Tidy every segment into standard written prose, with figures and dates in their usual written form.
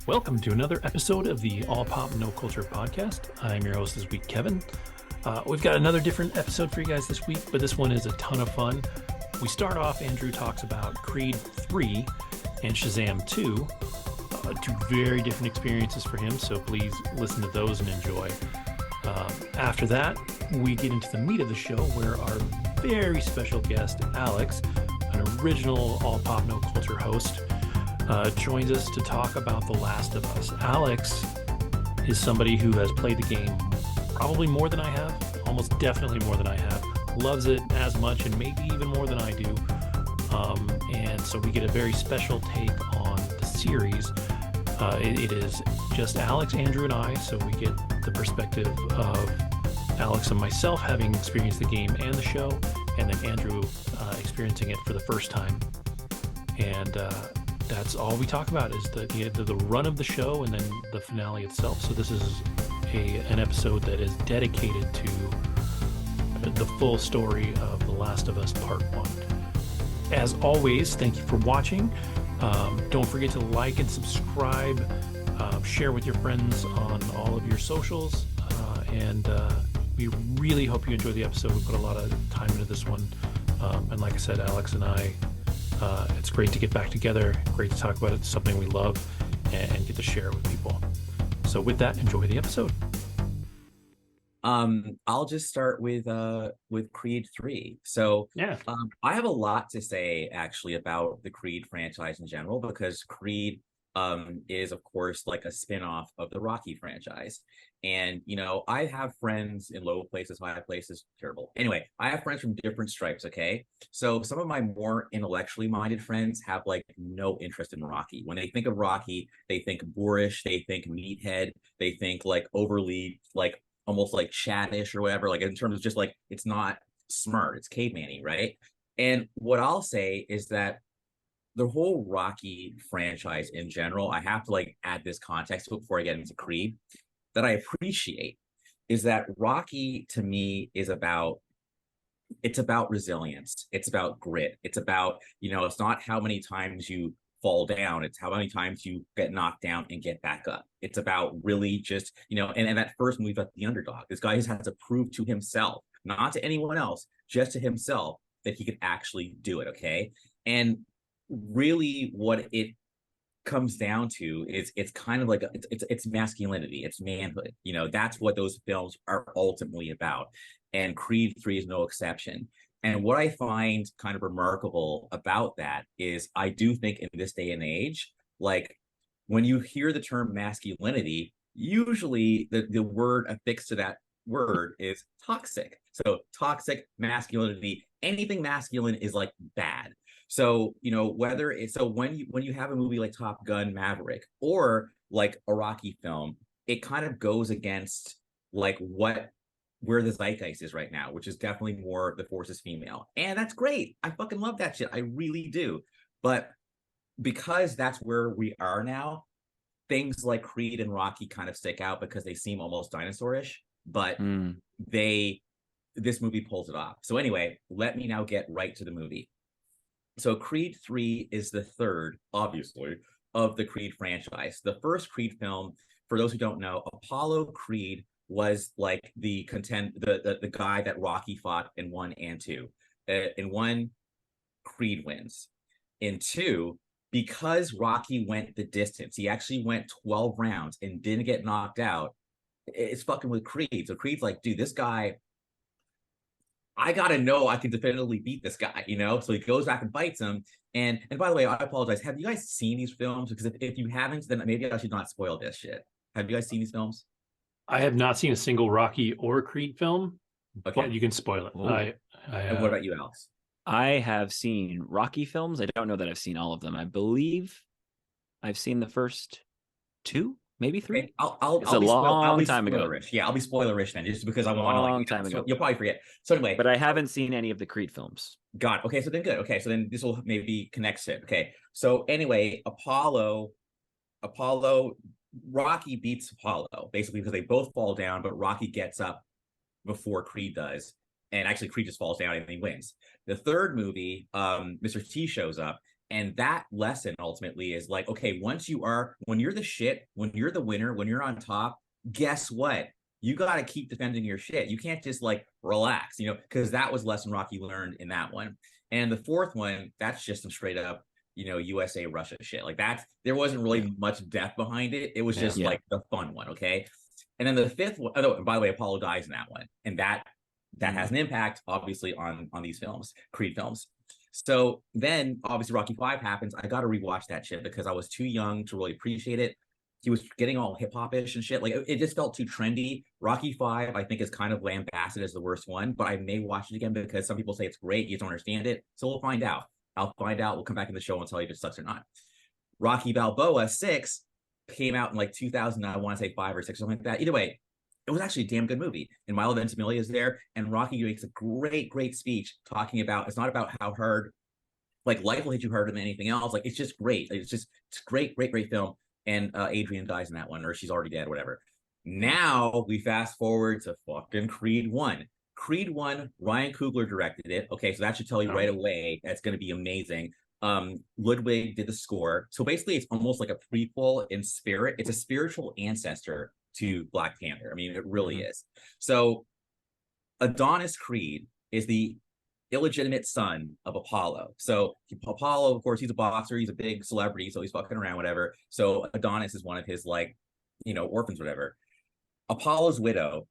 Welcome to another episode of the All Pop No Culture podcast. I'm your host this week, Kevin. We've got another different episode for you guys this week, but this one is a ton of fun. We start off, Andrew talks about Creed 3 and Shazam 2, two very different experiences for him, so please listen to those and enjoy. After that, we get into the meat of the show where our very special guest, Alex, an original All Pop No Culture host, joins us to talk about The Last of Us. Alex is somebody who has played the game probably more than I have, almost definitely more than I have, loves it as much and maybe even more than I do. And so we get a very special take on the series. It is just Alex, Andrew, and I, so we get the perspective of Alex and myself having experienced the game and the show, and then Andrew experiencing it for the first time. And that's all we talk about is the run of the show and then the finale itself. So this is an episode that is dedicated to the full story of The Last of Us Part 1. As always, thank you for watching. Don't forget to like and subscribe, share with your friends on all of your socials, and we really hope you enjoy the episode. We put a lot of time into this one, and like I said, Alex and I, it's great to get back together, great to talk about it. It's something we love and get to share with people. So with that, enjoy the episode. I'll just start with Creed 3. So Yeah. I have a lot to say actually about the Creed franchise in general, because Creed is of course like a spin-off of the Rocky franchise. And I have friends in low places, high places, terrible. Anyway, I have friends from different stripes, okay? So some of my more intellectually minded friends have like no interest in Rocky. When they think of Rocky, they think boorish, they think meathead, they think like overly like almost like chattish or whatever, like in terms of just like, it's not smart, it's caveman-y, right? And what I'll say is that the whole Rocky franchise in general, I have to like add this context to it before I get into Creed, that I appreciate is that Rocky to me is it's about resilience. It's about grit. It's about, it's not how many times you fall down, it's how many times you get knocked down and get back up. It's about really just, and that first movie about the underdog, this guy has had to prove to himself, not to anyone else, just to himself, that he could actually do it. Okay. And really what it comes down to is it's kind of like it's masculinity, it's manhood. That's what those films are ultimately about, and Creed 3 is no exception. And what I find kind of remarkable about that is I do think in this day and age, like when you hear the term masculinity, usually the word affixed to that word is toxic. So toxic masculinity, anything masculine is like bad. So, whether it's when you have a movie like Top Gun Maverick or like a Rocky film, it kind of goes against like where the zeitgeist is right now, which is definitely more the force is female. And that's great. I fucking love that shit. I really do. But because that's where we are now, things like Creed and Rocky kind of stick out because they seem almost dinosaurish, but this movie pulls it off. So anyway, let me now get right to the movie. So Creed 3 is the third, obviously, of the Creed franchise. The first Creed film, for those who don't know, Apollo Creed was like the guy that Rocky fought in 1 and 2. In 1, Creed wins. In 2, because Rocky went the distance, he actually went 12 rounds and didn't get knocked out, it's fucking with Creed. So Creed's like, dude, this guy, I gotta know I can definitively beat this guy, So he goes back and fights him. And by the way, I apologize. Have you guys seen these films? Because if you haven't, then maybe I should not spoil this shit. Have you guys seen these films? I have not seen a single Rocky or Creed film, but you can spoil it. And what about you, Alex? I have seen Rocky films. I don't know that I've seen all of them. I believe I've seen the first 2, maybe 3. Okay, I'll be long time ago. Yeah, I'll be spoilerish then, just because I want to long time ago. So you'll probably forget. So anyway, but I haven't seen any of the Creed films. God. Okay, so then good. Okay, so then this will maybe connect it. Okay, so anyway, Rocky beats Apollo basically because they both fall down, but Rocky gets up before Creed does, and actually Creed just falls down and he wins. The third movie, Mr. T shows up, And that lesson ultimately is like, okay, when you're the shit, when you're the winner, when you're on top, guess what? You got to keep defending your shit. You can't just like relax, because that was lesson Rocky learned in that one. And the fourth one, that's just some straight up, USA Russia shit. Like there wasn't really much depth behind it. It was just like the fun one, okay? And then the fifth one, oh, and by the way, Apollo dies in that one, and that has an impact obviously on these films, Creed films. So then obviously Rocky 5 happens. I got to rewatch that shit because I was too young to really appreciate it. He was getting all hip hop-ish and shit. Like it just felt too trendy. Rocky 5, I think, is kind of lambasted as the worst one, but I may watch it again because some people say it's great. You don't understand it. So we'll find out. I'll find out. We'll come back in the show and tell you if it sucks or not. Rocky Balboa 6 came out in like 2000, I want to say 5 or 6, something like that. Either way, it was actually a damn good movie. And Milo Ventimiglia is there, and Rocky makes a great speech talking about, it's not about how hard, like life will hit you harder than anything else. Like it's just great. It's great film. And Adrian dies in that one, or she's already dead, whatever. Now we fast forward to fucking Creed 1. Creed 1, Ryan Coogler directed it. Okay, so that should tell you right away that's going to be amazing. Ludwig did the score. So basically it's almost like a prequel in spirit. It's a spiritual ancestor to Black Panther. I mean, it really is. So Adonis Creed is the illegitimate son of Apollo. So Apollo, of course, he's a boxer, he's a big celebrity, so he's fucking around, whatever. So Adonis is one of his orphans, whatever. Apollo's widow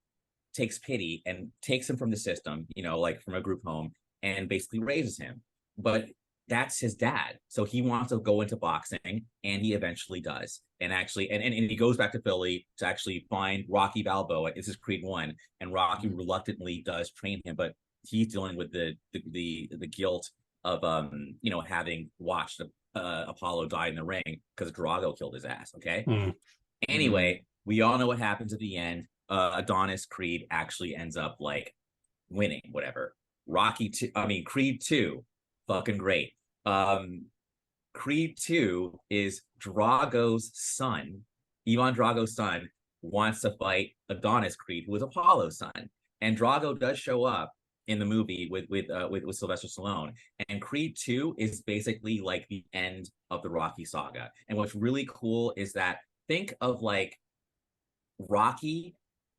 takes pity and takes him from the system, like from a group home, and basically raises him. But that's his dad. So he wants to go into boxing, and he eventually does. And actually, and he goes back to Philly to actually find Rocky Balboa. This is Creed 1, and Rocky reluctantly does train him, but he's dealing with the guilt of having watched Apollo die in the ring because Drago killed his ass. Okay. Anyway, we all know what happens at the end. Adonis Creed actually ends up like winning, whatever. Creed 2, fucking great. Creed 2 is Drago's son. Ivan Drago's son wants to fight Adonis Creed, who is Apollo's son, and Drago does show up in the movie with Sylvester Stallone. And Creed 2 is basically like the end of the Rocky saga. And what's really cool is that think of like Rocky,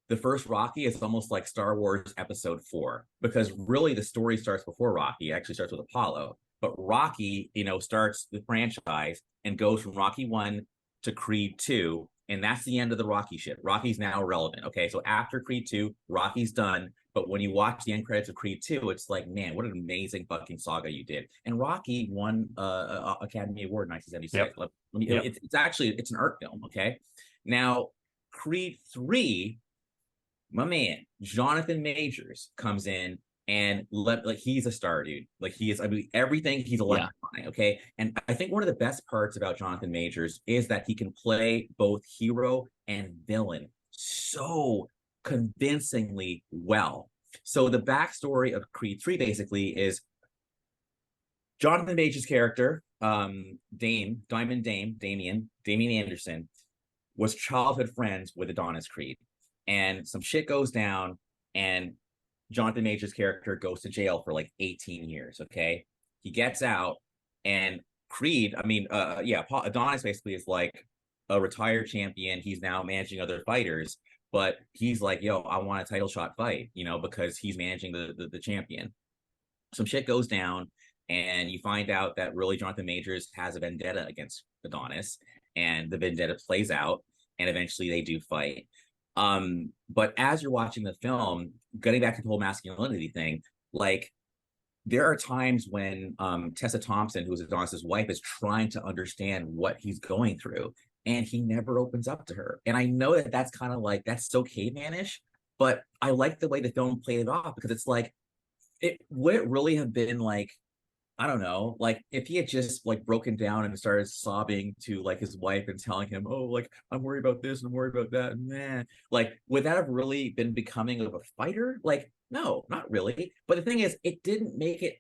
the first Rocky is almost like Star Wars Episode 4, because really the story starts before Rocky. It actually starts with Apollo. But Rocky, starts the franchise and goes from Rocky 1 to Creed 2. And that's the end of the Rocky shit. Rocky's now irrelevant. Okay. So after Creed 2, Rocky's done. But when you watch the end credits of Creed 2, it's like, man, what an amazing fucking saga you did. And Rocky won Academy Award in 1976. It's actually, it's an art film. Okay. Now, Creed 3, my man, Jonathan Majors comes in and he's a star, dude. Like he is, everything, he's electrifying. Okay. And I think one of the best parts about Jonathan Majors is that he can play both hero and villain so convincingly well. So the backstory of Creed 3 basically is Jonathan Majors' character, Damien Anderson, was childhood friends with Adonis Creed. And some shit goes down, and Jonathan Majors' character goes to jail for like 18 years, okay? He gets out, and Creed, Adonis basically is like a retired champion. He's now managing other fighters, but he's like, yo, I want a title shot fight, because he's managing the champion. Some shit goes down, and you find out that really Jonathan Majors has a vendetta against Adonis, and the vendetta plays out, and eventually they do fight. But as you're watching the film, getting back to the whole masculinity thing, like there are times when Tessa Thompson, who's Adonis's wife, is trying to understand what he's going through, and he never opens up to her. And I know that that's kind of like, that's so cavemanish, but I like the way the film played it off, because it's like, would it really have been like, I don't know, like if he had just like broken down and started sobbing to like his wife and telling him, oh, like I'm worried about this and I'm worried about that, man, like would that have really been becoming of a fighter? Like, no, not really. But the thing is, it didn't make it.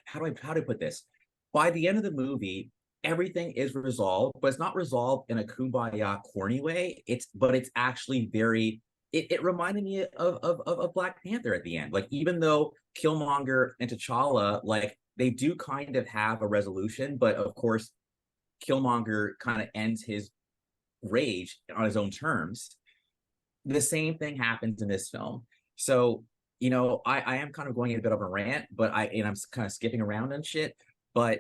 How do I put this? By the end of the movie, everything is resolved, but it's not resolved in a kumbaya corny way. It's actually very. It reminded me of Black Panther at the end. Like even though Killmonger and T'Challa like they do kind of have a resolution, but of course, Killmonger kind of ends his rage on his own terms. The same thing happens in this film. So, I am kind of going in a bit of a rant, but I'm kind of skipping around and shit. But,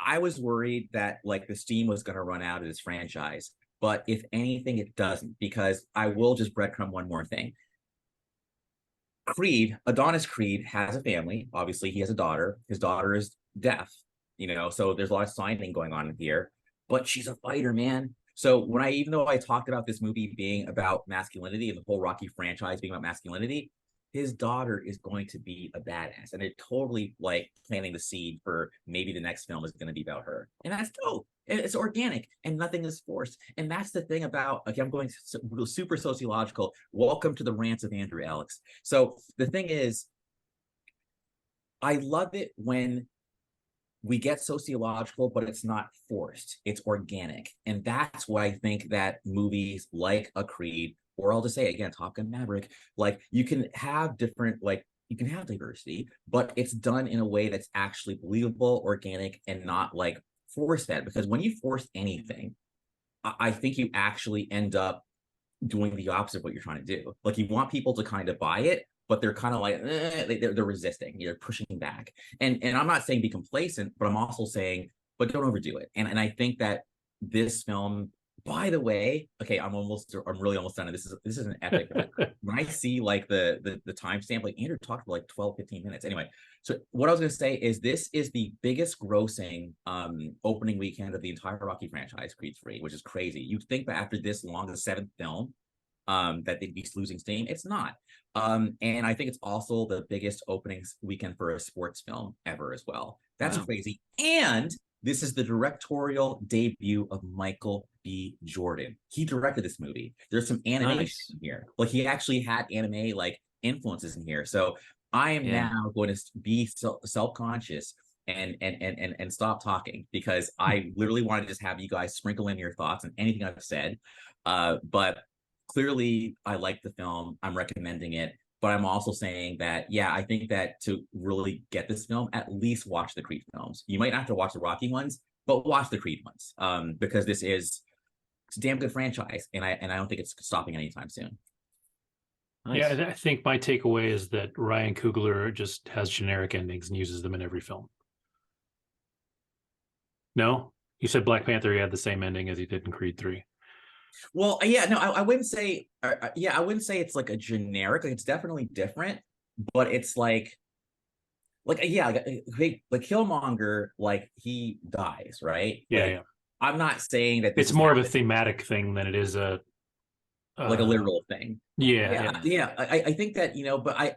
I was worried that like the steam was going to run out of this franchise. But if anything, it doesn't, because I will just breadcrumb one more thing. Adonis Creed has a family. Obviously, he has a daughter. His daughter is deaf, so there's a lot of signing going on here. But she's a fighter, man. So even though I talked about this movie being about masculinity and the whole Rocky franchise being about masculinity, his daughter is going to be a badass, and they're totally like planting the seed for maybe the next film is going to be about her, and that's dope. It's organic and nothing is forced, and that's the thing about. Okay, I'm going super sociological. Welcome to the rants of Andrew Alex. So the thing is, I love it when we get sociological, but it's not forced. It's organic. And that's why I think that movies like a Creed, or I'll just say again, Top Gun Maverick, like you can have you can have diversity, but it's done in a way that's actually believable, organic, and not like force fed. Because when you force anything, I think you actually end up doing the opposite of what you're trying to do. Like you want people to kind of buy it, but they're kind of like they're resisting. You're pushing back, and I'm not saying be complacent, but I'm also saying, but don't overdo it. And I think that this film, by the way, okay, I'm really almost done. This is an epic. When I see like the timestamp, like Andrew talked for like 12-15 minutes. Anyway, so what I was going to say is this is the biggest grossing opening weekend of the entire Rocky franchise, Creed 3, which is crazy. You'd think that after this long, the seventh film, that they'd be losing steam. It's not. And I think it's also the biggest openings weekend for a sports film ever as well. That's crazy. And this is the directorial debut of Michael B. Jordan. He directed this movie. There's some animation in here. Like he actually had anime like influences in here. So I am now going to be self-conscious and stop talking, because I literally want to just have you guys sprinkle in your thoughts on anything I've said. But clearly I like the film. I'm recommending it. But I'm also saying that, I think that to really get this film, at least watch the Creed films. You might not have to watch the Rocky ones, but watch the Creed ones, because it's a damn good franchise, and I don't think it's stopping anytime soon. Nice. Yeah, I think my takeaway is that Ryan Coogler just has generic endings and uses them in every film. No? You said Black Panther, he had the same ending as he did in Creed 3. Well, yeah, no, I wouldn't say, I wouldn't say it's like a generic. Like, it's definitely different, but it's like Killmonger, like he dies, right? Yeah. I'm not saying that it's more of a thematic thing than it is a like a literal thing. Yeah. I think that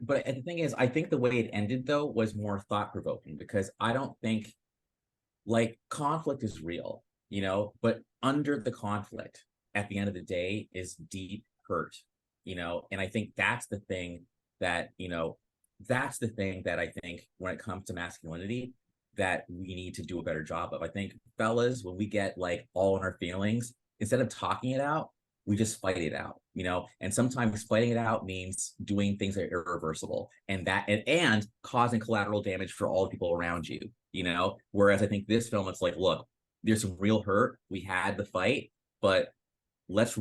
but the thing is, I think the way it ended though was more thought provoking, because I don't think like conflict is real, but under the conflict, at the end of the day, is deep hurt, and I think that's the thing that I think when it comes to masculinity that we need to do a better job of. I think fellas, when we get like all in our feelings, instead of talking it out, we just fight it out, and sometimes fighting it out means doing things that are irreversible and causing collateral damage for all the people around you, whereas I think this film, it's like, look, there's some real hurt, we had the fight, but what's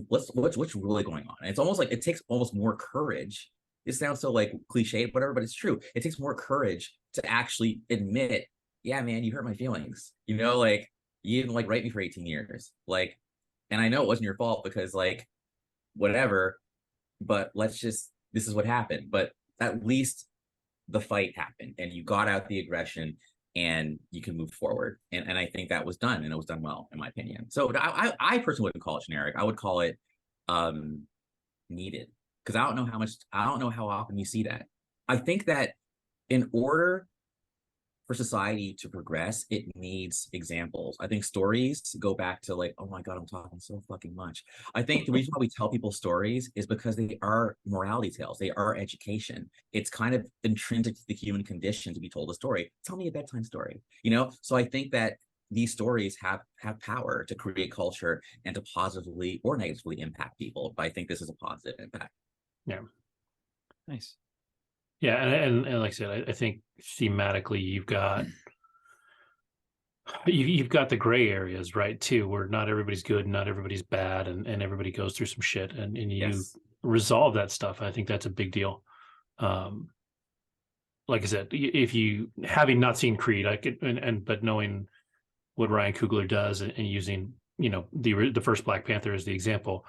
really going on. And it's almost like it takes almost more courage. It sounds so like cliche, whatever, but it's true. It takes more courage to actually admit, yeah, man, you hurt my feelings. Like you didn't like write me for 18 years. Like, and I know it wasn't your fault, because like whatever, but this is what happened. But at least the fight happened and you got out the aggression and you can move forward. And I think that was done, and it was done well, in my opinion. So I personally wouldn't call it generic. I would call it needed, because I don't know how often you see that. I think that in order for society to progress, it needs examples. I think stories go back to like, oh my God, I'm talking so fucking much. I think the reason why we tell people stories is because they are morality tales. They are education. It's kind of intrinsic to the human condition to be told a story. Tell me a bedtime story, So I think that these stories have power to create culture and to positively or negatively impact people. But I think this is a positive impact. Yeah. Nice. Yeah, and like I said, I think thematically you've got the gray areas, right, too, where not everybody's good, not everybody's bad, and everybody goes through some shit, and you Yes. resolve that stuff. I think that's a big deal. Um, like I said, if you having not seen Creed, I could, but knowing what Ryan Coogler does and using the first Black Panther as the example,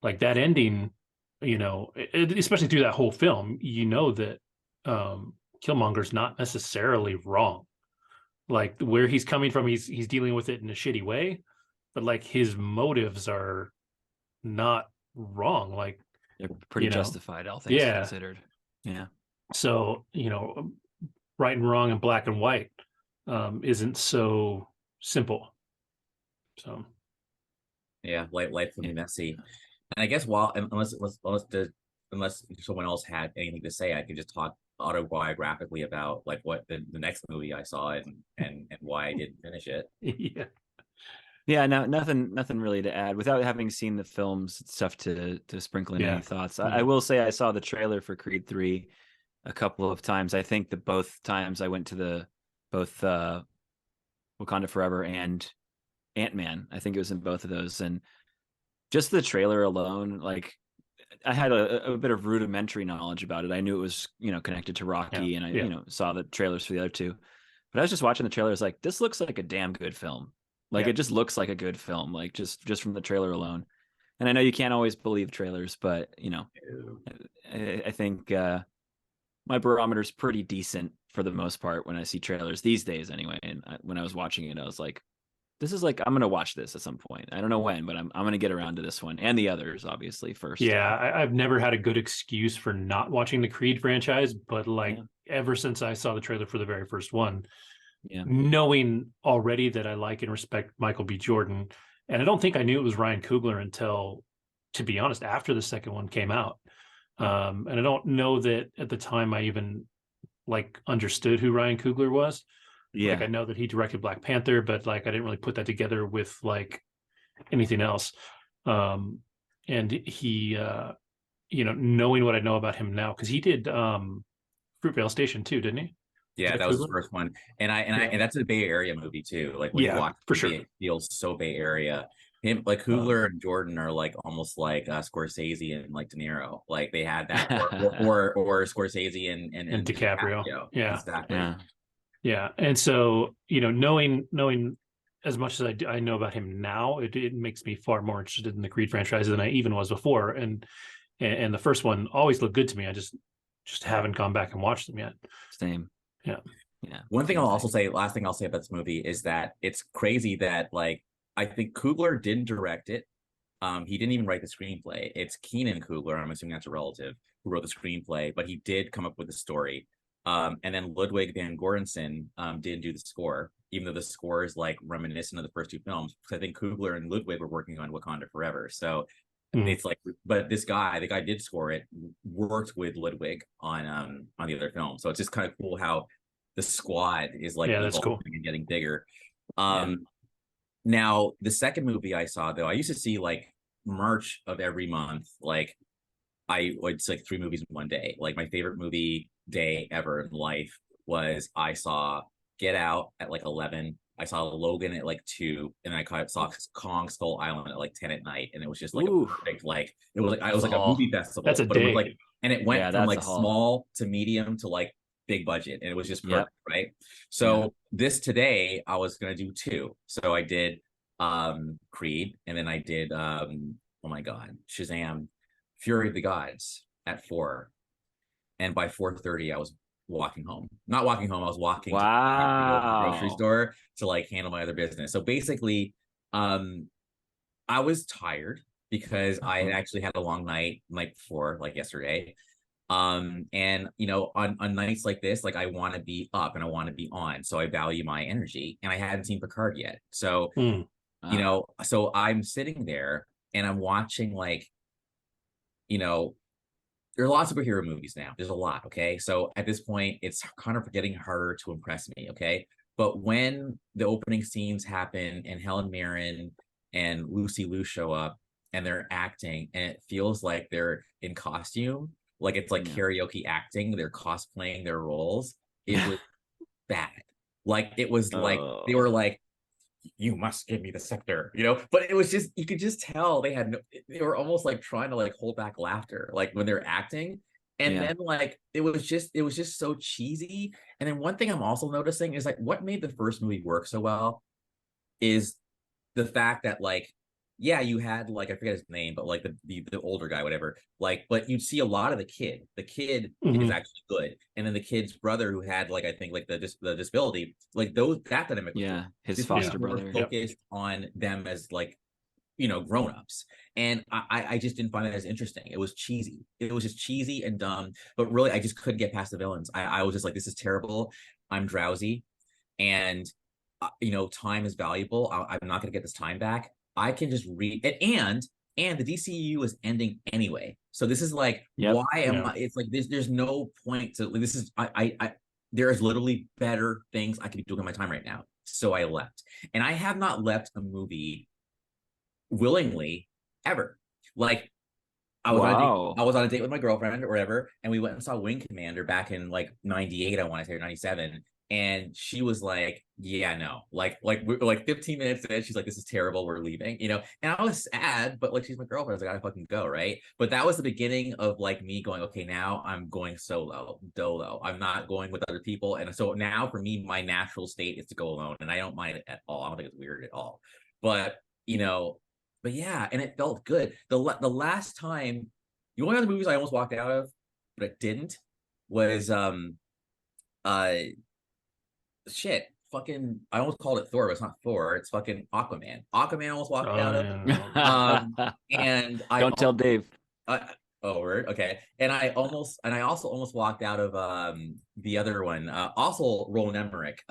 like that ending, especially through that whole film, that Killmonger's not necessarily wrong. Like where he's coming from, he's dealing with it in a shitty way, but like his motives are not wrong. Like, They're pretty you know, justified, all things yeah. considered. Yeah. So, right and wrong and black and white isn't so simple. So Yeah, life can Yeah. be messy. And I guess while unless someone else had anything to say, I could just talk autobiographically about like what the next movie I saw and why I didn't finish it. yeah. Yeah, no, nothing really to add. Without having seen the films, it's tough to sprinkle in any Yeah. thoughts. Yeah. I will say I saw the trailer for Creed 3 a couple of times. I think that both times I went to the both Wakanda Forever and Ant-Man. I think it was in both of those. And just the trailer alone, like I had a bit of rudimentary knowledge about it. I knew it was, connected to Rocky, and I, Yeah. saw the trailers for the other two. But I was just watching the trailers, like this looks like a damn good film. Like Yeah. it just looks like a good film, like just from the trailer alone. And I know you can't always believe trailers, but I think my barometer's pretty decent for the most part when I see trailers these days, anyway. And when I was watching it, I was like, this is like I'm gonna watch this at some point. I don't know when, but I'm gonna get around to this one and the others, obviously, first. Yeah, I've never had a good excuse for not watching the Creed franchise, but like Yeah, ever since I saw the trailer for the very first one, yeah, knowing already that I like and respect Michael B. Jordan, and I don't think I knew it was Ryan Coogler until, to be honest, after the second one came out. And I don't know that at the time I even like understood who Ryan Coogler was. Like yeah. I know that he directed Black Panther, but like I didn't really put that together with like anything else. Um, and he, knowing what I know about him now, because he did Fruitvale Station too, didn't he? Was Yeah, that that was his Coogler? first one, and Yeah, that's a Bay Area movie too. Like when you yeah, watch for the movie, sure. it feels so Bay Area. Him, like Um, Coogler and Jordan are like almost like Scorsese and like De Niro. Like they had that, or Scorsese and and DiCaprio. DiCaprio. Yeah, Exactly. Yeah. yeah. And so knowing as much as I know about him now, it makes me far more interested in the Creed franchise than I even was before. And the first one always looked good to me. I just haven't gone back and watched them yet. Same. Yeah, Yeah. One thing Same I'll also thing. say, last thing I'll say about this movie is that it's crazy that like I think Coogler didn't direct it. He didn't even write the screenplay. It's Keenan Coogler, I'm assuming that's a relative, who wrote the screenplay, but he did come up with the story. And then Ludwig van Göransson did do the score, even though the score is like reminiscent of the first two films. Because I think Coogler and Ludwig were working on Wakanda Forever. So mm. it's like, but this guy, the guy did score it, worked with Ludwig on the other film. So it's just kind of cool how the squad is like Yeah, that's cool. evolving and getting bigger. Yeah. Now the second movie I saw though, I used to see like March of every month. Like I would like 3 movies in one day. Like my favorite movie day ever in life was I saw Get Out at like 11. I saw Logan at like 2, and I saw Kong Skull Island at like 10 at night. And it was just like a Ooh, perfect, like it was like I was that's a like a movie haul. That's festival, a but it was day. like, and it went Yeah, from that's like a haul. small to medium to like big budget, and it was just Yep. perfect, right? Yeah. So this today I was gonna do two. So I did Creed, and then I did oh my god, Shazam, Fury of the Gods at 4. And by 4:30 I was walking home. Not walking home, I was walking to go to the grocery Wow. store to like handle my other business. So basically, um I was tired because I had Uh-huh. actually had a long night before, like yesterday. And on nights like this, like I want to be up and I want to be on. So I value my energy. And I hadn't seen Picard yet. So, Mm. Ah. so I'm sitting there and I'm watching like, you know, there are a lot of superhero movies now. There's a lot. Okay. So at this point, it's kind of getting harder to impress me. Okay. But when the opening scenes happen and Helen Mirren and Lucy Liu show up and they're acting and it feels like they're in costume, Like it's like Yeah. karaoke acting. They're cosplaying their roles. It was bad. Like it was like they Oh. were like, you must give me the scepter, you know. But it was just, you could just tell they had no, they were almost like trying to like hold back laughter, like when they're acting. And Yeah. then like it was just so cheesy. And then one thing I'm also noticing is like what made the first movie work so well is the fact that like, yeah, you had like, I forget his name, but like the older guy, whatever, like, but you'd see a lot of the kid is Mhm. actually good, and then the kid's brother who had like, I think like the disability, like those, that dynamic was good. Yeah. His This movie foster is more brother. Yep. focused on them as like, you know, grown-ups, and I just didn't find it as interesting. It was cheesy, it was just cheesy and dumb, but really I just couldn't get past the villains. I was just like, this is terrible, I'm drowsy, and you know, time is valuable. I'm not going to get this time back. I can just read it, and the DCU is ending anyway. So this is like, Yep. why am Yeah. I? It's like there's no point to this is I there is literally better things I could be doing in my time right now. So I left, and I have not left a movie willingly ever. Like I was on a date. Wow. I was on a date with my girlfriend or whatever, and we went and saw Wing Commander back in like '98. I want to say, or '97, and she was like, "Yeah, no." Like we're like 15 minutes in, she's like, "This is terrible. We're leaving." You know, and I was sad, but like she's my girlfriend. I was like, "I gotta fucking go," right? But that was the beginning of like me going, "Okay, now I'm going dolo. I'm not going with other people." And so now for me, my natural state is to go alone, and I don't mind it at all. I don't think it's weird at all. But you know, but yeah, and it felt good. The last time, the only other movies I almost walked out of, but I didn't, was uh shit. Fucking, I almost called it Thor, but it's not Thor. It's fucking Aquaman. Aquaman I almost walked Oh out of. yeah. No. And Don't tell Dave. uh, oh, word, okay. And I also almost walked out of the other one, also Roland Emmerich,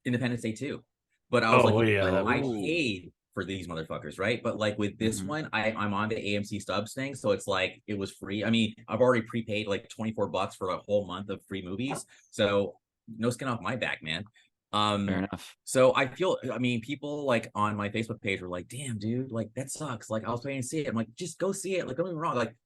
Independence Day 2. But I was Oh like, well, you yeah. know That what? I was. Oh. paid for these motherfuckers, right? But like with this Mhm. one, I'm on the AMC stubs thing, so it's like it was free. I mean, I've already prepaid like $24 for a whole month of free movies, so no skin off my back, man. Fair Um, enough. so I feel, I mean, people like on my Facebook page were like, "Damn, dude, like that sucks." Like I was planning to see it. I'm like, just go see it. Like, don't get me wrong. Like,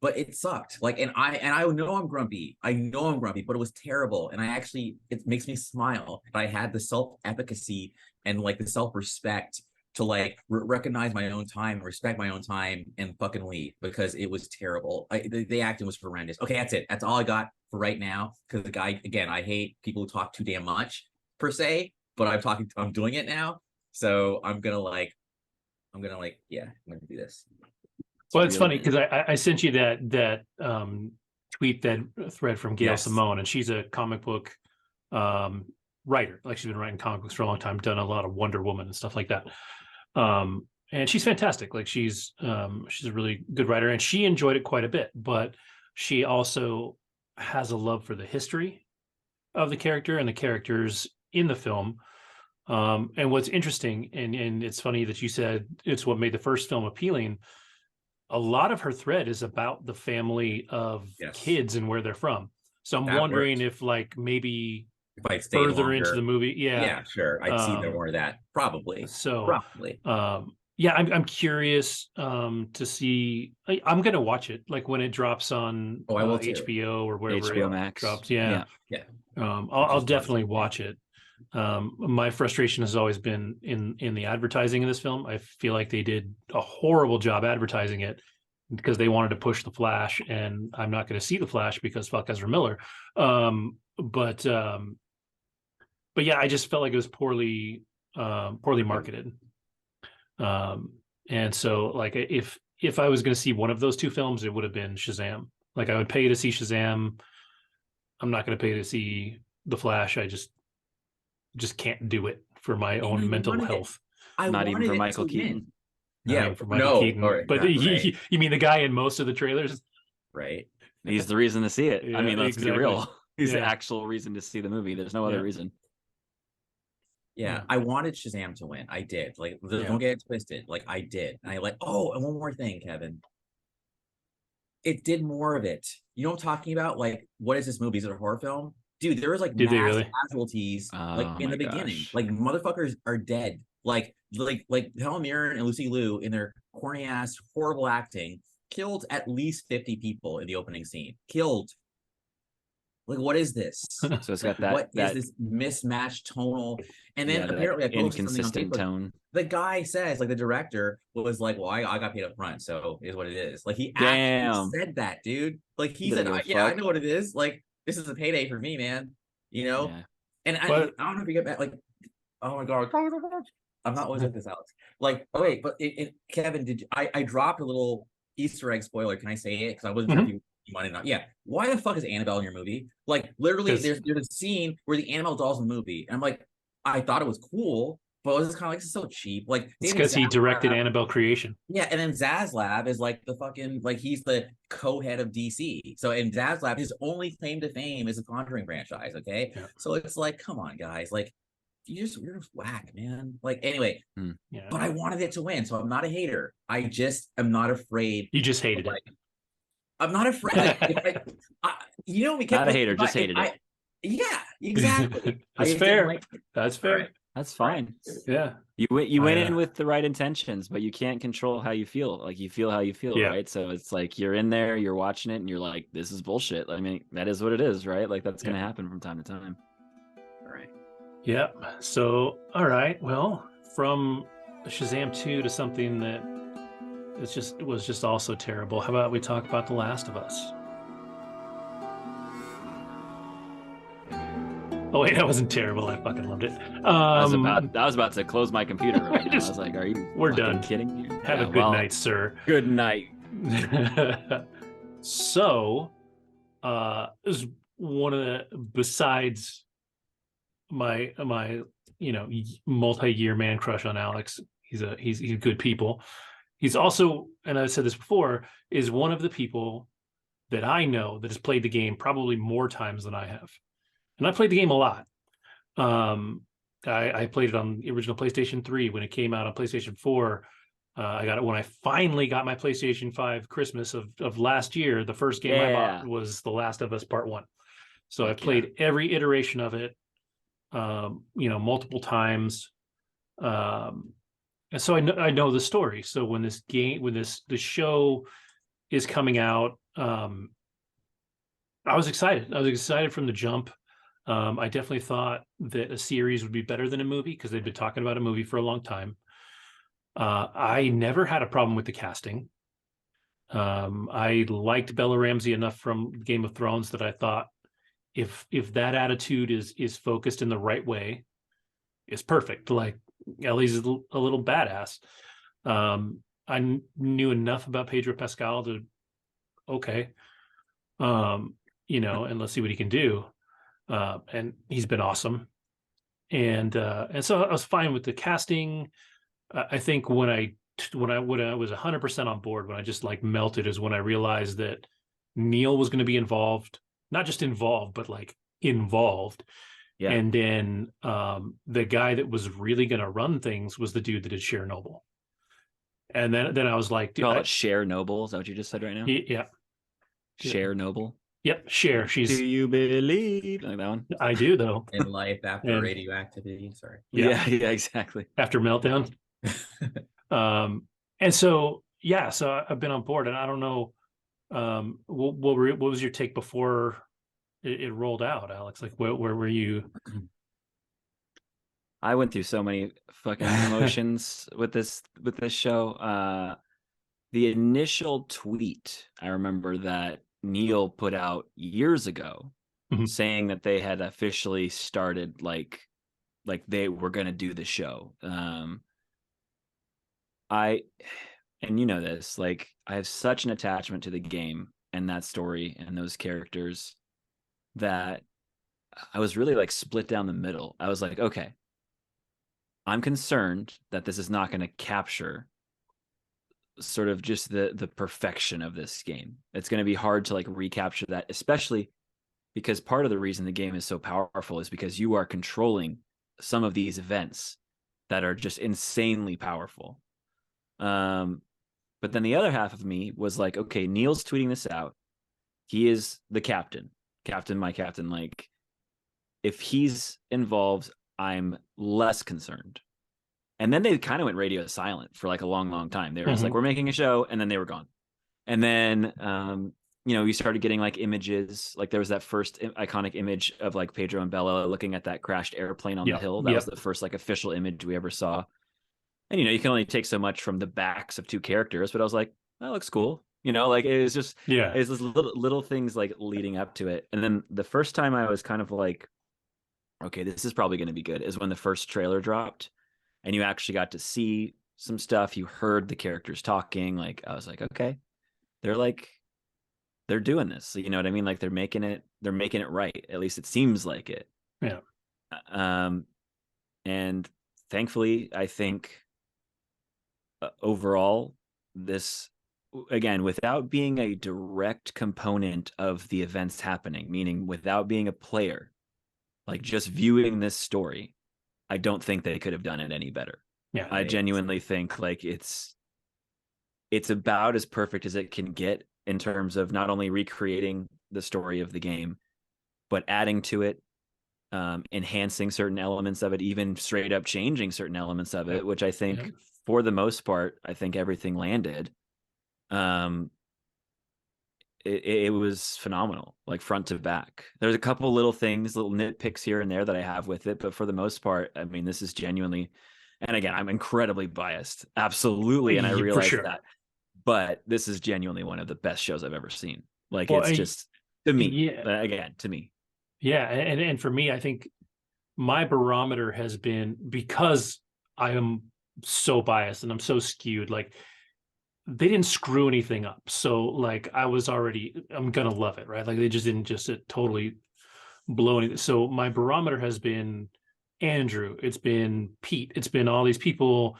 but it sucked. Like, and I know I'm grumpy. I know I'm grumpy, but it was terrible. And I actually, it makes me smile. But I had the self-efficacy and like the self-respect to like recognize my own time, respect my own time, and fucking leave because it was terrible. The acting was horrendous. Okay, that's it. That's all I got for right now. Because the guy, again, I hate people who talk too damn much per se, but I'm doing it now. So yeah, I'm gonna do this. Well, it's funny Brilliant. because I sent you that tweet, that thread from Gail Yes. Simone, and she's a comic book um, writer. Like she's been writing comic books for a long time, done a lot of Wonder Woman and stuff like that. And she's fantastic. Like she's a really good writer, and she enjoyed it quite a bit. But she also has a love for the history of the character and the characters in the film. And what's interesting, and it's funny that you said it's what made the first film appealing. A lot of her thread is about the family of Yes. kids and where they're from. So I'm That wondering worked. if like maybe If I stayed further into the longer, movie, yeah. yeah, sure, I'd see Um, more of that. Probably, so probably. yeah, I'm curious to see. I'm gonna watch it like when it drops on Oh, I will too. HBO or wherever I it HBO will. Max. drops. Yeah, Yeah. Yeah, I'll just once. definitely watch it. My frustration has always been in the advertising in this film. I feel like they did a horrible job advertising it because they wanted to push the Flash, and I'm not going to see the Flash because fuck Ezra Miller. But yeah, I just felt like it was poorly marketed. Um, and so like if I was going to see one of those two films, it would have been Shazam. Like I would pay to see Shazam. I'm not going to pay to see the Flash. I just can't do it for my And own mental health. I Not even wanted for it Michael to win. Keaton. Not Yeah, even for Michael no, Keaton, or but right, you mean the guy in most of the trailers? right. He's the reason to see it. I Yeah, mean, let's be exactly. real. He's the Yeah, actual reason to see the movie. There's no other yeah, reason. Yeah, yeah, I wanted Shazam to win. I did. Like, yeah. don't get it twisted. Like, I did. And I like. Oh, and one more thing, Kevin. It did more of it. You know what I'm talking about? Like, what is this movie? Is it a horror film? Dude, there was like Did they mass really? casualties like Oh in my the beginning. gosh. Like motherfuckers are dead. Like Helen Mirren and Lucy Liu in their corny ass, horrible acting killed at least 50 people in the opening scene. Killed. Like, what is this? So it's got that. What is this mismatched tonal? And then apparently, I posted something on Facebook. Tone. The guy says, like, the director was like, "Well, I got paid up front, so it is what it is." Like, he Damn. actually said that, dude. Like, he Doesn't said, give a "Yeah, I fuck. know what it is. Like, this is a payday for me, man." You know. Yeah. And I don't know if you get back. Like, oh my god, I'm not always like this, Alex. Like, oh wait, but Kevin, did I dropped a little Easter egg spoiler? Can I say it? Because I wasn't sure if you wanted to know. Yeah. Why the fuck is Annabelle in your movie? Like, literally, there's a scene where the Annabelle doll's in the movie, and I'm like, I thought it was cool, but I was just kind of like, this is so cheap. Like, it's because he directed Annabelle Creation. Yeah, and then Zaslav is like the fucking, like, he's the co-head of DC. So in Zaslav, his only claim to fame is the Conjuring franchise. Okay, so it's like, come on, guys, like, you're just whack, man. Like, anyway, but I wanted it to win, so I'm not a hater. I just am not afraid. You just hated it. I'm not afraid. You know, we kept not a hater, just hated it. Yeah, exactly. That's fair. That's fair. Right. That's fine. Yeah. You went in with the right intentions, but you can't control how you feel. Like, you feel how you feel, right? So it's like you're in there, you're watching it, and you're like, this is bullshit. I mean, that is what it is, right? Like, that's gonna happen from time to time. All right. Yep. So, all right. Well, from Shazam 2 to something that was just also terrible. How about we talk about The Last of Us? Oh wait, that wasn't terrible. I fucking loved it. I was about to close my computer right now. I was like, "Are you? We're done. Kidding me? Have a good night, sir. Good night." So, is one of the, besides my multi-year man crush on Alex. He's good people. He's also, and I've said this before, is one of the people that I know that has played the game probably more times than I have. And I played the game a lot. I played it on the original PlayStation 3 when it came out on PlayStation 4. I got it when I finally got my PlayStation 5 Christmas of last year. The first game I bought was The Last of Us Part 1. So I played every iteration of it, multiple times. And so I know the story. So when the show is coming out, I was excited. I was excited from the jump. I definitely thought that a series would be better than a movie because they'd been talking about a movie for a long time. I never had a problem with the casting. I liked Bella Ramsey enough from Game of Thrones that I thought if that attitude is focused in the right way, it's perfect. Like, Ellie's a little badass. I knew enough about Pedro Pascal to and let's see what he can do. And he's been awesome. And so I was fine with the casting. I think when I was 100% on board, when I just like melted, is when I realized that Neil was going to be involved, not just involved, but like involved. Yeah. And then the guy that was really going to run things was the dude that did Chernobyl. And then I was like, call it Chernobyl. Is that what you just said right now? Yeah. Chernobyl. Yep, Cher. She's. Do you believe? Like that one? I do, though. In life after radioactivity. Sorry. Yeah, exactly. After meltdown. And so so I've been on board, and I don't know. What was your take before it rolled out, Alex? Like, where were you? I went through so many fucking emotions with this show. The initial tweet, I remember that Neil put out years ago, saying that they had officially started like they were going to do the show. And you know this, like, I have such an attachment to the game and that story and those characters that I was really like split down the middle. I was like, okay, I'm concerned that this is not going to capture sort of just the perfection of this game. It's going to be hard to like recapture that, especially because part of the reason the game is so powerful is because you are controlling some of these events that are just insanely powerful. But then the other half of me was like, okay, Neil's tweeting this out. He is the captain, my captain. Like, if he's involved, I'm less concerned. And then they kind of went radio silent for like a long, long time. They were just like, we're making a show. And then they were gone. And then you started getting like images, like there was that first iconic image of like Pedro and Bella looking at that crashed airplane on the hill. That was the first like official image we ever saw. And you can only take so much from the backs of two characters, but I was like, that looks cool. Like it was just it's this little things like leading up to it. And then the first time I was kind of like, okay, this is probably going to be good, is when the first trailer dropped and you actually got to see some stuff. You heard the characters talking. Like I was like, okay, they're doing this. You know what I mean? Like they're making it right. At least it seems like it. Yeah. And thankfully, I think overall, this, again, without being a direct component of the events happening, meaning without being a player, like just viewing this story, I don't think they could have done it any better. Yeah. I genuinely think like it's about as perfect as it can get in terms of not only recreating the story of the game, but adding to it, enhancing certain elements of it, even straight up changing certain elements of it, which I think for the most part, I think everything landed. It was phenomenal, like front to back. There's a couple little things, little nitpicks here and there that I have with it, but for the most part, I mean, this is genuinely, and again, I'm incredibly biased, absolutely, and I realize that, but this is genuinely one of the best shows I've ever seen. Like it's just to me, again, to me. Yeah, and for me, I think my barometer has been, because I am so biased and I'm so skewed, like they didn't screw anything up. So like I'm gonna love it, right? Like they just didn't just totally blow anything. So my barometer has been Andrew, it's been Pete, it's been all these people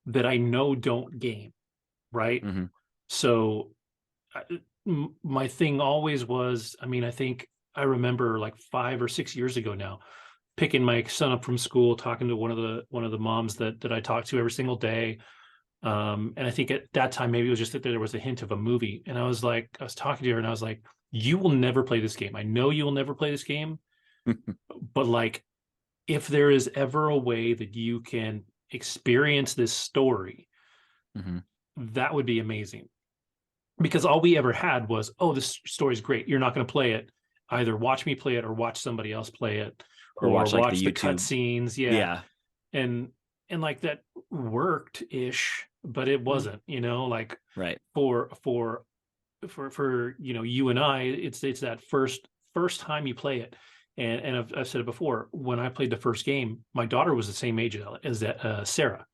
that I know don't game, right? Mm-hmm. So my thing always was, I mean, I think I remember like 5 or 6 years ago now, picking my son up from school, talking to one of the moms that I talked to every single day. And I think at that time, maybe it was just that there was a hint of a movie. And I was talking to her and I was like, you will never play this game. I know you will never play this game, but like, if there is ever a way that you can experience this story, that would be amazing. Because all we ever had was, oh, this story's great. You're not going to play it. Either watch me play it or watch somebody else play it, or watch like the cutscenes. Yeah. And like that worked ish, but it wasn't, like right. For you and I, it's that first time you play it. And I've said it before, when I played the first game, my daughter was the same age as Sarah.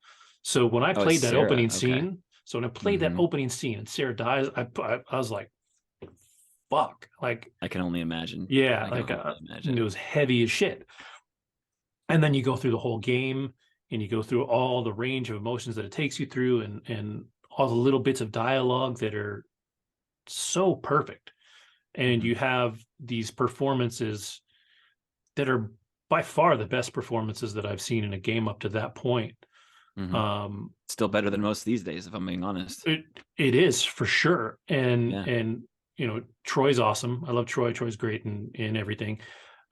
So when I played that opening scene, so when I played that opening scene and Sarah dies, I was like, fuck. Like I can only imagine. Yeah, it was heavy as shit. And then you go through the whole game and you go through all the range of emotions that it takes you through, and all the little bits of dialogue that are so perfect. And you have these performances that are by far the best performances that I've seen in a game up to that point. Still better than most these days, if I'm being honest. It is for sure. And Troy's awesome. I love Troy. Troy's great in everything.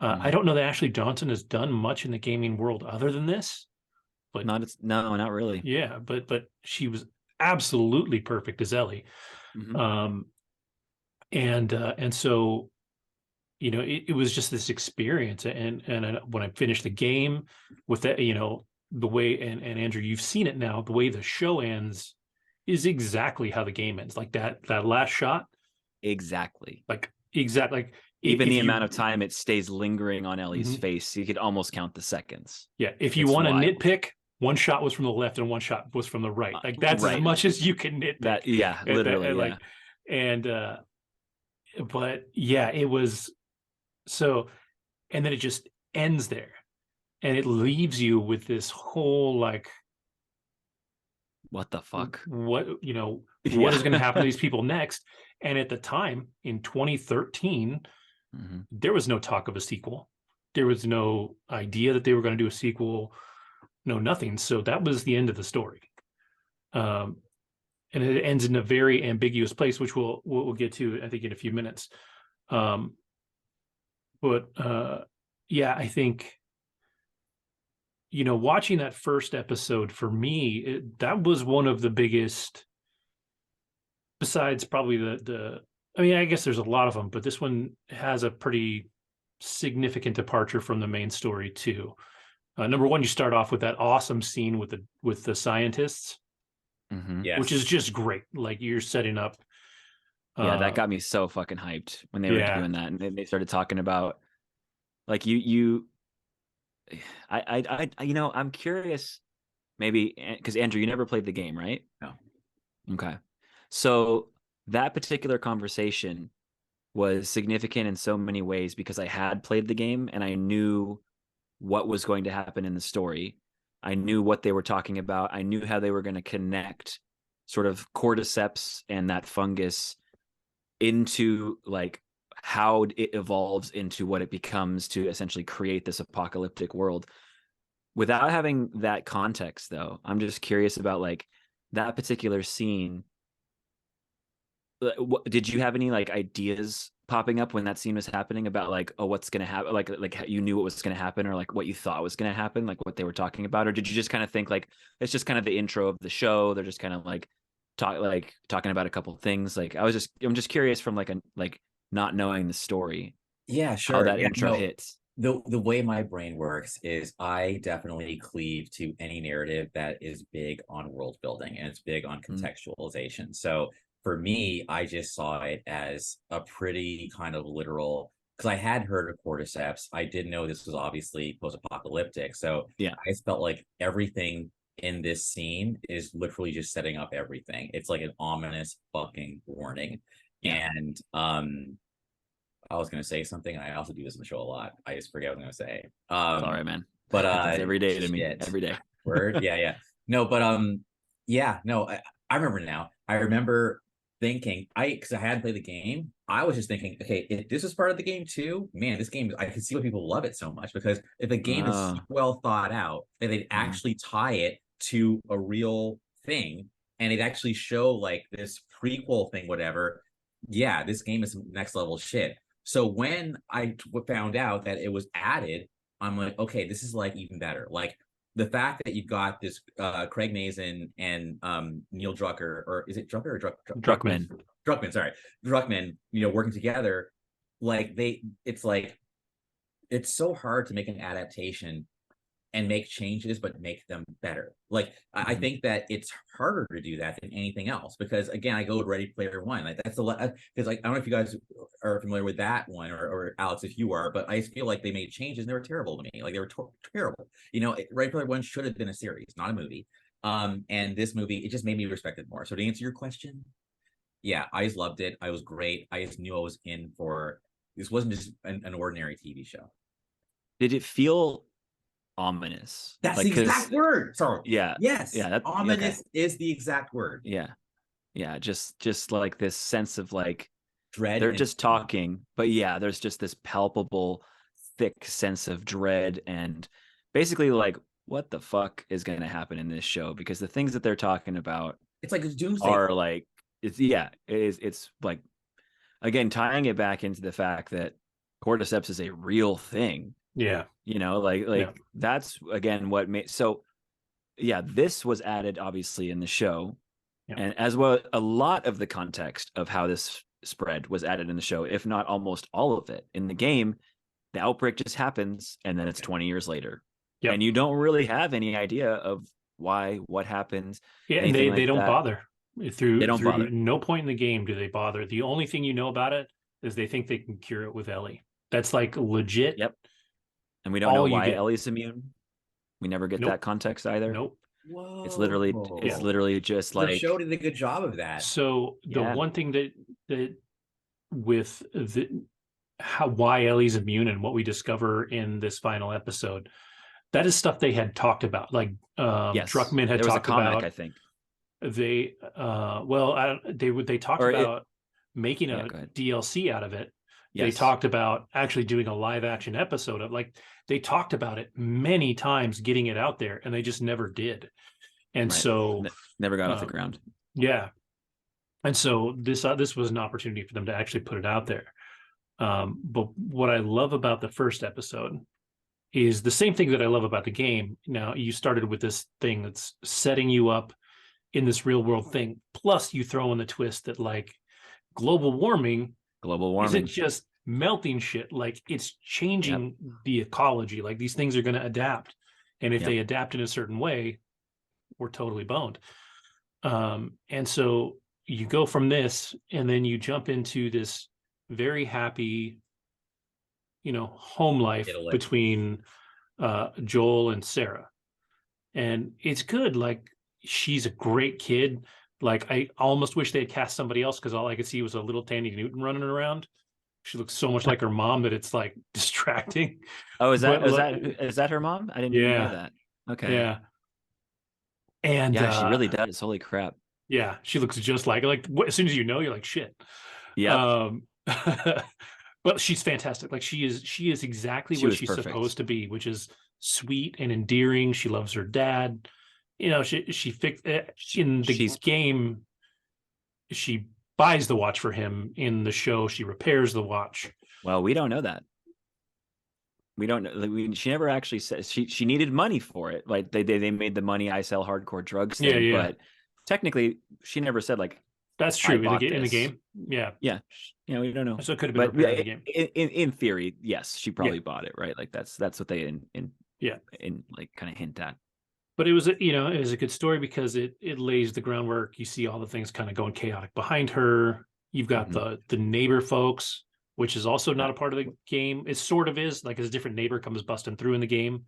I don't know that Ashley Johnson has done much in the gaming world other than this, but not really. Yeah, but she was absolutely perfect as Ellie. And so it was just this experience. And when I finished the game with that, the way, and Andrew, you've seen it now, the way the show ends is exactly how the game ends. Like that last shot. Exactly. Like even the amount of time it stays lingering on Ellie's face, you could almost count the seconds. Yeah. If you want to nitpick, one shot was from the left and one shot was from the right. Like that's right. As much as you can nitpick. Literally. But yeah, it was so, and then it just ends there, and it leaves you with this whole like, what the fuck? What what is going to happen to these people next? And at the time in 2013, there was no talk of a sequel. There was no idea that they were going to do a sequel. No, nothing. So that was the end of the story. And it ends in a very ambiguous place, which we'll get to, I think, in a few minutes. But I think, watching that first episode for me, that was one of the biggest besides probably the I mean, I guess there's a lot of them, but this one has a pretty significant departure from the main story too. Number one, you start off with that awesome scene with the scientists, which is Yes. just great. Like you're setting up. Yeah, that got me so fucking hyped when they were Yeah. doing that, and they started talking about like you. You know, I'm curious, maybe because Andrew, you never played the game, right? No. Okay, so that particular conversation was significant in so many ways because I had played the game and I knew what was going to happen in the story. I knew what they were talking about. I knew how they were going to connect sort of cordyceps and that fungus into like how it evolves into what it becomes to essentially create this apocalyptic world. Without having that context, though, I'm just curious about like that particular scene. Did you have any like ideas popping up when that scene was happening about like, oh, what's going to happen? Like you knew what was going to happen, or like what you thought was going to happen, like what they were talking about, or did you just kind of think like it's just kind of the intro of the show? They're just kind of like talking about a couple of things. Like I'm just curious from like not knowing the story, Yeah, how sure. that Yeah, intro no. hits. The way my brain works is I definitely cleave to any narrative that is big on world building and it's big on Mm. contextualization. So for me, I just saw it as a pretty kind of literal, because I had heard of cordyceps. I didn't know this was obviously post-apocalyptic. So Yeah. I just felt like everything in this scene is literally just setting up everything. It's like an ominous fucking warning. Yeah. And I was gonna say something, and I also do this in the show a lot. I just forget what I'm gonna say. It's all right, man. But It happens every day to me. shit. Every day. Word, yeah, yeah. No, but yeah, no, I remember now. I remember thinking, because I hadn't played the game, I was just thinking, okay, if this was part of the game too, man, this game, I can see why people love it so much, because if a game is so Oh. well thought out, that they'd Mhm. actually tie it to a real thing, and they'd actually show like this prequel thing, whatever. Yeah, this game is some next level shit. So when I found out that it was added, I'm like, okay, this is like even better. Like the fact that you've got this Craig Mazin and Neil Drucker, or is it Drucker or Druckmann. Druckmann, sorry, Druckmann, working together. Like it's like it's so hard to make an adaptation and make changes, but make them better. Like I Mhm. think that it's harder to do that than anything else, because again, I go to Ready Player One. Like that's a lot, because like I don't know if you guys are familiar with that one, or Alex, if you are, but I just feel like they made changes and they were terrible to me. Like they were terrible. Ready Player One should have been a series, not a movie. And this movie, it just made me respect it more. So to answer your question, yeah, I just loved it. I was great. I just knew I was in for this. Wasn't just an ordinary TV show. Did it feel ominous? That's Like, the because exact word. Sorry. yeah, Yes. that yeah, okay, Ominous is the exact word. yeah, yeah, just like this sense of like Dread they're and just talking, but yeah, there's just this palpable, thick sense of dread and basically like what the fuck is going to happen in this show, because the things that they're talking about it's like a doomsday. are like it's like again tying it back into the fact that cordyceps is a real thing. Yeah. Like that's again what made so yeah, this was added obviously in the show, Yeah. and as well a lot of the context of how this spread was added in the show, if not almost all of it. In the game, the outbreak just happens and then it's 20 years later. Yep. And you don't really have any idea of why, what happens, Yeah, and anything they like don't that. bother. Through They don't bother. no point in the game do they bother. The only thing you know about it is they think they can cure it with Ellie. That's like legit. Yep. And we don't know All you why get. Ellie's immune. We never get Nope. that context either. Nope. Whoa. It's literally just The like show did a good job of that. So the Yeah. one thing that with why Ellie's immune and what we discover in this final episode, that is stuff they had talked about. Like yes, Druckmann had there was talked a comic, about. I think. They they talked Or about making yeah, a go ahead. DLC out of it. They Yes. talked about actually doing a live action episode of, like, they talked about it many times, getting it out there, and they just never did. And Right. so Never got off the ground. yeah. And so this was an opportunity for them to actually put it out there. But what I love about the first episode is the same thing that I love about the game. Now, you started with this thing that's setting you up in this real world thing. Plus, you throw in the twist that like global warming isn't just melting shit, like it's changing the ecology. Like these things are going to adapt, and if they adapt in a certain way, we're totally boned. And so you go from this, and then you jump into this very happy, home life between Joel and Sarah, and it's good. Like she's a great kid. Like I almost wish they had cast somebody else, because all I could see was a little Tandy Newton running around. She looks so much like her mom that it's like distracting. Oh, is that her mom? I didn't even know that. Okay. Yeah. And yeah, she really does. Holy crap. Yeah, she looks just like as soon as you're like, shit. Yeah. But she's fantastic. Like she is exactly what she's supposed to be, which is sweet and endearing. She loves her dad. She fixed in the game. She buys the watch for him. In the show, she repairs the watch. Well, we don't know that. We don't know. She never actually says she needed money for it. Like they made the money I sell hardcore drugs thing. Yeah. But technically, she never said like that's true in the game. Yeah. Yeah. We don't know. So it could have been repaired in the game. In theory, yes, she probably bought it, right? Like that's what they in like kind of hint at. But it was a good story because it lays the groundwork. You see all the things kind of going chaotic behind her. You've got the neighbor folks, which is also not a part of the game. It sort of is, like a different neighbor comes busting through in the game,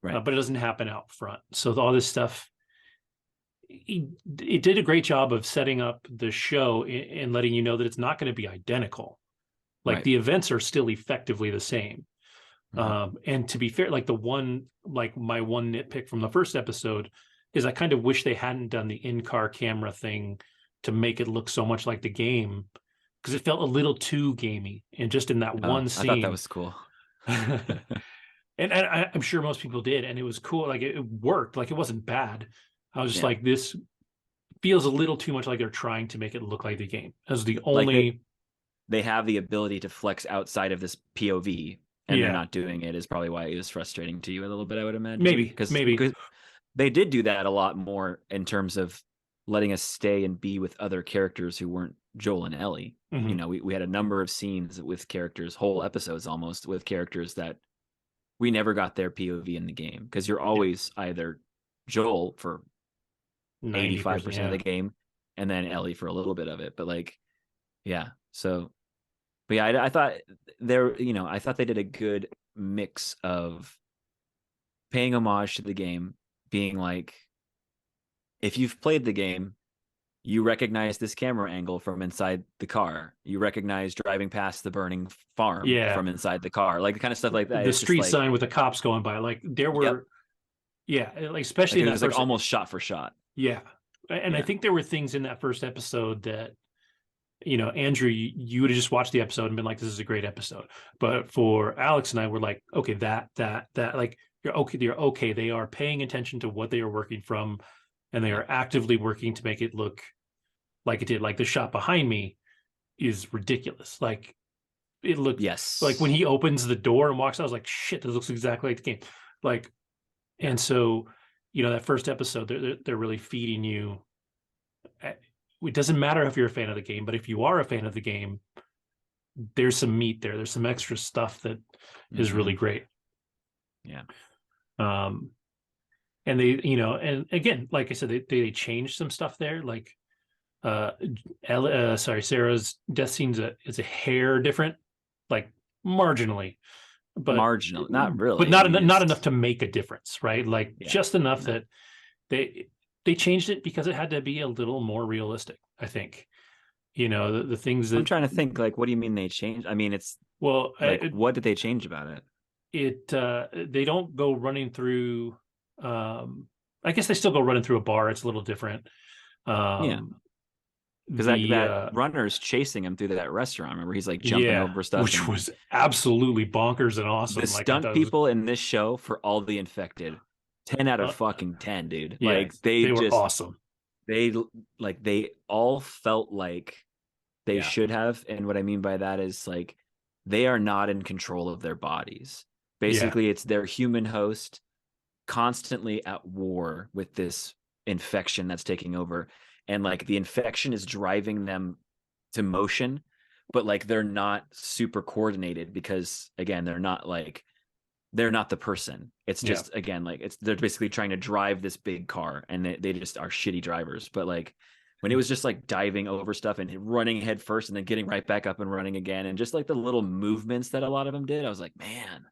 right? But it doesn't happen out front. So all this stuff, it did a great job of setting up the show and letting you know that it's not going to be identical. Like the events are still effectively the same. And to be fair, like my one nitpick from the first episode is I kind of wish they hadn't done the in-car camera thing to make it look so much like the game, because it felt a little too gamey. And just in that one scene, I thought that was cool. And I'm sure most people did, and it was cool. Like it worked. Like it wasn't bad. I was just like, this feels a little too much like they're trying to make it look like the game. As the only like they have the ability to flex outside of this POV. And they're not doing it is probably why it was frustrating to you a little bit, I would imagine. Maybe because they did do that a lot more in terms of letting us stay and be with other characters who weren't Joel and Ellie. Mm-hmm. We had a number of scenes with characters, whole episodes almost, with characters that we never got their POV in the game, because you're always either Joel for 85% of the game and then Ellie for a little bit of it. But But I thought I thought they did a good mix of paying homage to the game, being like, if you've played the game, you recognize this camera angle from inside the car. You recognize driving past the burning farm from inside the car, like the kind of stuff like that. The street sign with the cops going by, like there were, like especially like it was like almost shot for shot. Yeah, and I think there were things in that first episode that, Andrew, you would have just watched the episode and been like, this is a great episode. But for Alex and I, we're like, okay, that, like, you're okay. They are paying attention to what they are working from, and they are actively working to make it look like it did. Like the shot behind me is ridiculous. Like it looked, like when he opens the door and walks out, I was like, shit, this looks exactly like the game. Like, and so, that first episode, they're really feeding you. It doesn't matter if you're a fan of the game, but if you are a fan of the game, there's some meat there. There's some extra stuff that is really great. Yeah. And they, and again, like I said, they changed some stuff there. Like, Sarah's death scene is a hair different, like marginally, but marginal, not really, but not enough to make a difference, right? Like just enough that they changed it because it had to be a little more realistic, I think. The things that I'm trying to think, like, what do you mean they changed? I mean, it's what did they change about it? They don't go running through. I guess they still go running through a bar. It's a little different. Because that runner's chasing him through that restaurant. Remember, he's like jumping over stuff, which was absolutely bonkers and awesome. The stunt people in this show, for all the infected, 10 out of fucking 10, dude. Yeah, like they were just awesome. They all felt like they should have. And what I mean by that is, like, they are not in control of their bodies. Basically, it's their human host constantly at war with this infection that's taking over, and like the infection is driving them to motion, but like they're not super coordinated because again, they're not the person. It's just again, like they're basically trying to drive this big car, and they just are shitty drivers. But like when it was just like diving over stuff and running head first and then getting right back up and running again, and just like the little movements that a lot of them did, I was like, man,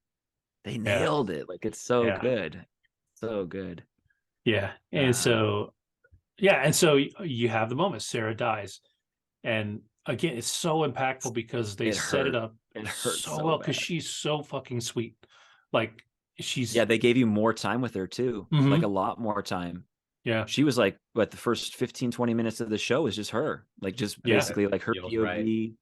they nailed it. Like it's so good. So good. Yeah. And so you have the moment Sarah dies. And again, it's so impactful because they set it up so well because she's so fucking sweet. Like they gave you more time with her too. Like a lot more time. Yeah. She was like, what, the first 15-20 minutes of the show is just her. Like just basically like her POV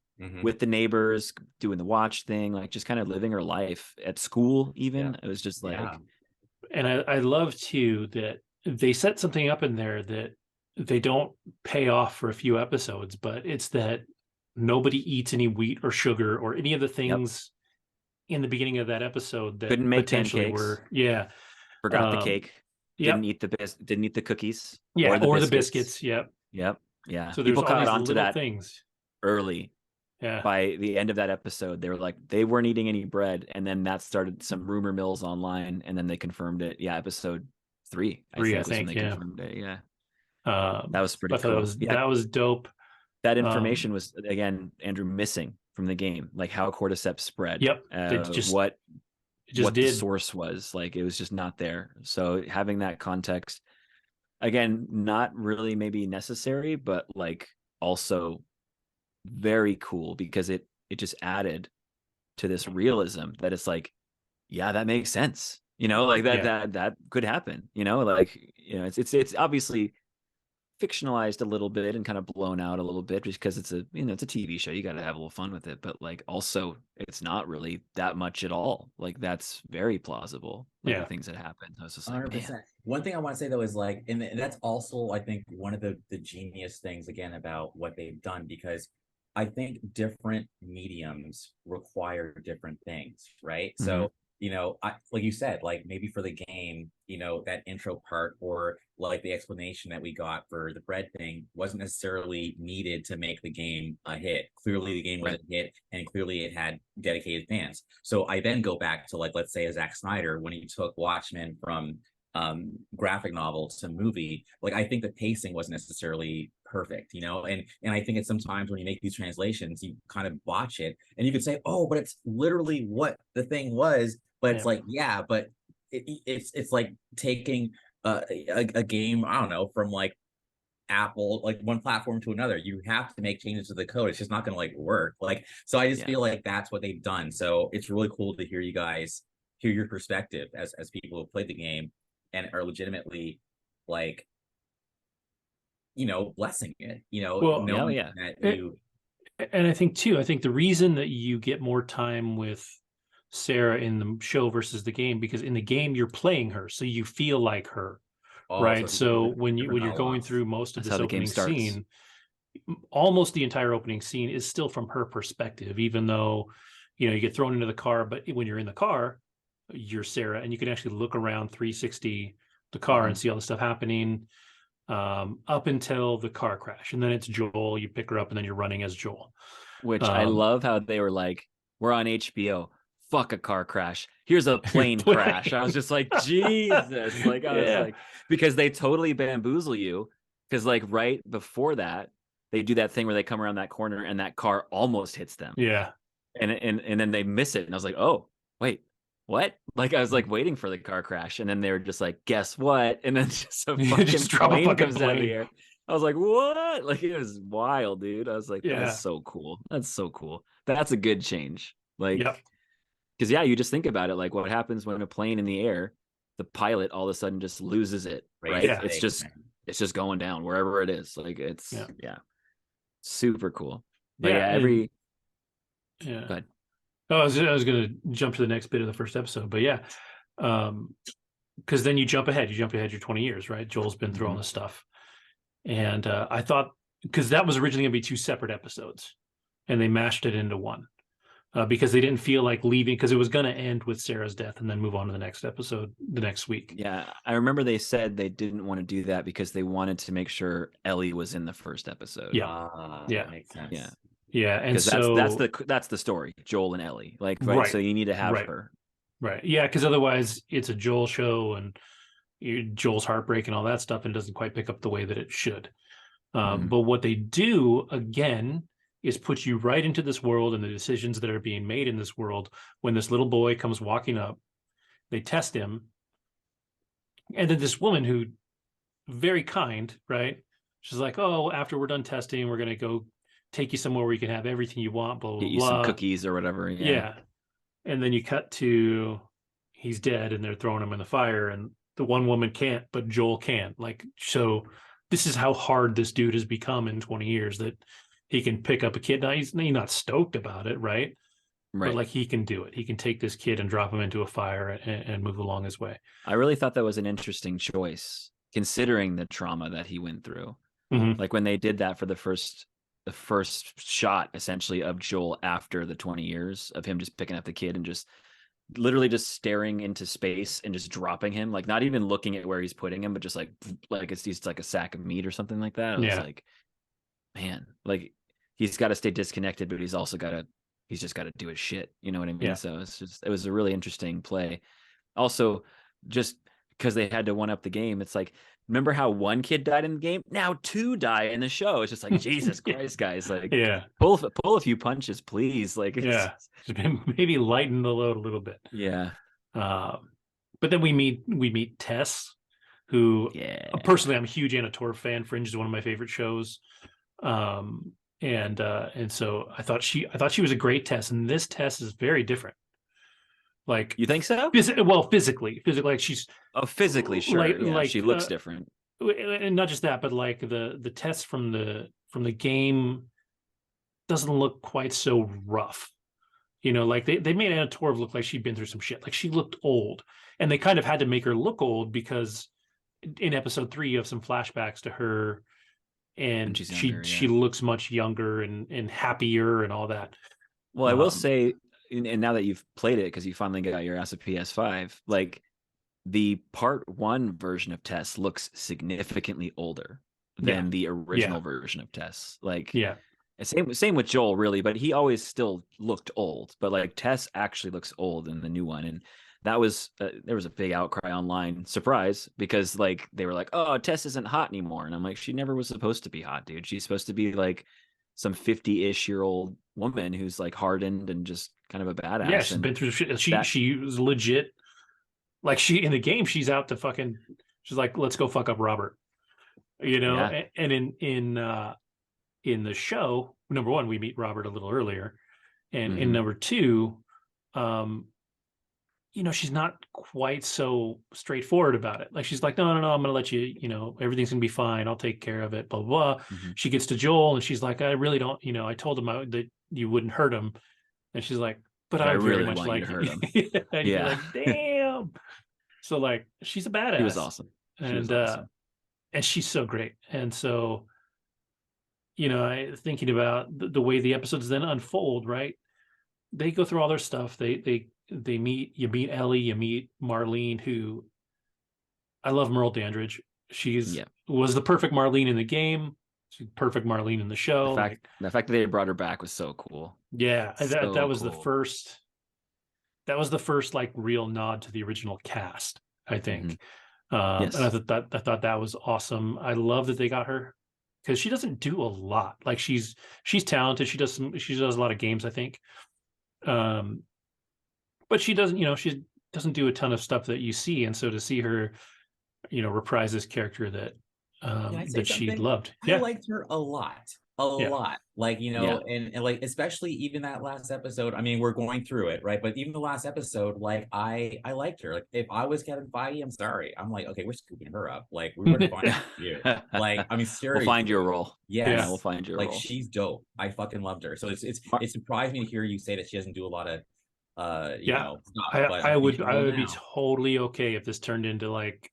with the neighbors, doing the watch thing, like just kind of living her life at school even. It was just like and I love too that they set something up in there that they don't pay off for a few episodes, but it's that nobody eats any wheat or sugar or any of the things in the beginning of that episode that couldn't make potentially pancakes. Forgot the cake. Didn't eat the cookies. Or the biscuits. Yeah. So there's people caught all on these to little that things early. Yeah. By the end of that episode, they were like, they weren't eating any bread, and then that started some rumor mills online, and then they confirmed it. Yeah, episode 3. I think confirmed it. Yeah. That was pretty cool. That was dope. That information was, again, Andrew, missing from the game, like how cordyceps spread. What the source was. Like it was just not there. So having that context, again, not really maybe necessary, but like also very cool because it just added to this realism that it's like, yeah, that makes sense. Like that could happen. It's obviously fictionalized a little bit and kind of blown out a little bit just because it's a TV show. You got to have a little fun with it, but like also it's not really that much at all. Like that's very plausible. The things that happen. I was just like, 100%. Man. One thing I want to say though is like, and that's also I think one of the genius things again about what they've done, because I think different mediums require different things, right? So like you said, like maybe for the game, that intro part or like the explanation that we got for the bread thing wasn't necessarily needed to make the game a hit. Clearly the game was a hit, and clearly it had dedicated fans. So I then go back to like, let's say a Zack Snyder, when he took Watchmen from graphic novel to movie, like I think the pacing wasn't necessarily perfect, and I think it's sometimes when you make these translations, you kind of botch it, and you could say, oh, but it's literally what the thing was, but it's like, but it's like taking a game, I don't know, from like Apple, like one platform to another. You have to make changes to the code. It's just not going to like work. Like, so I just feel like that's what they've done. So it's really cool to hear your perspective as people who played the game and are legitimately like, blessing it, knowing that you. And I think the reason that you get more time with Sarah in the show versus the game, because in the game you're playing her, so you feel like her, right? So when you're going through most of this opening scene, almost the entire opening scene is still from her perspective, even though you get thrown into the car. But when you're in the car, you're Sarah, and you can actually look around 360 the car and see all the stuff happening up until the car crash, and then it's Joel. You pick her up, and then you're running as Joel. Which I love how they were like, "We're on HBO. Fuck a car crash. Here's a plane crash." I was just like, Jesus. Like I was like, because they totally bamboozle you. Because like right before that, they do that thing where they come around that corner and that car almost hits them. Yeah. And then they miss it. And I was like, oh, wait, what? Like I was like waiting for the car crash. And then they were just like, guess what? And then just a fucking plane comes out of the air. I was like, what? Like it was wild, dude. I was like, that's so cool. That's so cool. That's a good change. Like, because you just think about it, like what happens when a plane in the air, the pilot all of a sudden just loses it, right? Yeah. It's just going down wherever it is. Like it's super cool. But go ahead. Oh, I was going to jump to the next bit of the first episode, but because then you jump ahead your 20 years, right? Joel's been through all this stuff, and I thought, because that was originally going to be 2 separate episodes, and they mashed it into one. because they didn't feel like leaving, because it was going to end with Sarah's death and then move on to the next episode the next week. Yeah, I remember they said they didn't want to do that because they wanted to make sure Ellie was in the first episode. Yeah. That makes sense. Yeah, and because so that's the story, Joel and Ellie, like, right? Right. So you need to have Right. her. Right. Yeah, because otherwise it's a Joel show and Joel's heartbreak and all that stuff, and it doesn't quite pick up the way that it should. But what they do again is put you right into this world and the decisions that are being made in this world. When this little boy comes walking up, they test him, and then this woman who, very kind, right? She's like, "Oh, after we're done testing, we're gonna go take you somewhere where you can have everything you want." Blah blah Get you blah. some cookies or whatever. Yeah. And then you cut to he's dead and they're throwing him in the fire, and the one woman can't, but Joel can. Like, so this is how hard this dude has become in 20 years, that he can pick up a kid. Now he's not stoked about it, right? But like, he can do it. He can take this kid and drop him into a fire and move along his way. I really thought that was an interesting choice, considering the trauma that he went through. Mm-hmm. Like when they did that for the first shot, essentially, of Joel after the 20 years of him just picking up the kid and just literally just staring into space and just dropping him, like not even looking at where he's putting him, but just like it's like a sack of meat or something like that. I was like, man, like he's got to stay disconnected, but he's just got to do his shit. You know what I mean? Yeah. So it was a really interesting play. Also, just because they had to one up the game, it's like, remember how one kid died in the game? Now two die in the show. It's just like, Jesus Christ, guys! Like, pull a few punches, please. Like, maybe lighten the load a little bit. Yeah. But then we meet Tess, who personally I'm a huge Anna Torv fan. Fringe is one of my favorite shows. And so I thought she was a great Tess, and this Tess is very different. Like, you think so? Physically, like she's physically, sure. Like she looks different, and not just that, but like the Tess from the game doesn't look quite so rough. You know, like they made Anna Torv look like she'd been through some shit. Like, she looked old, and they kind of had to make her look old because in episode 3 you have some flashbacks to her, and she looks much younger and happier and all that. Well, I will say, and now that you've played it, because you finally got your ass a PS5, like the part 1 version of Tess looks significantly older than the original version of Tess. Like, same with Joel, really, but he always still looked old. But like Tess actually looks old in the new one, and that was there was a big outcry online, surprise, because like they were like, "Oh, Tess isn't hot anymore," and I'm like, she never was supposed to be hot, dude. She's supposed to be like some 50-ish-year-old woman who's like hardened and just kind of a badass. Yeah, she's been through shit. She was legit. Like, she in the game, she's out to fucking. She's like, let's go fuck up Robert. You know, and in the show, number 1, we meet Robert a little earlier, and in number 2, you know, she's not quite so straightforward about it. Like, she's like, no, I'm going to let you, you know, everything's going to be fine. I'll take care of it, blah, blah, blah. She gets to Joel and she's like, I really don't, you know, I told him that you wouldn't hurt him. And she's like, but I very much like hurt him. And you're like, damn. So like, she's a badass. She was awesome. And she's so great. And so, you know, thinking about the way the episodes then unfold, right? They go through all their stuff. You meet Ellie, you meet Marlene, who I love. Merle Dandridge. Was the perfect Marlene in the game. She's perfect Marlene in the show. The fact that they brought her back was so cool. Yeah, that was the first. That was the first like real nod to the original cast, I think. And I thought that was awesome. I love that they got her, because she doesn't do a lot. Like, she's talented. She does a lot of games, I think. But she doesn't, you know, she doesn't do a ton of stuff that you see. And so to see her, you know, reprise this character that she loved. I liked her a lot. Like, you know, and like, especially even that last episode. I mean, we're going through it, right? But even the last episode, like, I liked her. Like, if I was Kevin Feige, I'm sorry. I'm like, okay, we're scooping her up. Like, we're going to find you. Like, I mean, seriously. We'll find your role. Yes. We'll find your role. Like, she's dope. I fucking loved her. So it surprised me to hear you say that she doesn't do a lot of you know, stuff, I would be totally okay if this turned into like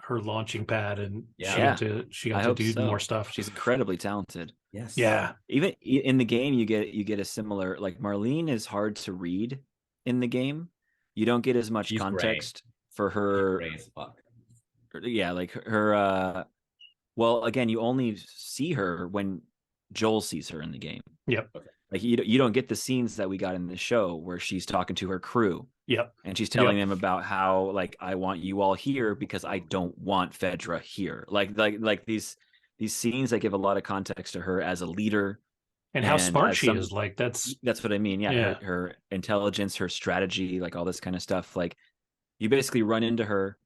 her launching pad, and Yeah. she got I to hope do so. more stuff. She's incredibly talented. Yes. Yeah. Even in the game, you get a similar, like, Marlene is hard to read in the game. You don't get as much She's context for She's her. gray as fuck. Yeah, like her. Well, again, you only see her when Joel sees her in the game. Yep. Like you don't get the scenes that we got in the show where she's talking to her crew. Yep. And she's telling them about how, like, I want you all here because I don't want Fedra here. Like these scenes that give a lot of context to her as a leader And how smart she is. Like that's what I mean. Yeah. Her intelligence, her strategy, like all this kind of stuff. Like, you basically run into her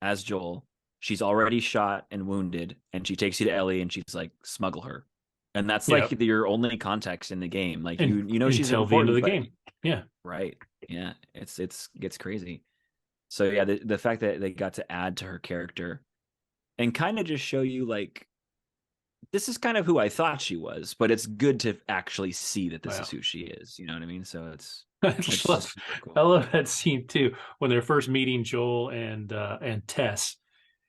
as Joel. She's already shot and wounded, and she takes you to Ellie and she's like, smuggle her. And that's like your only context in the game. Like, you know she's until the end of the game. Yeah. Right. Yeah. It's gets crazy. So yeah, the fact that they got to add to her character and kind of just show you, like, this is kind of who I thought she was, but it's good to actually see that this is who she is. You know what I mean? So it's cool. I love that scene too, when they're first meeting Joel and Tess.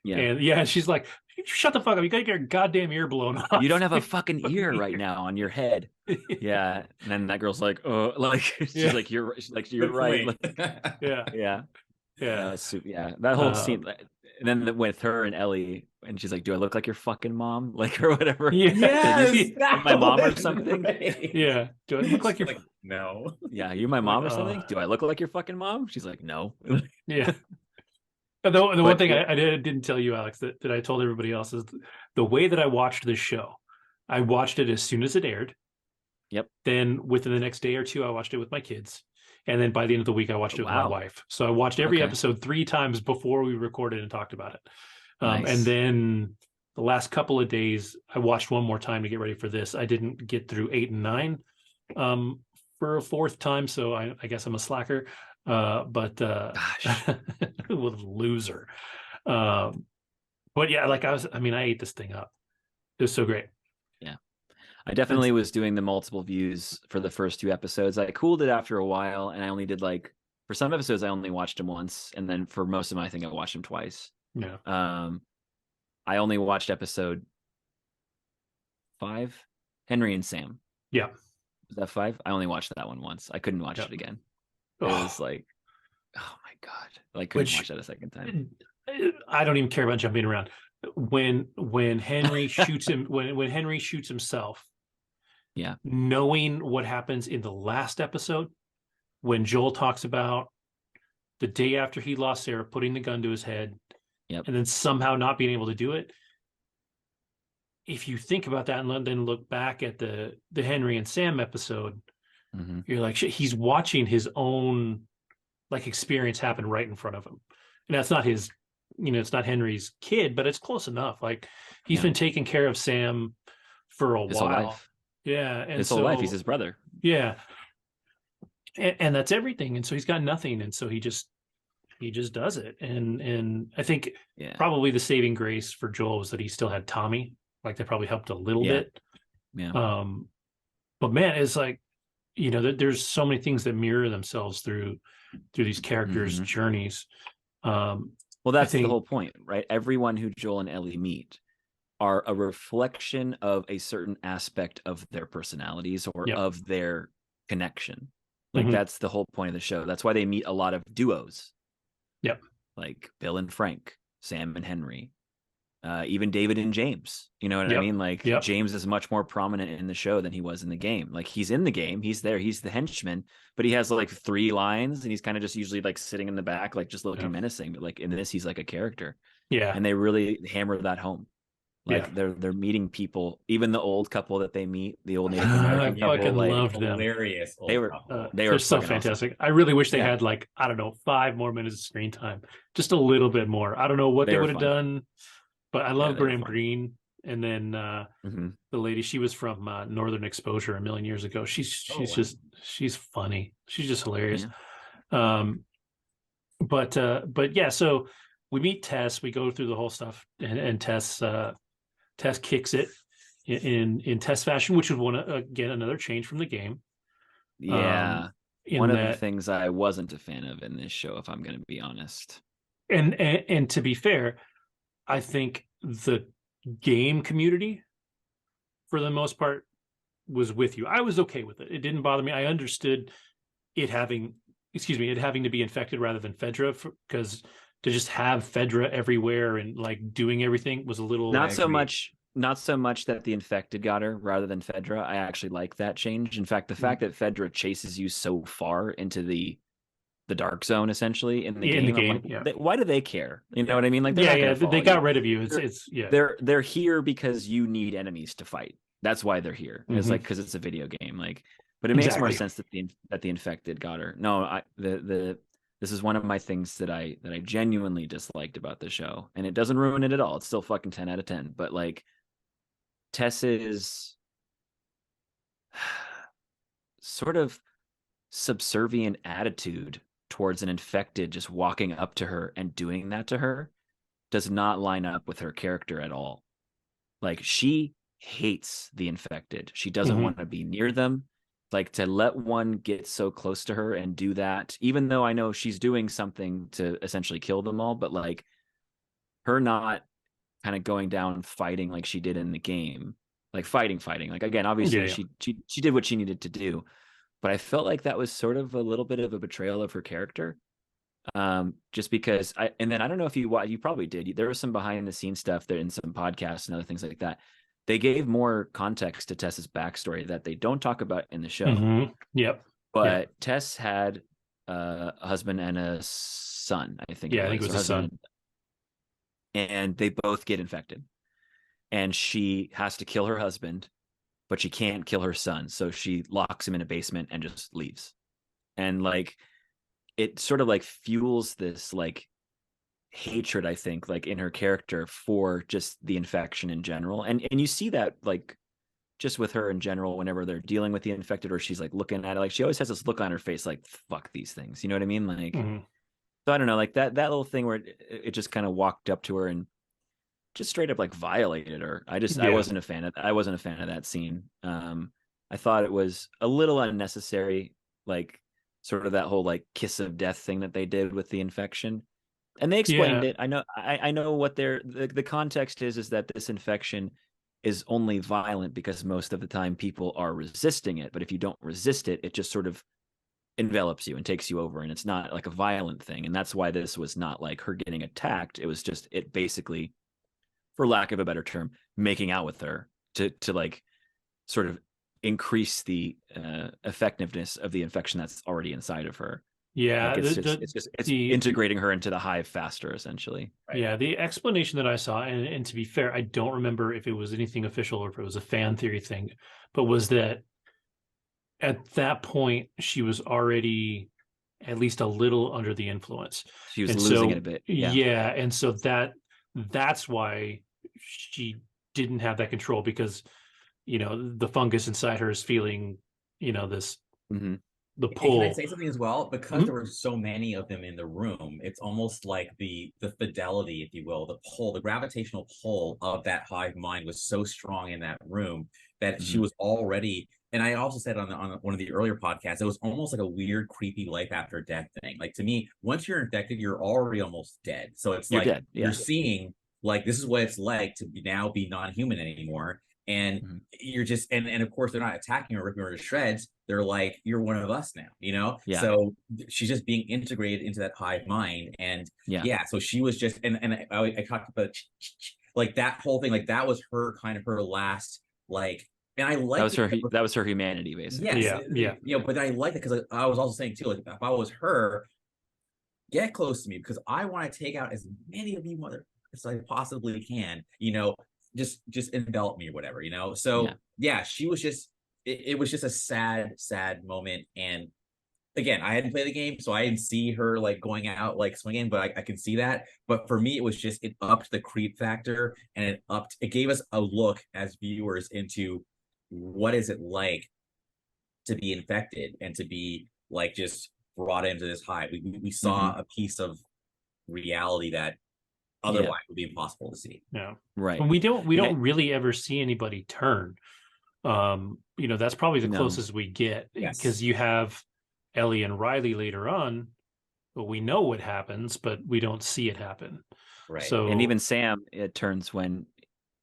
Yeah. And she's like, shut the fuck up. You gotta get your goddamn ear blown off. You don't have a fucking ear right now on your head. Yeah. And then that girl's like, oh, like, she's like, you're right. Like, yeah. That whole scene. And then with her and Ellie, and she's like, do I look like your fucking mom? Like, or whatever. Yes. My mom or something. Right. Yeah. Do I look like your like, no. Yeah, you're my mom or something? Do I look like your fucking mom? She's like, no. Yeah. The one thing I didn't tell you, Alex, that I told everybody else is the way that I watched this show. I watched it as soon as it aired. Yep. Then within the next day or two, I watched it with my kids. And then by the end of the week, I watched it with my wife. So I watched every episode 3 times before we recorded and talked about it. Nice. And then the last couple of days, I watched one more time to get ready for this. I didn't get through 8 and 9 for a 4th time. So I guess I'm a slacker. But what a loser. But yeah, like I ate this thing up. It was so great. Yeah. I definitely was doing the multiple views for the first 2 episodes. I cooled it after a while, and I only did, like, for some episodes I only watched them once, and then for most of them I think I watched them twice. Yeah. I only watched episode 5, Henry and Sam. Yeah. Was that 5? I only watched that one once. I couldn't watch it again. It was like, oh my god! Like, couldn't watch that a second time. I don't even care about jumping around. When Henry shoots him, when Henry shoots himself. Yeah. Knowing what happens in the last episode, when Joel talks about the day after he lost Sarah, putting the gun to his head, and then somehow not being able to do it. If you think about that and then look back at the Henry and Sam episode, you're like, shit, he's watching his own, like, experience happen right in front of him. And that's not his, it's not Henry's kid, but it's close enough. Like, he's been taking care of Sam for a while. Whole life. Yeah. And his whole life, he's his brother. Yeah. And that's everything. And so he's got nothing. And so he just does it. And I think probably the saving grace for Joel was that he still had Tommy. Like, that probably helped a little bit. Yeah. But man, it's like, there's so many things that mirror themselves through these characters' journeys. Well, that's the whole point, right? Everyone who Joel and Ellie meet are a reflection of a certain aspect of their personalities or of their connection. Like, that's the whole point of the show. That's why they meet a lot of duos. Yep. Like Bill and Frank, Sam and Henry, even David and James. You know what I mean? Like, James is much more prominent in the show than he was in the game. Like, he's in the game, he's there, he's the henchman, but he has like 3 lines, and he's kind of just usually like sitting in the back, like just looking menacing. But like in this, he's like a character. Yeah. And they really hammer that home. Like, they're meeting people, even the old couple that they meet, the old Native American couple. I fucking loved them. Hilarious. They were so fantastic. Awesome. I really wish they had, like, I don't know, 5 more minutes of screen time, just a little bit more. I don't know what they would have done, but I love Graham Greene. And then the lady, she was from Northern Exposure a million years ago. She's funny. She's just hilarious. But yeah, so we meet Tess. We go through the whole stuff, and Tess kicks it in Tess fashion, which would want to again another change from the game. Yeah, one of the things I wasn't a fan of in this show, if I'm going to be honest. And to be fair, I think the game community, for the most part, was with you. I was okay with it. It didn't bother me. I understood it having, it having to be infected rather than Fedra, because to just have Fedra everywhere and like doing everything was a little. Not so much that the infected got her rather than Fedra. I actually like that change. In fact, the fact that Fedra chases you so far into the dark zone essentially in the game, I'm like, why do they care? You know what I mean? Like, they got rid of you. They're here because you need enemies to fight. That's why they're here. It's like, because it's a video game. Like, but it makes more sense that the infected got her. No, this is one of my things that I genuinely disliked about the show, and it doesn't ruin it at all. It's still fucking 10 out of 10. But like, Tess's sort of subservient attitude towards an infected just walking up to her and doing that to her does not line up with her character at all. Like, she hates the infected. She doesn't want to be near them. Like, to let one get so close to her and do that, even though I know she's doing something to essentially kill them all, but like, her not kind of going down fighting like she did in the game, like fighting. Like, again, obviously she did what she needed to do, but I felt like that was sort of a little bit of a betrayal of her character. Just because and then I don't know if you probably did. There was some behind the scenes stuff there in some podcasts and other things like that. They gave more context to Tess's backstory that they don't talk about in the show. But Tess had a husband and a son, I think. I think it was a son. And they both get infected. And she has to kill her husband, but she can't kill her son. So she locks him in a basement and just leaves. And like, it sort of like fuels this like hatred, I think, like in her character for just the infection in general. And you see that like just with her in general, whenever they're dealing with the infected, or she's like looking at it, like she always has this look on her face, like, fuck these things. You know what I mean? Like, so I don't know, like that little thing where it just kind of walked up to her and just straight up like violated her. I wasn't a fan of that scene. I thought it was a little unnecessary, like sort of that whole like kiss of death thing that they did with the infection. And they explained it. I know what the context is that this infection is only violent because most of the time people are resisting it. But if you don't resist it, it just sort of envelops you and takes you over. And it's not like a violent thing. And that's why this was not like her getting attacked. It was just it basically, for lack of a better term, making out with her to like sort of increase the effectiveness of the infection that's already inside of her. Yeah, like it's integrating her into the hive faster, essentially. Right? Yeah, the explanation that I saw, and to be fair, I don't remember if it was anything official or if it was a fan theory thing, but was that at that point she was already at least a little under the influence. She was losing it a bit. Yeah, and so that's why she didn't have that control, because the fungus inside her is feeling this. The pull. Can I say something as well? Because there were so many of them in the room, it's almost like the fidelity, if you will, the pull, the gravitational pull of that hive mind was so strong in that room that she was already. And I also said on one of the earlier podcasts, it was almost like a weird, creepy life after death thing. Like, to me, once you're infected, you're already almost dead. So it's you're like dead. You're seeing like this is what it's like to now be non-human anymore. And you're just, and of course they're not attacking her, ripping her to shreds. They're like, you're one of us now, Yeah. So she's just being integrated into that hive mind, and so she was just, and I talked about like that whole thing, like that was her kind of her last like, and I like that was her humanity, basically. Yes, but I like it because I was also saying too, like if I was her, get close to me because I want to take out as many of you as I possibly can, just envelop me or whatever, so she was just it was just a sad moment. And again, I hadn't played the game, so I didn't see her like going out like swinging, but I can see that. But for me, it was just, it upped the creep factor, and it gave us a look as viewers into what is it like to be infected and to be like just brought into this hive. We saw a piece of reality that otherwise would be impossible to see. Yeah, right. And we don't really ever see anybody turn. That's probably the closest we get, because you have Ellie and Riley later on, but we know what happens, but we don't see it happen. Right. So And even Sam, it turns when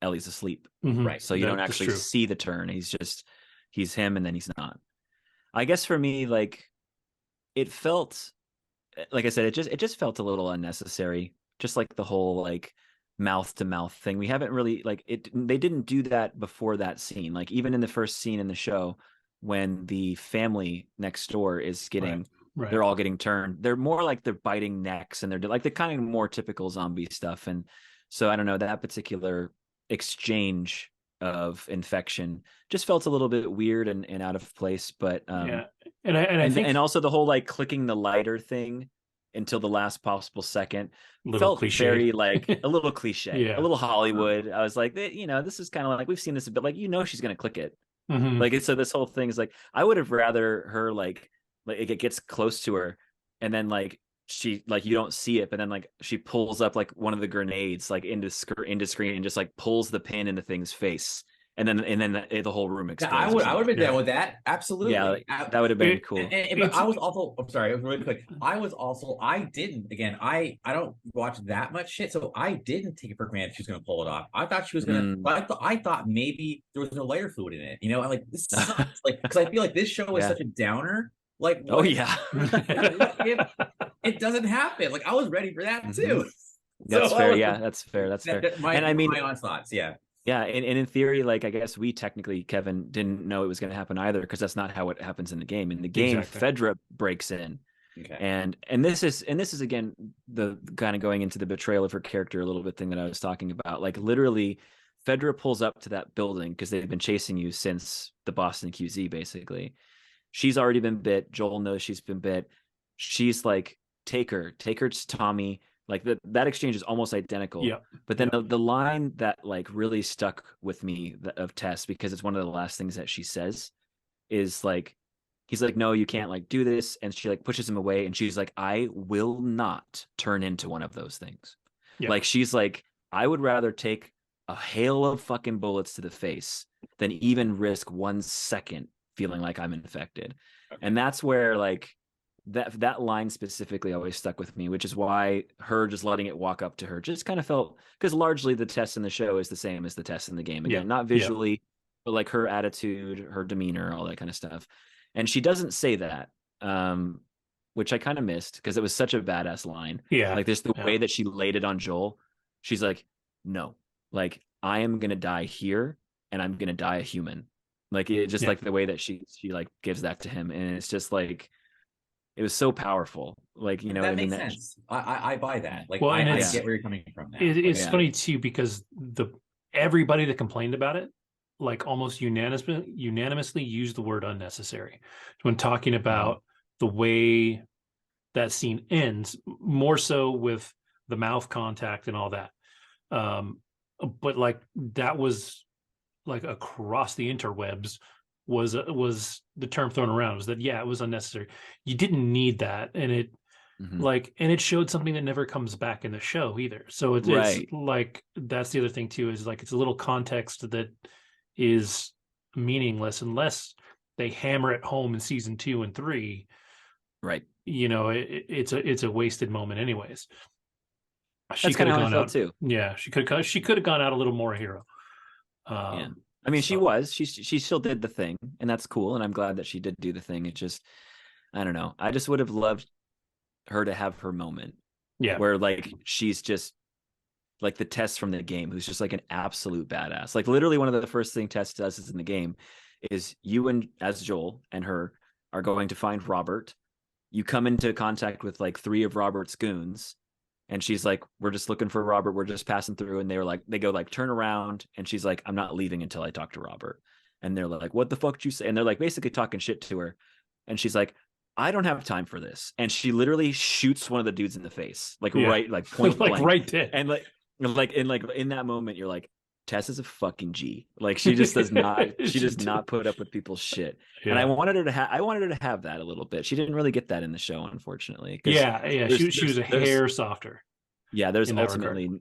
Ellie's asleep. Right. So you don't that's actually true. see the turn. He's him and then he's not. I guess for me, like, it felt, like I said, it just felt a little unnecessary. Just like the whole like mouth to mouth thing. We haven't really like it. They didn't do that before that scene. Like even in the first scene in the show, when the family next door is getting, Right. they're all getting turned. They're more like they're biting necks and they're like the kind of more typical zombie stuff. And so I don't know, that particular exchange of infection just felt a little bit weird and out of place. But yeah, and I think and also the whole like clicking the lighter thing until the last possible second little felt cliche. very like a little cliche, Yeah. a little Hollywood. I was like, you know, this is kind of like we've seen this a bit. Like, you know, she's gonna click it. Mhm. Like, so this whole thing is like, I would have rather her like it gets close to her, and then like she like you don't see it, but then like she pulls up like one of the grenades like into screen and just like pulls the pin in the thing's face, and then the whole room explodes. I would have been Yeah. down with that. Absolutely. Yeah, like, that would have been cool. But I was also, I'm sorry, it was really quick. I didn't, again, I don't watch that much shit, so I didn't take it for granted she was going to pull it off. I thought she was going to, but I thought maybe there was no lighter fluid in it. You know, I'm like, this sucks. Like, because I feel like this show is Yeah. such a downer. Like, Oh yeah. what if it doesn't happen? Like, I was ready for that too. That's So fair. Yeah, that's fair. That's fair. And I mean, my honest thoughts, yeah. yeah, and in theory, like I guess we technically, Kevin, didn't know it was going to happen either, because that's not how it happens in the game. In the game, Exactly. Fedra breaks in, Okay. and this is again the kind of going into the betrayal of her character a little bit thing that I was talking about. Like literally, Fedra pulls up to that building because they've been chasing you since the Boston QZ. Basically, she's already been bit. Joel knows she's been bit. She's like, take her to Tommy. Like that exchange is almost identical. Yeah. But then the line that like really stuck with me of Tess, because it's one of the last things that she says, is like, he's like, no, you can't like do this. And she like pushes him away. And she's like, I will not turn into one of those things. Yeah. Like, she's like, I would rather take a hail of fucking bullets to the face than even risk 1 second feeling like I'm infected. Okay. And that's where like, that line specifically always stuck with me, which is why her just letting it walk up to her just kind of felt, because largely the test in the show is the same as the test in the game. Again, not visually, but like her attitude, her demeanor, all that kind of stuff. And she doesn't say that, which I kind of missed because it was such a badass line. Yeah. Like just the way that she laid it on Joel. She's like, no, like I am going to die here and I'm going to die a human. Like it just like the way that she like gives that to him. And it's just like, it was so powerful. Like, you know, that makes sense. I buy that. Like, well, I get where you're coming from now. It's funny too, because everybody that complained about it, like almost unanimously used the word unnecessary when talking about the way that scene ends, more so with the mouth contact and all that. But like that was like across the interwebs was the term thrown around, was that it was unnecessary. You didn't need that, and it and it showed something that never comes back in the show either. So it's like, that's the other thing too, is like it's a little context that is meaningless unless they hammer it home in season 2 and 3. Right. You know, it's a wasted moment anyways. That's kind of how I felt too. Yeah, she could have gone out a little more hero. I mean, she still did the thing, and that's cool. And I'm glad that she did do the thing. It just, I don't know. I just would have loved her to have her moment. Yeah. Where like, she's just like the Tess from the game, who's just like an absolute badass. Like literally one of the first thing Tess does is in the game is you and as Joel and her are going to find Robert. You come into contact with like 3 of Robert's goons. And she's like, we're just looking for Robert. We're just passing through. And they go like, turn around. And she's like, I'm not leaving until I talk to Robert. And they're like, what the fuck did you say? And they're like basically talking shit to her. And she's like, I don't have time for this. And she literally shoots one of the dudes in the face, like right, like point blank. Right there. And in that moment, you're like, Tess is a fucking G. Like she just does not, she does not put up with people's shit. Yeah. And I wanted her to have that a little bit. She didn't really get that in the show, unfortunately. She was a hair softer. Yeah, there's ultimately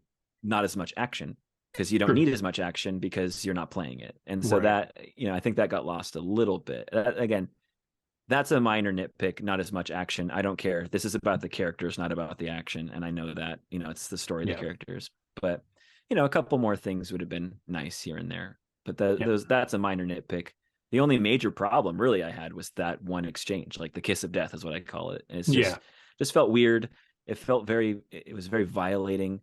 not as much action because you don't need as much action because you're not playing it. And so that, you know, I think that got lost a little bit. Again, That's a minor nitpick, not as much action. I don't care. This is about the characters, not about the action. And I know that, it's the story of the characters. But, a couple more things would have been nice here and there. But that's a minor nitpick. The only major problem really I had was that one exchange, like the kiss of death is what I call it. It's just felt weird. It was very violating,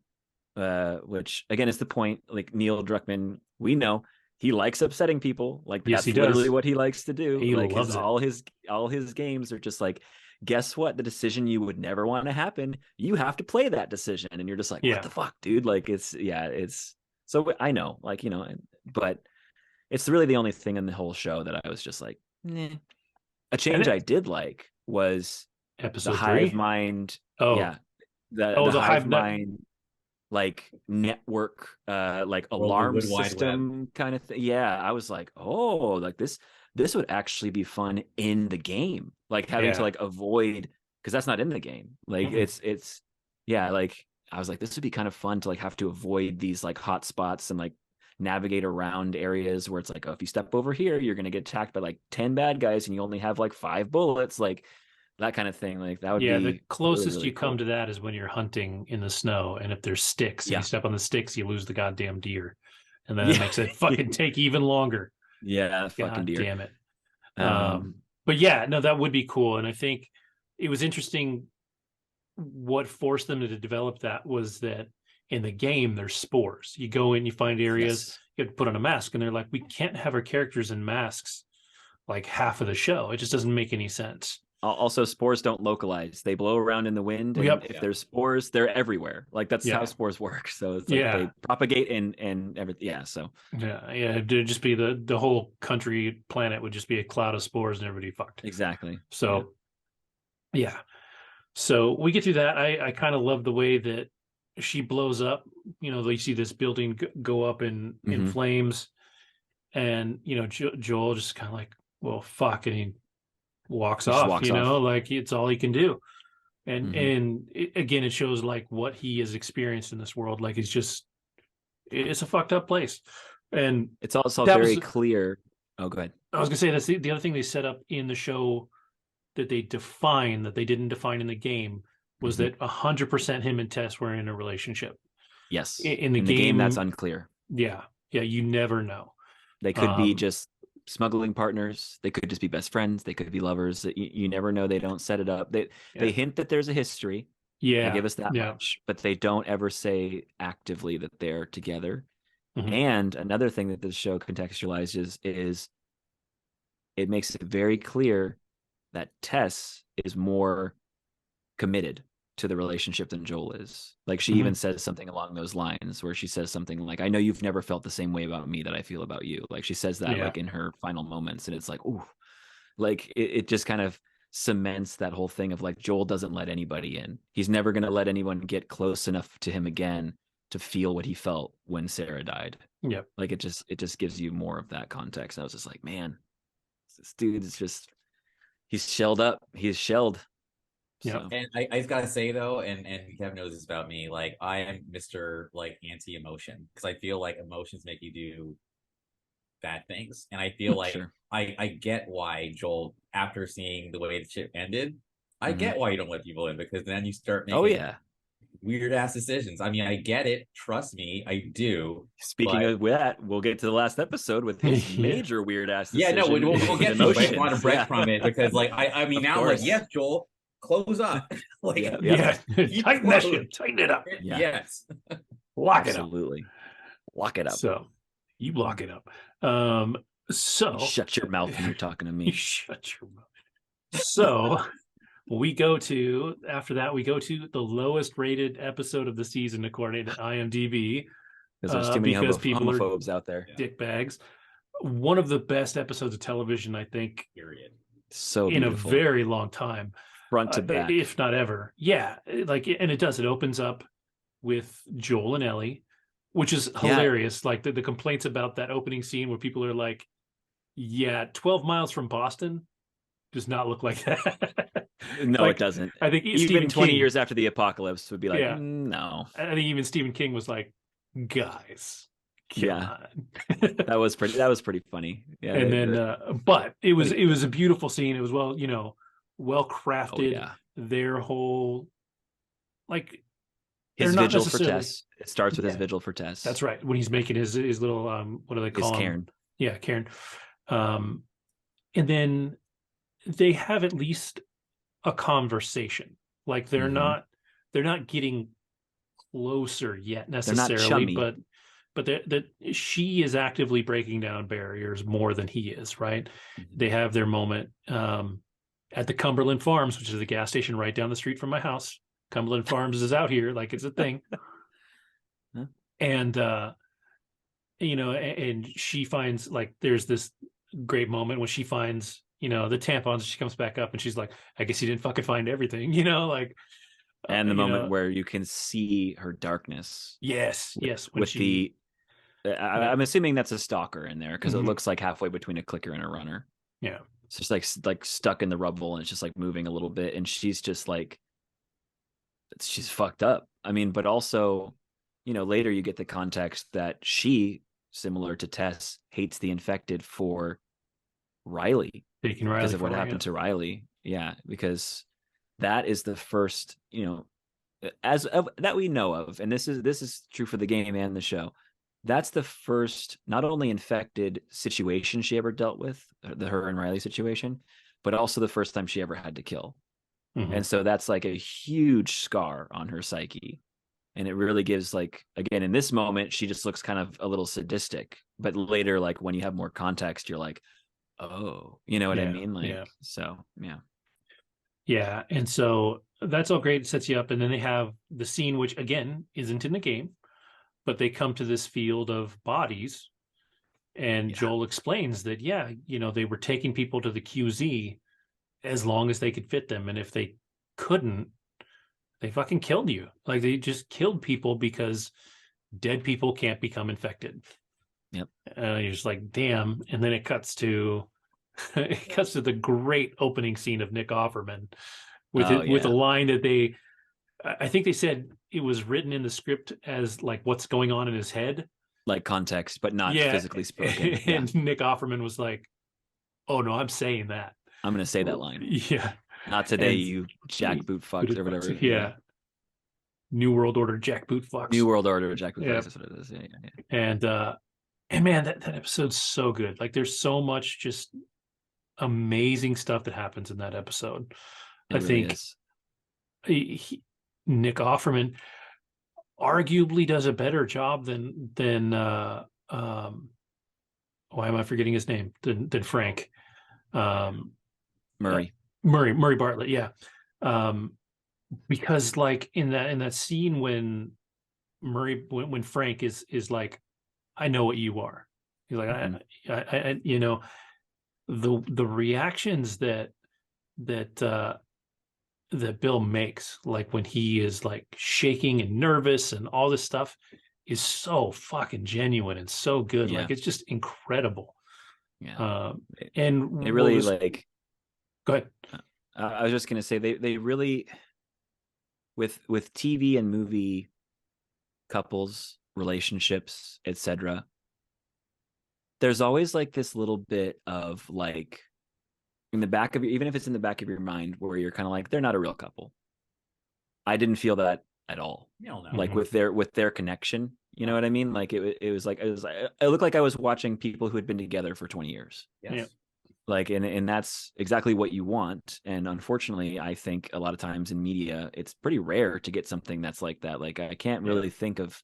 which again is the point. Like Neil Druckmann, we know he likes upsetting people. Like that's literally what he likes to do. He like loves it. all his games are just like, guess what? The decision you would never want to happen, you have to play that decision, and you're just like, what the fuck, dude? Like it's so I know, like but it's really the only thing in the whole show that I was just like, nah. A change I did like was episode the 3? hive mind. Oh, yeah, the hive mind. Like network, like alarm system kind of thing. Yeah, I was like, oh, like this would actually be fun in the game. Like having to like avoid, because that's not in the game. Like it's like I was like, this would be kind of fun to like have to avoid these like hot spots and like navigate around areas where it's like, oh, if you step over here, you're gonna get attacked by like 10 bad guys and you only have like 5 bullets. Like that kind of thing. Like that would be the closest really, really you come to that is when you're hunting in the snow, and if there's sticks and you step on the sticks, you lose the goddamn deer, and then it makes it fucking take even longer. Fucking deer. Damn it. But that would be cool. And I think it was interesting. What forced them to develop that was that in the game there's spores. You go in, you find areas, you have to put on a mask, and they're like, we can't have our characters in masks like half of the show. It just doesn't make any sense. Also, spores don't localize. They blow around in the wind. And if there's spores, they're everywhere. Like that's how spores work. So it's like they propagate and everything. Yeah. So it'd just be the whole country planet would just be a cloud of spores and everybody fucked. Exactly. So so we get through that. I kind of love the way that she blows up. They see this building go up in flames, and Joel just kind of like, well, fuck, and he walks off, like it's all he can do. And again, it shows like what he has experienced in this world. Like it's a fucked up place. And it's also very clear. Oh, go ahead. I was gonna say that's the other thing they set up in the show that they define that they didn't define in the game was that 100% him and Tess were in a relationship. Yes. In the game that's unclear. Yeah. You never know. They could be just smuggling partners. They could just be best friends. They could be lovers. You never know. They don't set it up. They hint that there's a history. Yeah. They give us that much, but they don't ever say actively that they're together. And another thing that this show contextualizes is it makes it very clear that Tess is more committed to the relationship than Joel is. Like she even says something along those lines where she says something like, I know you've never felt the same way about me that I feel about you. Like she says that like in her final moments, and it's like, ooh, like it just kind of cements that whole thing of like Joel doesn't let anybody in. He's never going to let anyone get close enough to him again to feel what he felt when Sarah died. Yeah. Like it just gives you more of that context. I was just like, man, this dude is just, he's shelled up. He's shelled. Yeah. And I just gotta say though, and Kevin knows this about me, like I am Mr. like anti-emotion, because I feel like emotions make you do bad things. And I feel like I get why Joel, after seeing the way the ship ended, I get why you don't let people in, because then you start making weird ass decisions. I mean, I get it. Trust me, I do. Speaking of that, we'll get to the last episode with his major weird ass decision. Yeah, no, we'll get to it. But I want to break from it because, like, I mean, now, like, yes, Joel, close up. Like, tighten that shit, tighten it up. Yes, lock it up. Absolutely, lock it up. So you lock it up. So shut your mouth when you're talking to me. Shut your mouth. So. We go to the lowest rated episode of the season according to IMDb. Because there's too many homophobes out there. Dick bags. One of the best episodes of television, I think. Period. So in beautiful. a very long time. Front to back. If not ever. Yeah. Like, and it does. It opens up with Joel and Ellie, which is hilarious. Like the complaints about that opening scene where people are like, 12 miles from Boston does not look like that. No, it doesn't. I think even 20 years after the apocalypse would be like, no. I think even Stephen King was like, guys, Yeah. God. That was pretty funny. Yeah. And then but it was a beautiful scene. It was well oh crafted. yeah. Their whole, like, they're His not vigil for necessarily, Tess. It starts with his yeah, vigil for Tess. that's right, when he's making his little what do they His call him? cairn. Yeah, cairn. And then they have at least a conversation. Like they're Mhm. not getting closer yet They're not necessarily, chummy. but that she is actively breaking down barriers more than he is, right? Mhm. They have their moment at the Cumberland Farms, which is the gas station right down the street from my house. Cumberland Farms is out here, like it's a thing. Huh? And and she finds, like, there's this great moment when she finds, the tampons. She comes back up and she's like, I guess you didn't fucking find everything, like, And the moment where you can see her darkness yes, when with she, yeah, I'm assuming that's a stalker in there because it mhm, looks like halfway between a clicker and a runner. yeah, It's just like stuck in the rubble and it's just like moving a little bit. And she's just like, she's fucked up. I mean, but also, later you get the context that she, similar to Tess, hates the infected for Riley taking because Riley of what for her, happened to Riley. Yeah, because that is the first, as of that we know of, and this is true for the game and the show. That's the first not only infected situation she ever dealt with, the her and Riley situation, but also the first time she ever had to kill. Mhm. And so that's like a huge scar on her psyche. And it really gives, like, again, in this moment, she just looks kind of a little sadistic. But later, like when you have more context, you're like, oh, you know what I Yeah, mean? Like, yeah, so yeah. yeah. And so that's all great. It sets you up. And then they have the scene, which again isn't in the game, but they come to this field of bodies. And Yeah. Joel explains that, yeah, they were taking people to the QZ as long as they could fit them. And if they couldn't, they fucking killed you. Like they just killed people because dead people can't become infected. Yep. You're just like, damn. And then it cuts to the great opening scene of Nick Offerman with Oh it, with a yeah. line that I think they said it was written in the script as like what's going on in his head. Like context, but not Yeah. physically spoken. Yeah. And Nick Offerman was like, oh no, I'm saying that. I'm gonna say that line. Yeah. Not today, And you jackboot fucks or whatever. yeah. New World Order jackboot fucks. New World Order jackboot Yeah. fucks. That's what it is. Yeah, yeah, yeah. And man, that episode's so good. Like there's so much just amazing stuff that happens in that episode. It I really think is. Nick Offerman arguably does a better job than why am I forgetting his name? Than Frank. Murray. Murray Bartlett, yeah. Because like in that scene when when Frank is like, I know what you are. He's like, I the reactions that Bill makes, like when he is like shaking and nervous and all this stuff, is so fucking genuine and so good. Yeah. Like it's just incredible. Yeah. And They really like, go ahead. I was just gonna say they really, with TV and movie couples, relationships, etc. There's always like this little bit of like in the back of your, even if it's in the back of your mind, where you're kind of like, they're not a real couple. I didn't feel that at all. No. Like with their connection, you know what I mean? Like it looked like I was watching people who had been together for 20 years. Yes. Yeah. Like, and that's exactly what you want. And unfortunately, I think a lot of times in media, it's pretty rare to get something that's like that. Like I can't really think of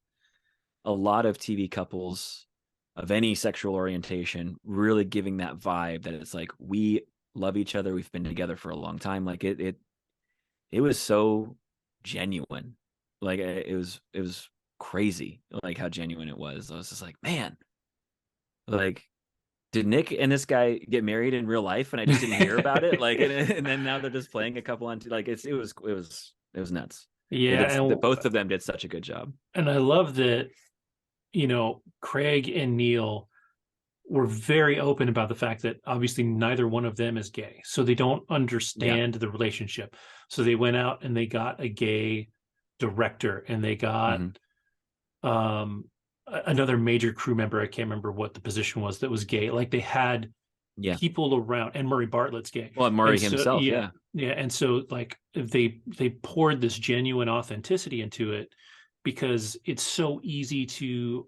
a lot of TV couples of any sexual orientation really giving that vibe that it's like, we love each other, we've been together for a long time. Like it was so genuine. Like it was crazy, like how genuine it was. I was just like, man, like, did Nick and this guy get married in real life and I just didn't hear about it? Like, and then now they're just playing a couple on like it was nuts. Yeah, Both of them did such a good job. and I love that, Craig and Neil were very open about the fact that obviously neither one of them is gay, so they don't understand the relationship. So they went out and they got a gay director, and they got another major crew member, I can't remember what the position was, that was gay. Like they had people around, and Murray Bartlett's gay. Well, Murray and so, himself, yeah. And so like they poured this genuine authenticity into it because it's so easy to,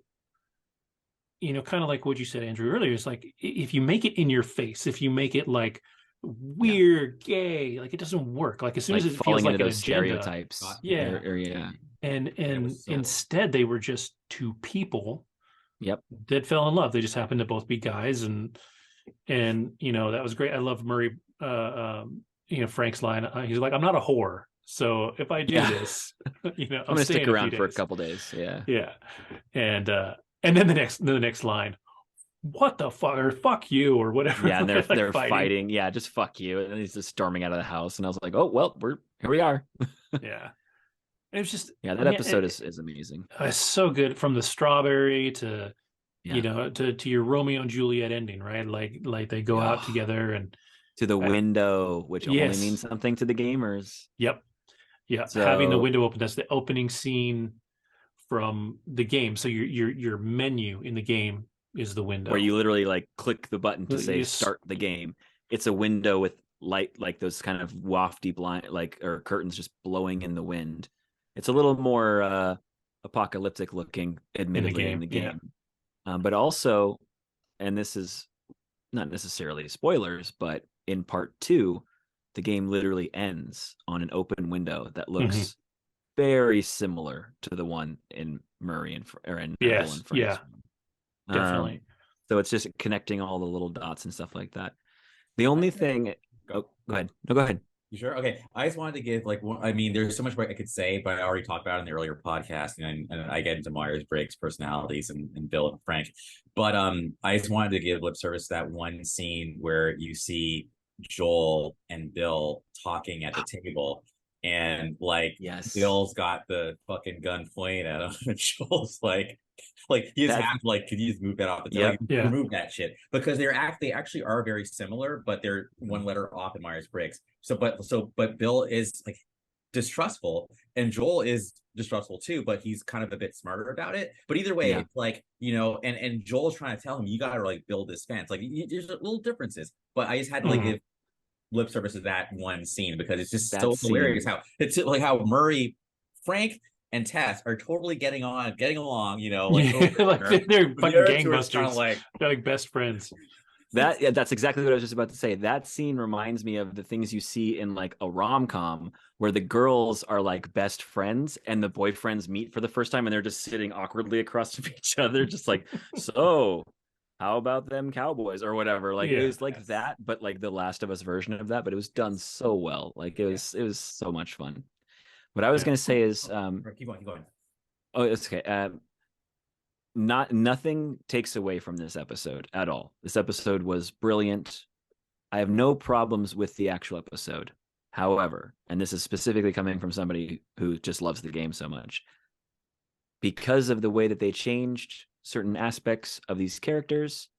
kind of like what you said, Andrew, earlier. It's like if you make it in your face, if you make it like we're gay, like it doesn't work. Like as soon like as it falling feels like into an those agenda, stereotypes. yeah. Yeah. And so instead they were just two people Yep. that fell in love. They just happened to both be guys, and that was great. I love Murray, Frank's line. He's like, "I'm not a whore, so if I do this, I'm I'm gonna stick staying around a for a days." couple days. Yeah. Yeah, and then the next line, "What the fuck?" or "Fuck you," or whatever. Yeah, and they're fighting. fighting. Yeah, just fuck you. And he's just storming out of the house. And I was like, oh well, here we are. Yeah. It was just, that episode is amazing. It's so good, from the strawberry to to your Romeo and Juliet ending, right? Like they go out together and to the window, which only means something to the gamers. Yep. Yeah. So, having the window open, that's the opening scene from the game. So your menu in the game is the window, where you literally like click the button to say start the game. It's a window with light, like those kind of wafty blind, or curtains just blowing in the wind. It's a little more apocalyptic looking, admittedly, in the game. Yeah. But also, and this is not necessarily spoilers, but in part 2, the game literally ends on an open window that looks very similar to the one in Murray and Bill and Frank's. Yeah, definitely. So it's just connecting all the little dots and stuff like that. The only thing, go ahead. No, go ahead. You sure? Okay. I just wanted to give there's so much more I could say, but I already talked about it in the earlier podcast, and I get into Myers-Briggs personalities and Bill and Frank. But I just wanted to give lip service to that one scene where you see Joel and Bill talking at the table, and Bill's got the fucking gun pointed at him, and Joel's like he just has could you just move that off the table? Remove that shit, because they actually are very similar, but they're one letter off in Myers-Briggs. But Bill is like distrustful, and Joel is distrustful too, but he's kind of a bit smarter about it. But either way, it's and Joel's trying to tell him, you gotta like build this fence. Like there's little differences, but I just had to give lip service to that one scene because it's just so hilarious how it's like how Murray, Frank, and Tess are totally getting along, like they're fucking gangbusters, they're like best friends. That's exactly what I was just about to say. That scene reminds me of the things you see in like a rom-com where the girls are like best friends and the boyfriends meet for the first time and they're just sitting awkwardly across from each other, just like, so how about them Cowboys or whatever. Like it was like that, but like the Last of Us version of that, but it was done so well. Like it was so much fun. What I was going to say is, keep going. Oh, it's okay. Nothing takes away from this episode at all. This episode was brilliant. I have no problems with the actual episode. However, and this is specifically coming from somebody who just loves the game so much, because of the way that they changed certain aspects of these characters,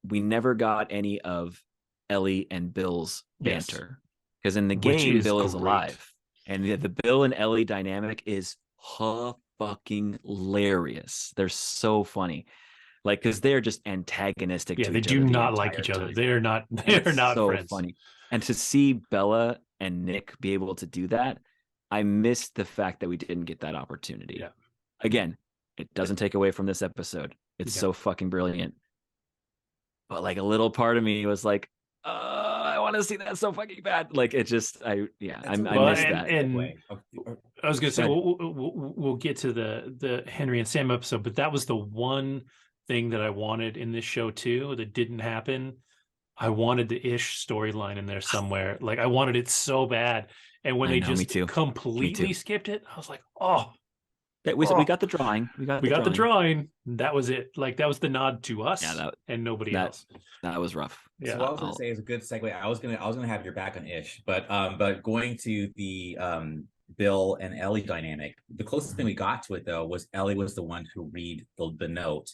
we never got any of Ellie and Bill's banter. Because in the game, Bill is alive. And the Bill and Ellie dynamic is fucking hilarious. They're so funny, like because they're just antagonistic. Yeah, they do not like each other. They're not so friends. Funny, and to see Bella and Nick be able to do that, I missed the fact that we didn't get that opportunity. Yeah. Again, it doesn't take away from this episode. It's so fucking brilliant. But like a little part of me was like, I want to see that so fucking bad. Like it just, I missed that. And I was gonna say we'll get to the Henry and Sam episode, but that was the one thing that I wanted in this show too that didn't happen. I wanted the Ish storyline in there somewhere. Like I wanted it so bad, and when they just completely skipped it, I was like, oh. We got the drawing. We got the drawing. That was it. Like that was the nod to us and nobody else. That was rough. Yeah. So what I was gonna say is a good segue. I was gonna have your back on Ish, but going to the Bill and Ellie dynamic, the closest thing we got to it though was Ellie was the one who read the note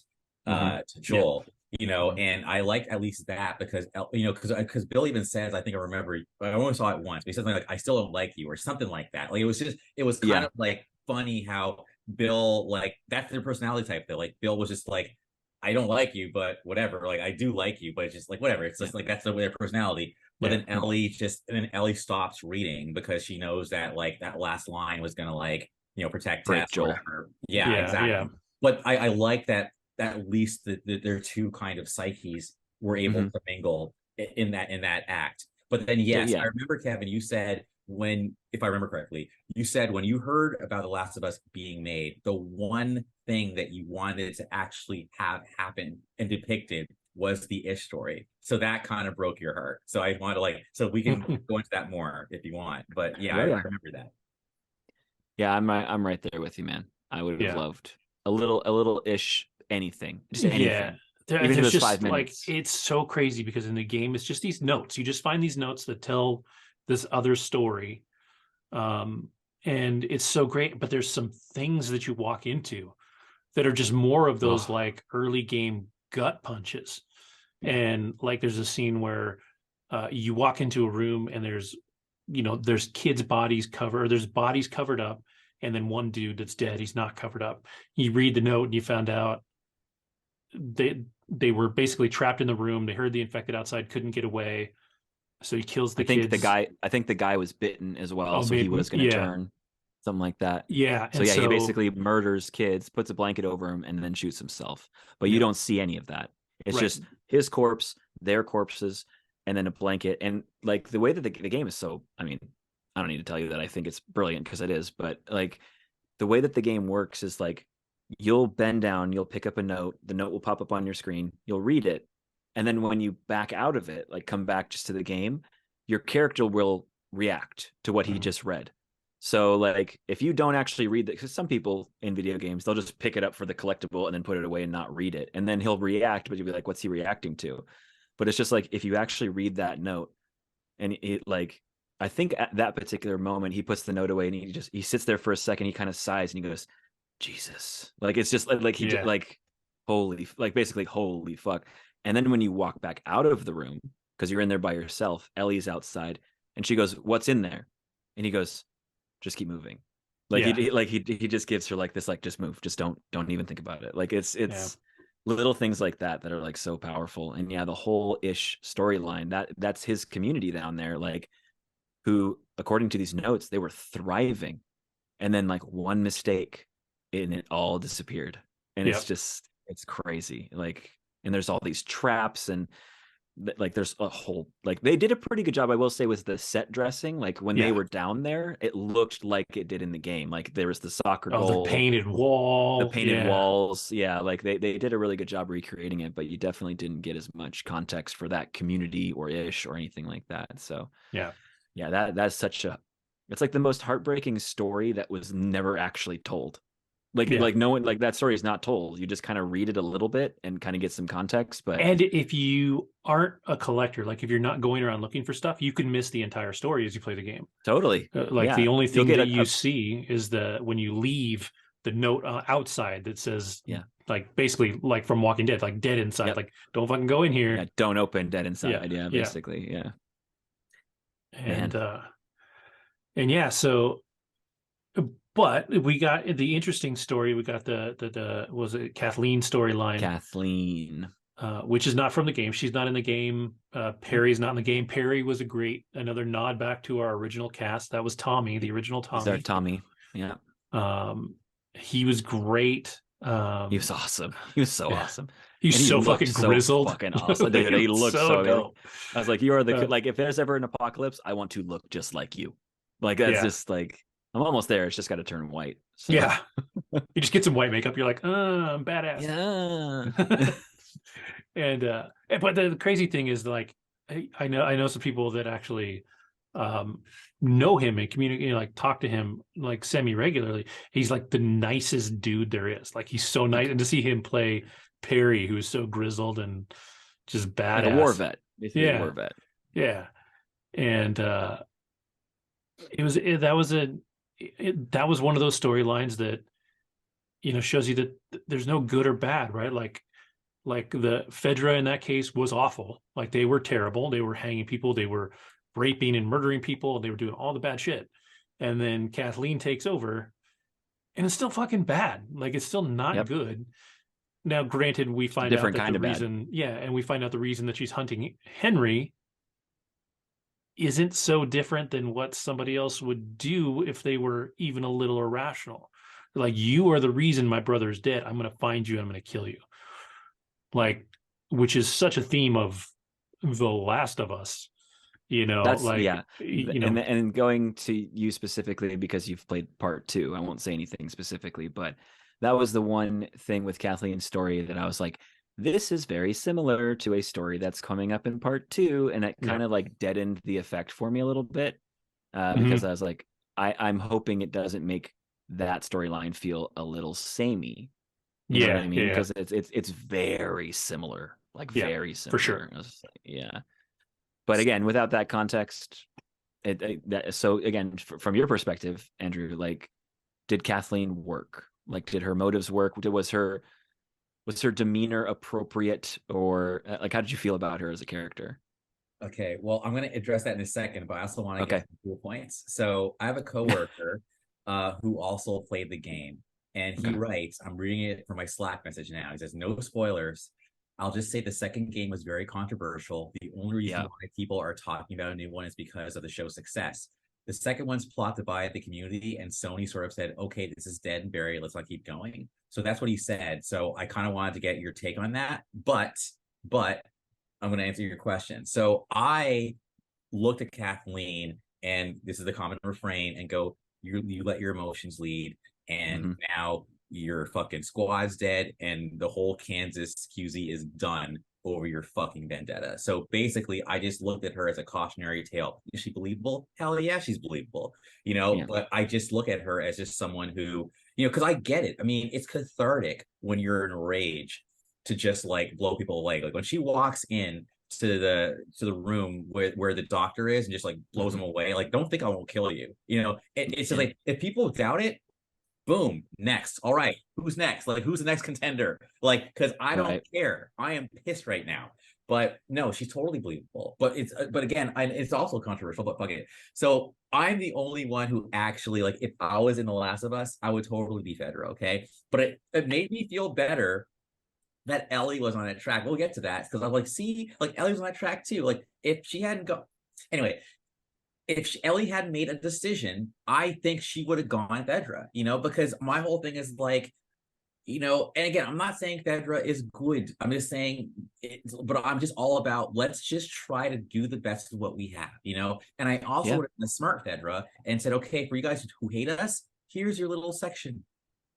to Joel. And I liked at least that because because Bill even says, I think I remember, I only saw it once, but he says something like, I still don't like you or something like that. Like it was kind of like funny how Bill, like that's their personality type though. Like Bill was just like, I don't like you, but whatever. Like I do like you, but it's just like whatever. It's just like that's their personality. But then Ellie stops reading because she knows that like that last line was gonna like, protect Break Tess or Joel. whatever. Yeah, exactly. But I like that at least their two kind of psyches were able to mingle in that act. But then yes, I remember, Kevin, you said when, if I remember correctly, you said when you heard about The Last of Us being made, the one thing that you wanted to actually have happen and depicted was the Ish story. So that kind of broke your heart. So I want to so we can go into that more if you want. But yeah, I remember that. Yeah, I'm right there with you, man. I would have loved a little Ish anything, just anything. Yeah. Even if it was just 5 minutes. Like it's so crazy because in the game it's just these notes. You just find these notes that tell this other story. And it's so great, but there's some things that you walk into that are just more of those like early game gut punches. And like there's a scene where you walk into a room and there's kids' bodies there's bodies covered up, and then one dude that's dead, he's not covered up. You read the note and you found out they were basically trapped in the room. They heard the infected outside, couldn't get away. So he kills the kids. I think the guy was bitten as well, so maybe, he was going to turn, something like that. Yeah. So he basically murders kids, puts a blanket over him, and then shoots himself. But you don't see any of that. It's just his corpse, their corpses, and then a blanket. And like the way that the game is so, I mean, I don't need to tell you that I think it's brilliant because it is, but like the way that the game works is like you'll bend down, you'll pick up a note, the note will pop up on your screen, you'll read it. And then when you back out of it, like come back just to the game, your character will react to what he just read. So like if you don't actually read it, because some people in video games, they'll just pick it up for the collectible and then put it away and not read it. And then he'll react, but you'll be like, what's he reacting to? But it's just like if you actually read that note, and it like I think at that particular moment he puts the note away and he sits there for a second, he kind of sighs and he goes, Jesus. Like it's just like he just like basically holy fuck. And then when you walk back out of the room, because you're in there by yourself, Ellie's outside, and she goes, "What's in there?" And he goes, "Just keep moving." Like he just gives her like this, like just move, just don't even think about it. Like it's little things like that are like so powerful. And the whole Ish storyline, that's his community down there, like who, according to these notes, they were thriving, and then like one mistake, and it all disappeared. And it's crazy. Like. And there's all these traps and like there's a whole like they did a pretty good job, I will say, with the set dressing. Like when they were down there, it looked like it did in the game. Like there was the soccer goal, the painted walls, like they did a really good job recreating it, but you definitely didn't get as much context for that community or Ish or anything like that. So that's such it's like the most heartbreaking story that was never actually told. Like no one, like that story is not told. You just kind of read it a little bit and kind of get some context. And if you aren't a collector, like if you're not going around looking for stuff, you can miss the entire story as you play the game. Totally. The only thing that you see is when you leave, the note outside that says, like basically like from Walking Dead, like dead inside, like don't fucking go in here. Don't open, dead inside. Basically. So. But we got the interesting story. We got the was it Kathleen storyline? Kathleen, which is not from the game. She's not in the game. Perry's not in the game. Perry was another nod back to our original cast. That was Tommy, the original Tommy. Is that Tommy? Yeah. He was great. He was awesome. He was so awesome. He's so fucking grizzled. So fucking awesome. Dude, he looked so dope. I was like, you are like if there's ever an apocalypse, I want to look just like you. Like that's just like. I'm almost there. It's just got to turn white. So. Yeah. You just get some white makeup. You're like, I'm badass. Yeah. But the crazy thing is, like, I know some people that actually know him and communicate, like talk to him like semi-regularly. He's like the nicest dude there is. Like he's so nice. And to see him play Perry, who's so grizzled and just badass. Like a war vet. Basically a war vet. Yeah. And that was one of those storylines that shows you that there's no good or bad, right? Like the Fedra in that case was awful. Like they were terrible. They were hanging people. They were raping and murdering people. They were doing all the bad shit. And then Kathleen takes over and it's still fucking bad. Like, it's still not good. Now, granted, we find out that the reason, and we find out the reason that she's hunting Henry isn't so different than what somebody else would do if they were even a little irrational. Like, you are the reason my brother's dead. I'm going to find you and I'm going to kill you. Like, which is such a theme of The Last of Us, you know. That's like, you know, and going to you specifically because you've played part 2. I won't say anything specifically, but that was the one thing with Kathleen's story that I was like, this is very similar to a story that's coming up in part 2, and it kind of like deadened the effect for me a little bit, because I was like, I'm hoping it doesn't make that storyline feel a little samey. You know what I mean? Because it's very similar, like very similar. For sure. Yeah. But again, without that context, so again, from your perspective, Andrew, like, did Kathleen work? Like, did her motives work? Was her demeanor appropriate, or like, how did you feel about her as a character? Okay, well, I'm going to address that in a second, but I also want to get some cool points. So I have a coworker who also played the game, and he writes, I'm reading it from my Slack message now. He says, no spoilers. I'll just say the second game was very controversial. The only reason why people are talking about a new one is because of the show's success. The second one's plot divided the community, and Sony sort of said, okay, this is dead and buried. Let's not keep going. So that's what he said. So I kind of wanted to get your take on that. But I'm going to answer your question. So I looked at Kathleen, and this is the common refrain, and go, you let your emotions lead. And now your fucking squad's dead, and the whole Kansas QZ is done over your fucking vendetta. So basically, I just looked at her as a cautionary tale. Is she believable? Hell yeah, she's believable. You know, but I just look at her as just someone who, you know, because I get it. I mean, it's cathartic when you're in a rage to just like blow people away. Like when she walks in to the room where the doctor is and just like blows him away. Like, don't think I won't kill you. You know, it's just like, if people doubt it, boom, next. All right, who's next? Like, who's the next contender? Like, because I don't care. I am pissed right now. But no, she's totally believable. But again, it's also controversial. But fuck it. So I'm the only one who actually, like, if I was in The Last of Us, I would totally be Fedra. Okay, but it made me feel better that Ellie was on that track. We'll get to that because I'm like, see, like Ellie was on that track too. Like, if she hadn't gone, anyway. If Ellie hadn't made a decision, I think she would have gone Fedra, you know, because my whole thing is like, you know, and again, I'm not saying Fedra is good. I'm just saying, but I'm just all about, let's just try to do the best of what we have, you know? And I also would have been a smart Fedra and said, okay, for you guys who hate us, here's your little section.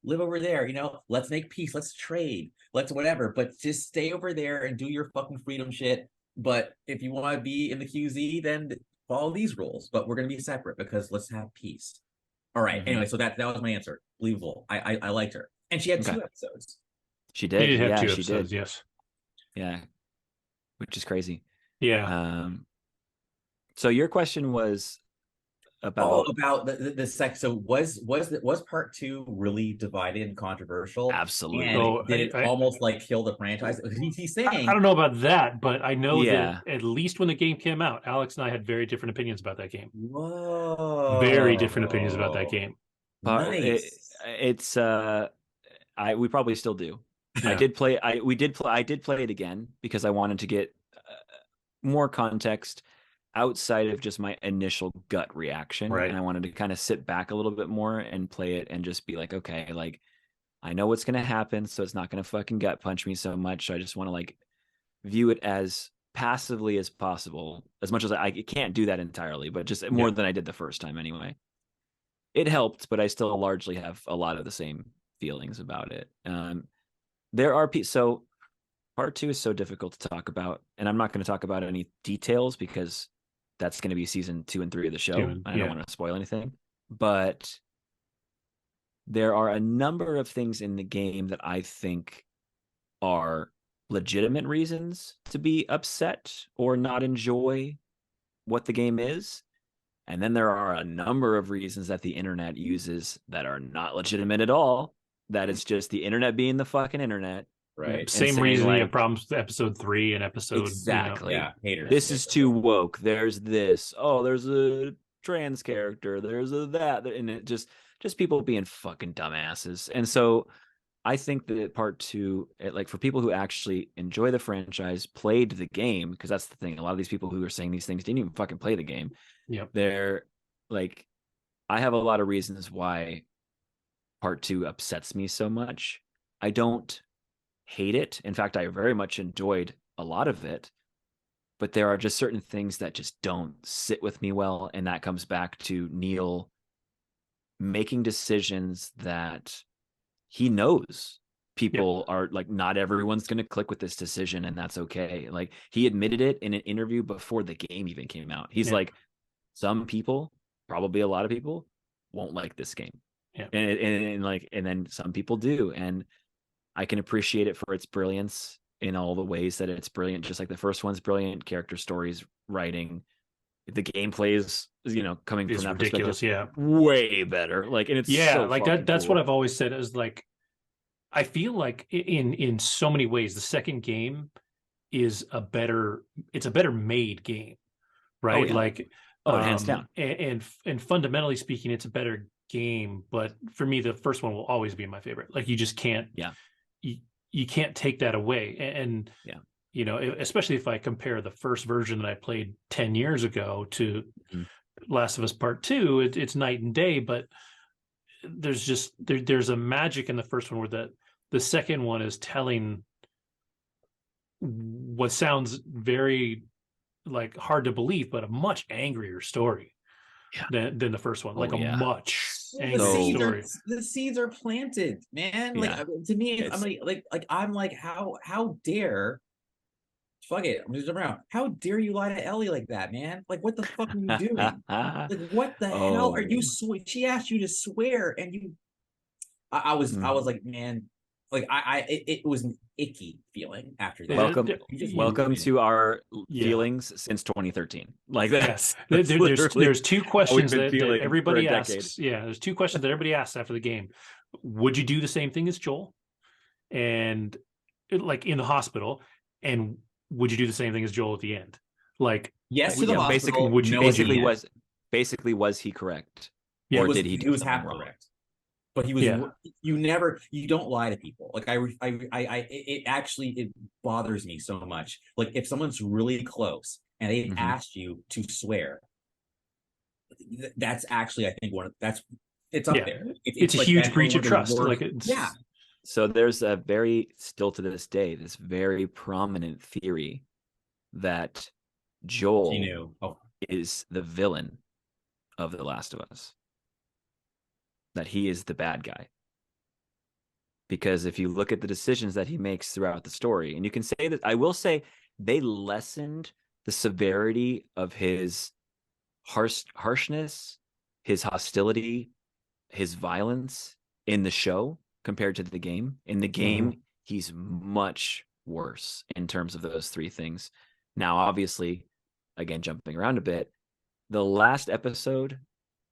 Live over there, you know, let's make peace, let's trade, let's whatever, but just stay over there and do your fucking freedom shit. But if you want to be in the QZ, then follow these rules, but we're going to be separate because let's have peace. All right. Anyway, so that was my answer. Believable. I liked her, and she had 2 episodes. She did. She did have 2 she episodes. did. Yes. Yeah, which is crazy. Yeah. So your question was about the sex. So was part 2 really divided and controversial? Absolutely. And did it almost like kill the franchise? He's saying, I don't know about that, but I know that at least when the game came out, Alex and I had very different opinions about that game. Whoa. Very different opinions about that game. Nice. We probably still do. Yeah. I did play it again because I wanted to get more context outside of just my initial gut reaction. Right. And I wanted to kind of sit back a little bit more and play it and just be like, okay, like, I know what's going to happen, so it's not going to fucking gut punch me so much. So I just want to like view it as passively as possible, as much as I can't do that entirely, but just more than I did the first time anyway. It helped, but I still largely have a lot of the same feelings about it. There are so part 2 is so difficult to talk about, and I'm not going to talk about any details because that's going to be season 2 and 3 of the show. I don't want to spoil anything, but there are a number of things in the game that I think are legitimate reasons to be upset or not enjoy what the game is. And then there are a number of reasons that the internet uses that are not legitimate at all. That it's just the internet being the fucking internet. Right. Same reason you have problems with episode 3 and episode. Exactly. Haters. This is too woke. There's this. Oh, there's a trans character. There's a that. And it just just people being fucking dumbasses. And so I think that part two, like for people who actually enjoy the franchise, played the game, because that's the thing. A lot of these people who are saying these things didn't even fucking play the game. Yep. They're like, I have a lot of reasons why part two upsets me so much. I don't hate it. In fact, I very much enjoyed a lot of it, but there are just certain things that just don't sit with me well. And that comes back to Neil making decisions that he knows people are like, not everyone's going to click with this decision, and that's okay. Like, he admitted it in an interview before the game even came out. He's like, some people, probably a lot of people, won't like this game. And then some people do. And I can appreciate it for its brilliance in all the ways that it's brilliant. Just like the first one's brilliant, character stories, writing, the gameplay is, coming from that ridiculous, perspective, way better. Like, and it's so like that. That's cool. what I've always said is like, I feel like in so many ways, the second game is a better made game, right? Oh, yeah. Like, hands down. And fundamentally speaking, it's a better game. But for me, the first one will always be my favorite. Like, you just can't, you can't take that away. And especially if I compare the first version that I played 10 years ago to Last of Us Part 2, it's night and day. But there's just there's a magic in the first one where the second one is telling what sounds very like hard to believe, but a much angrier story than the first one. Like a much angrier story. The seeds are planted, man. Like, to me, I'm like, how dare, fuck it, I'm just around. How dare you lie to Ellie like that, man? Like, what the fuck are you doing? Like, what the hell are you? She asked you to swear, and you. I was like, man, like it was an icky feeling after that. Welcome to our feelings since 2013. Like, that's there's two questions that everybody asks. Yeah, there's two questions that everybody asks after the game. Would you do the same thing as Joel, and like in the hospital, and would you do the same thing as Joel at the end? Like, yes, to the hospital. Basically, was he correct? Or did he do something wrong? Correct. But he was. You don't lie to people. Like, it bothers me so much. Like, if someone's really close and they've asked you to swear, that's actually, I think, it's up there. It's a like huge breach of trust. Like, so there's still to this day, this very prominent theory that Joel is the villain of The Last of Us. That he is the bad guy. Because if you look at the decisions that he makes throughout the story, and you can say that, I will say, they lessened the severity of his harshness, his hostility, his violence in the show compared to the game. In the game, he's much worse in terms of those three things. Now, obviously, again, jumping around a bit, the last episode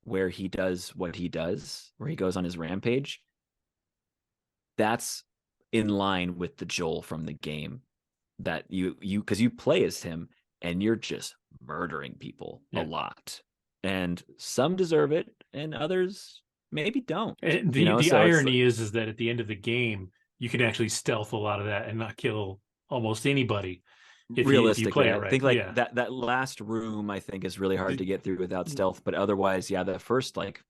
where he does what he does, where he goes on his rampage, that's in line with the Joel from the game, that you because you play as him and you're just murdering people a lot, and some deserve it and others maybe don't. The irony is that at the end of the game, you can actually stealth a lot of that and not kill almost anybody. Realistically, you play it right. I think that last room, I think, is really hard to get through without stealth. But otherwise, the first, like,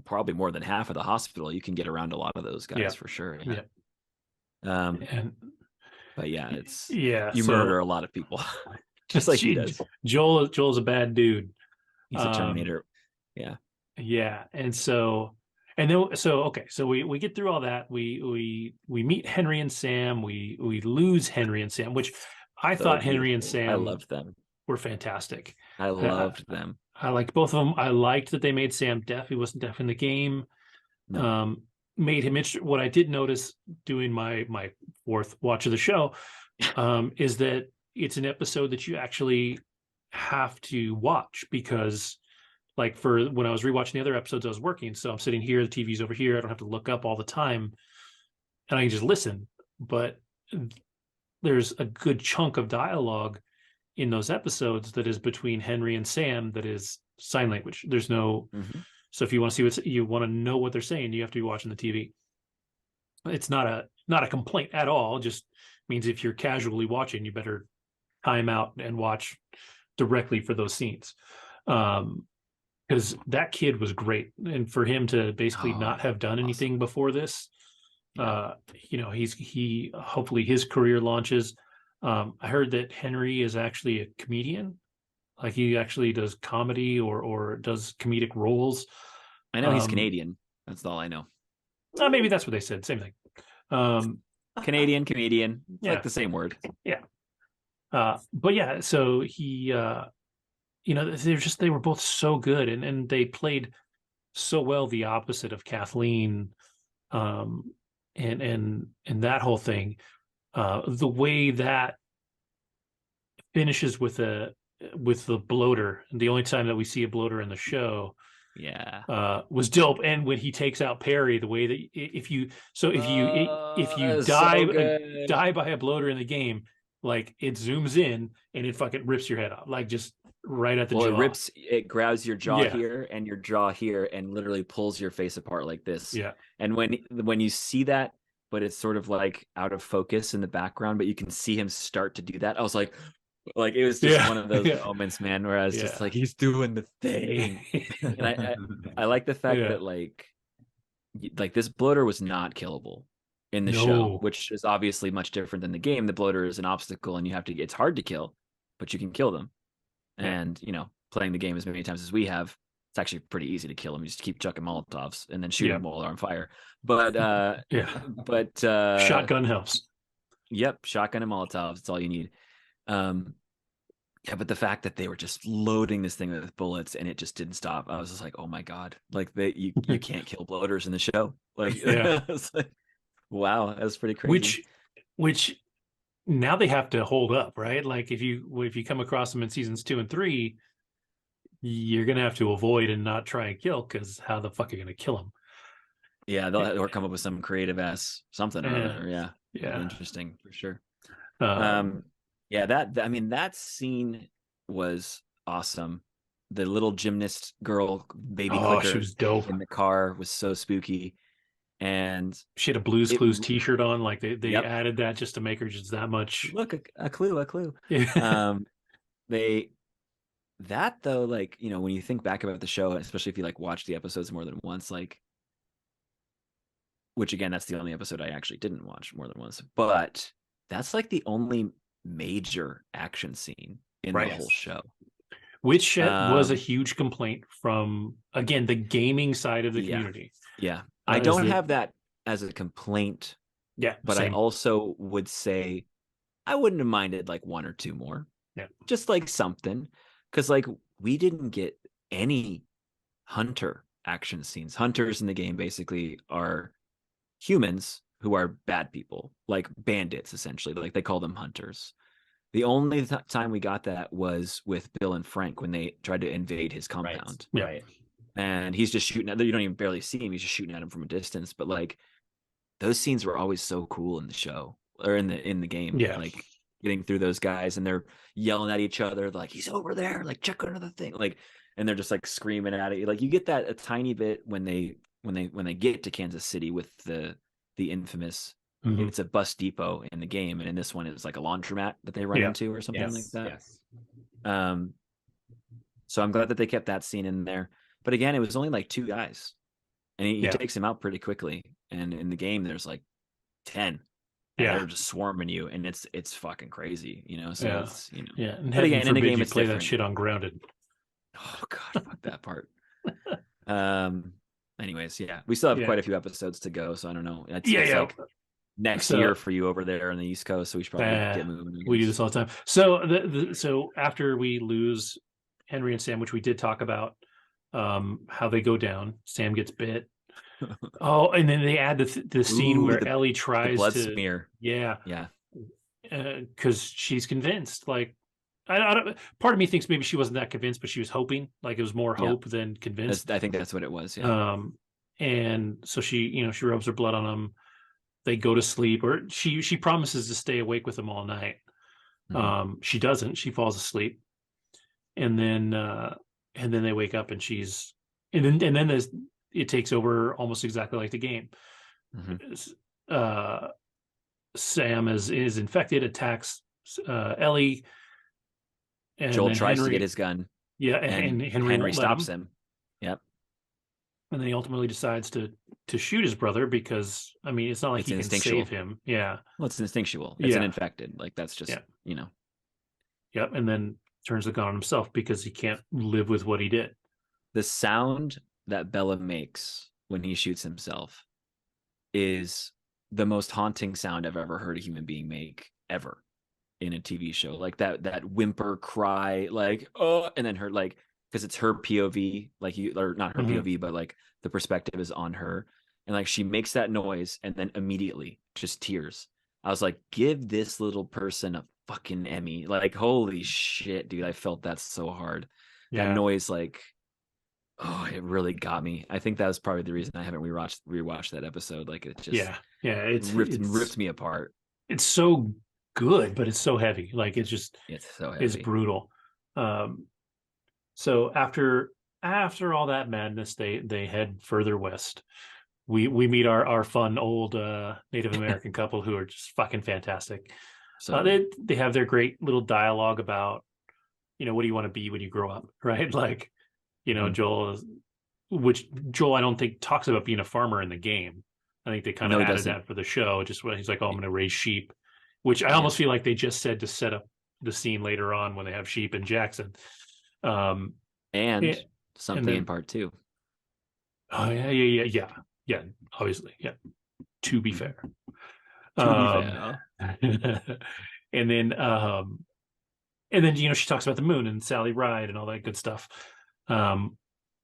probably more than half of the hospital, you can get around a lot of those guys for sure. But it's you murder a lot of people, just like he does. Joel's a bad dude. He's a Terminator. And so we get through all that. We meet Henry and Sam. We lose Henry and Sam, which I thought Henry and Sam, I loved them, were fantastic. I loved them. I liked both of them. I liked that they made Sam deaf. He wasn't deaf in the game. No. Made him interesting. What I did notice doing my fourth watch of the show is that it's an episode that you actually have to watch, because like for when I was rewatching the other episodes, I was working. So I'm sitting here, the TV's over here. I don't have to look up all the time, and I can just listen. But there's a good chunk of dialogue in those episodes that is between Henry and Sam that is sign language. There's no So if you want to see you want to know what they're saying, you have to be watching the TV. It's not a complaint at all. It just means if you're casually watching, you better time out and watch directly for those scenes. Because that kid was great, and for him to basically not have done anything before this, he hopefully his career launches. I heard that Henry is actually a comedian, like he actually does comedy or does comedic roles. I know he's Canadian. That's all I know. Maybe that's what they said. Same thing. Canadian comedian, yeah, like the same word. Yeah. But yeah, so he they were both so good, and they played so well the opposite of Kathleen, and that whole thing. The way that finishes with the bloater, and the only time that we see a bloater in the show, was dope. And when he takes out Perry, the way that if you die by a bloater in the game, like it zooms in and it fucking rips your head off, like just right at the jaw. It grabs your jaw here and your jaw here and literally pulls your face apart like this. Yeah. And when you see that, but it's sort of like out of focus in the background, but you can see him start to do that, I was like it was just one of those moments, man, where I was just like, he's doing the thing. And I like the fact that like this bloater was not killable in the show, which is obviously much different than the game. The bloater is an obstacle and it's hard to kill, but you can kill them. And playing the game as many times as we have, it's actually pretty easy to kill them. You just keep chucking Molotovs and then shoot them while they're on fire. But shotgun helps. Yep, shotgun and Molotovs, it's all you need. But the fact that they were just loading this thing with bullets and it just didn't stop, I was just like, oh my god, like you can't kill bloaters in the show. Like, it's like, wow, that's pretty crazy. Which now they have to hold up, right? Like if you come across them in seasons 2 and 3, you're gonna have to avoid and not try and kill, because how the fuck are you gonna kill them? Yeah, or come up with some creative ass something or other. Yeah, interesting for sure. That scene was awesome. The little gymnast girl, baby clicker, she was dope in the car, was so spooky. And she had a Blues Clues t-shirt on. Like they added that just to make her just that much. Look, a clue. That though, like, when you think back about the show, especially if you like watch the episodes more than once, like, which again, that's the only episode I actually didn't watch more than once, but that's like the only major action scene in the whole show, which was a huge complaint from, again, the gaming side of the community. I don't have that as a complaint, but same. I also would say I wouldn't have minded like one or two more, just like something, because like we didn't get any hunter action scenes. Hunters in the game basically are humans who are bad people, like bandits, essentially. Like they call them hunters. The only time we got that was with Bill and Frank when they tried to invade his compound. Right. And he's just shooting at them. You don't even barely see him. He's just shooting at him from a distance. But like those scenes were always so cool in the show or in the game. Yeah. Like getting through those guys and they're yelling at each other, like, he's over there, like check under the thing. Like, and they're just like screaming at it. Like you get that a tiny bit when they get to Kansas City with the infamous, it's a bus depot in the game, and in this one it's like a laundromat that they run into or something like that. So I'm glad that they kept that scene in there, but again, it was only like 2 guys and he takes him out pretty quickly, and in the game there's like 10. They're just swarming you, and it's fucking crazy, so it's and but again, in the game it's play different. That shit on Grounded. Oh god, fuck that part. Anyways, we still have quite a few episodes to go, so I don't know. It's like next year for you over there on the East Coast, so we should probably get moving. We do this all the time. So so after we lose Henry and Sam, which we did talk about, how they go down, Sam gets bit. And then they add the scene where Ellie tries blood to smear. Because she's convinced. Like, I don't. Part of me thinks maybe she wasn't that convinced, but she was hoping. Like it was more hope than convinced. I think that's what it was. And so she rubs her blood on him. They go to sleep, or she promises to stay awake with him all night. She doesn't. She falls asleep, and then they wake up and she's and then it takes over almost exactly like the game. Uh, Sam is infected, attacks Ellie, and Joel then tries to Henry, get his gun. yeah, And Henry won't let stops him. Yep. And then he ultimately decides to shoot his brother because, I mean, it's not like It's he can instinctual. save him. Yeah. Well, it's instinctual. It's an Yeah. infected. Like that's just, Yeah. you know. Yep. And then turns the gun on himself because he can't live with what he did. The sound that Bella makes when he shoots himself is the most haunting sound I've ever heard a human being make ever in a TV show. Like that whimper cry, like, oh, and then her, like, because it's her POV, like or not her POV, but like the perspective is on her. And like she makes that noise and then immediately just tears. I was like, give this little person a fucking Emmy. Like, holy shit, dude. I felt that so hard. Yeah. That noise, like, oh, it really got me. I think that was probably the reason I haven't rewatched that episode. Like it just it's ripped me apart. It's so good, but it's so heavy. Like it's so heavy. It's brutal. So after all that madness, they head further west. We meet our fun old Native American couple who are just fucking fantastic. So they have their great little dialogue about, what do you want to be when you grow up, right? Like, Joel I don't think talks about being a farmer in the game. I think they kind of added that for the show. Just when he's like, oh, I'm going to raise sheep, which I almost feel like they just said to set up the scene later on when they have sheep in Jackson. And something in part 2. Oh yeah. Obviously, yeah. To be fair. And then she talks about the moon and Sally Ride and all that good stuff.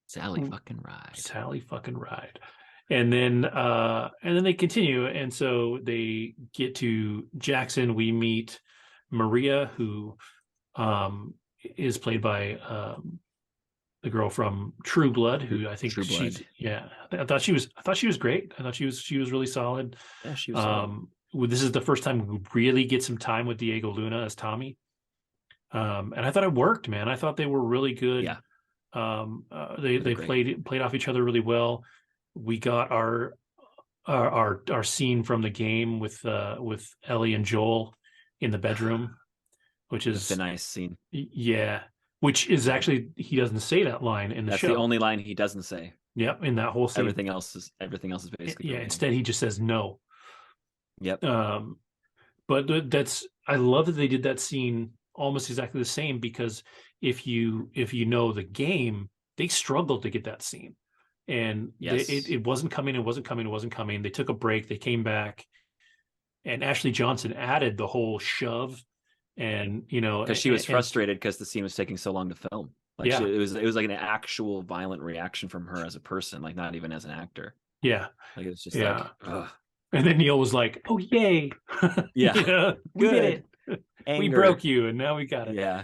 Sally fucking Ride. And then they continue, and so they get to Jackson. We meet Maria, who is played by the girl from True Blood, who I think she's I thought she was great. I thought she was really solid. Yeah, she was solid. This is the first time we really get some time with Diego Luna as Tommy. And I thought it worked, man. I thought they were really good. Yeah. They played off each other really well. We got our scene from the game with Ellie and Joel in the bedroom, which is a nice scene. Yeah, which is actually, he doesn't say that line in the show. That's the only line he doesn't say. Yep, in that whole scene. Everything else is basically. Yeah, instead he just says no. Yep. But I love that they did that scene almost exactly the same, because if you know the game, they struggled to get that scene, and it wasn't coming. They took a break. They came back, and Ashley Johnson added the whole shove, and because she was frustrated because the scene was taking so long to film. Like it was like an actual violent reaction from her as a person, like not even as an actor. Yeah, like it was just like, ugh. And then Neil was like, "Oh yay, yeah, we did it. Anger. We broke you, and now we got it." Yeah.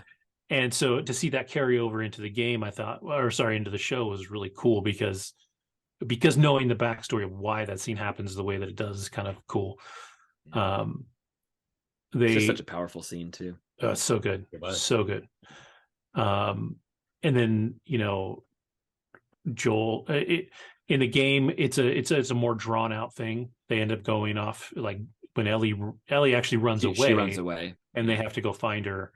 And so to see that carry over into the game, into the show, was really cool, because knowing the backstory of why that scene happens the way that it does is kind of cool. It's just such a powerful scene too. So good, so good. And then Joel, in the game, it's a more drawn out thing. They end up going off, like when Ellie actually runs away. She runs away, and they have to go find her.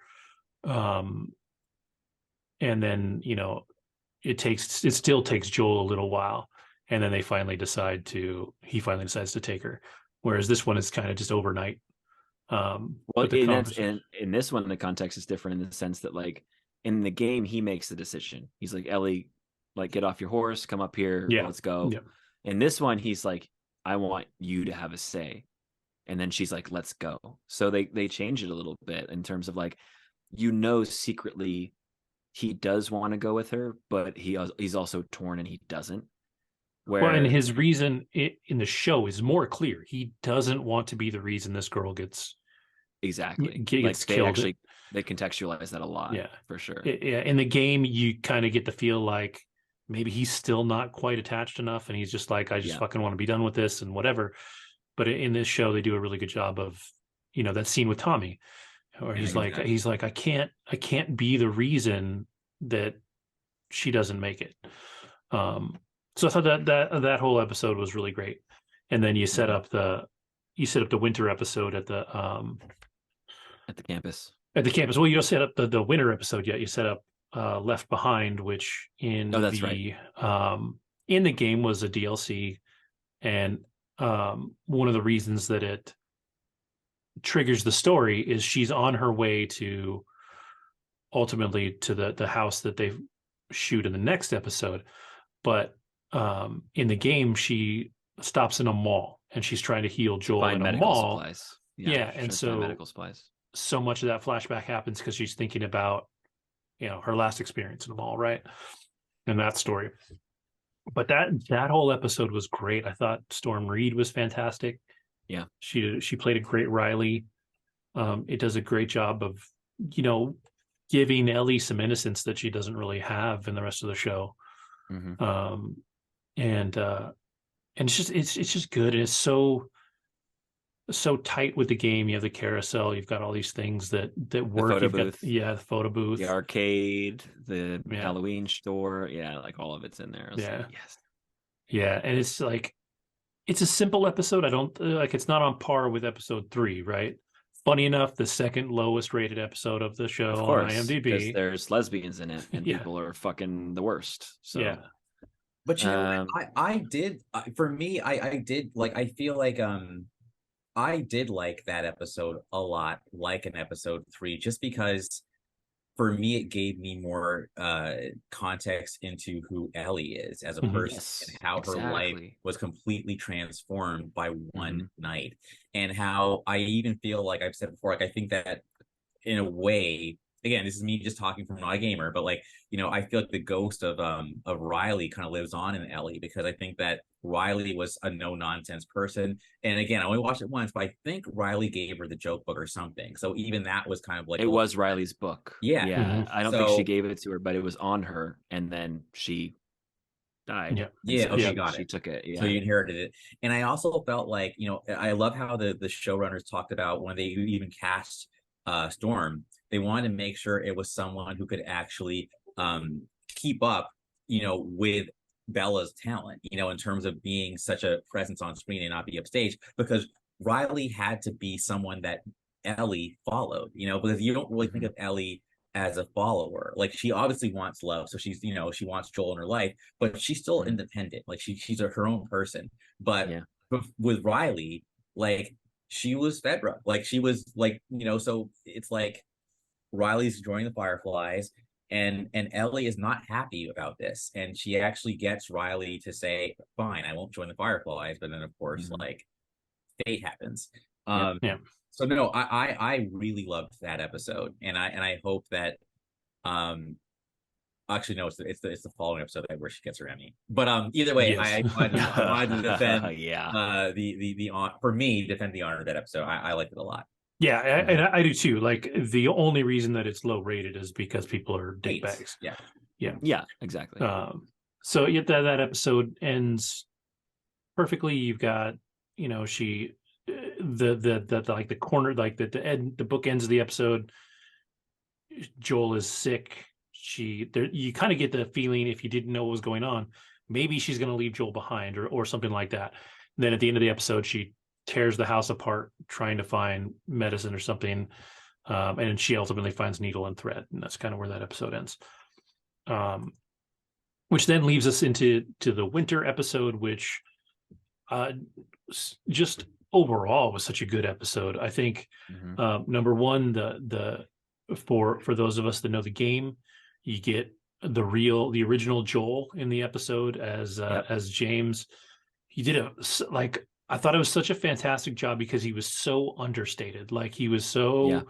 And then it still takes Joel a little while, and then he finally decides to take her. Whereas this one is kind of just overnight. Well, in this one, the context is different in the sense that, like, in the game, he makes the decision. He's like, Ellie, like, get off your horse, come up here, let's go. Yeah. In this one, he's like, I want you to have a say. And then she's like, let's go. So they change it a little bit in terms of, like, secretly he does want to go with her, but he's also torn and he doesn't. And his reason in the show is more clear. He doesn't want to be the reason this girl gets killed. They contextualize that a lot. Yeah, for sure. Yeah, in the game, you kind of get the feel like maybe he's still not quite attached enough, and he's just like, I just fucking want to be done with this and whatever. But in this show, they do a really good job of, that scene with Tommy, where he's like, I can't be the reason that she doesn't make it. So I thought that whole episode was really great. And then you set up the winter episode at the campus. At the campus. Well, you don't set up the winter episode yet. You set up Left Behind, which That's right. In the game was a DLC, and one of the reasons that it triggers the story is she's on her way to ultimately to the house that they shoot in the next episode. But in the game, she stops in a mall and she's trying to heal Joel in a mall. Supplies. Yeah, and so medical supplies. So much of that flashback happens because she's thinking about, her last experience in the mall, right? And that story. But that whole episode was great. I thought Storm Reed was fantastic. Yeah, she played a great Riley. It does a great job of, giving Ellie some innocence that she doesn't really have in the rest of the show. Mm-hmm. And it's just good. And it's so tight with the game. You have the carousel, you've got all these things that work. You've got the photo booth, the arcade, the Halloween store, like all of it's in there. Yes. And it's like, it's a simple episode. I don't like, it's not on par with episode 3, right? Funny enough, the second lowest rated episode of the show on IMDb, because there's lesbians in it and people are fucking the worst. So but I did for me, I did like, I feel like I did like that episode a lot, like an episode 3, just because for me it gave me more context into who Ellie is as a person and how her life was completely transformed by one night, and how I even feel like I've said before, like I think that in a way, again, this is me just talking from not a gamer, but like, I feel like the ghost of Riley kind of lives on in Ellie, because I think that Riley was a no nonsense person. And again, I only watched it once, but I think Riley gave her the joke book or something. So even that was kind of like, it was Riley's book. Yeah. I don't think she gave it to her, but it was on her, and then she died. She took it. So you inherited it. And I also felt like, I love how the showrunners talked about when they even cast Storm, they wanted to make sure it was someone who could actually keep up, with Bella's talent, in terms of being such a presence on screen and not be upstage, because Riley had to be someone that Ellie followed, because you don't really think of Ellie as a follower. Like, she obviously wants love, so she's, she wants Joel in her life, but she's still independent. Like, she's her own person. But with Riley, like, she was Fedra. Like, she was like, so it's like Riley's joining the Fireflies, and Ellie is not happy about this, and she actually gets Riley to say, fine, I won't join the Fireflies. But then of course like fate happens. So no, I really loved that episode, and I hope that actually no, it's the following episode where she gets her Emmy. But either way, I wanted to defend for me, defend the honor of that episode. I liked it a lot. Yeah, and I do too. Like, the only reason that it's low rated is because people are dickbags. Yeah, exactly. So that episode ends perfectly. You've got, she, the like the corner, like the book ends of the episode. Joel is sick. You kind of get the feeling, if you didn't know what was going on, maybe she's going to leave Joel behind or something like that. And then at the end of the episode, she tears the house apart trying to find medicine or something, and she ultimately finds needle and thread, and that's kind of where that episode ends, which then leaves us into the winter episode, which just overall was such a good episode. I think number one, for those of us that know the game, you get the original Joel in the episode as James. He did I thought it was such a fantastic job because he was so understated. Like, he was so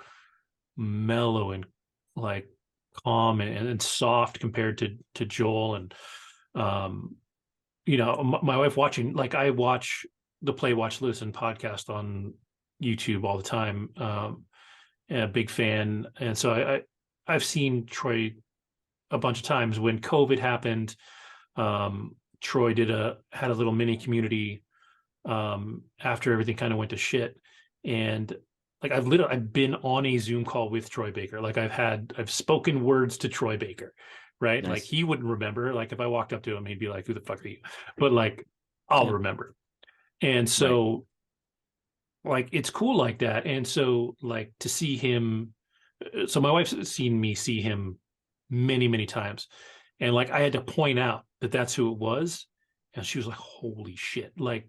mellow and like calm and soft compared to Joel. And my wife watching, like, I watch the Play Watch Listen podcast on YouTube all the time. And a big fan, and so I've seen Troy a bunch of times. When COVID happened, Troy had a little mini community after everything kind of went to shit, and like I've been on a Zoom call with Troy Baker. Like I've spoken words to Troy Baker, right? Nice. Like he wouldn't remember. Like if I walked up to him, he'd be like, "Who the fuck are you?" But like I'll remember. And so like it's cool like that. And so like to see him, so my wife's seen me see him many, many times. And like I had to point out that that's who it was. And she was like, holy shit. Like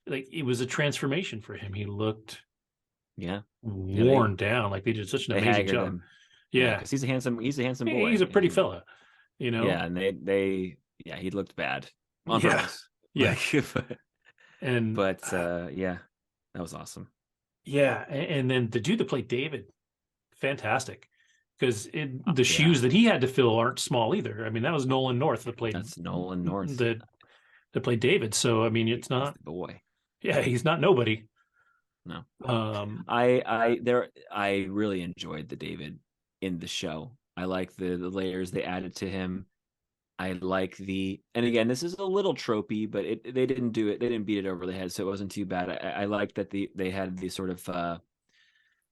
it was a transformation for him. He looked worn down. Like they did such an amazing job. Him. Yeah. Because he's a handsome boy. He's a pretty fella, you know? Yeah, and they he looked bad on purpose. Yeah. But yeah, that was awesome. Yeah. And then the dude that played David, fantastic. Because the shoes that he had to fill aren't small either. I mean, that was Nolan North that played. That's Nolan North that played David. So I mean, it's not the boy. Yeah, he's not nobody. No. I really enjoyed the David in the show. I like the layers they added to him. I like and again, this is a little tropey, but they didn't do it. They didn't beat it over the head, so it wasn't too bad. I like that they had the sort of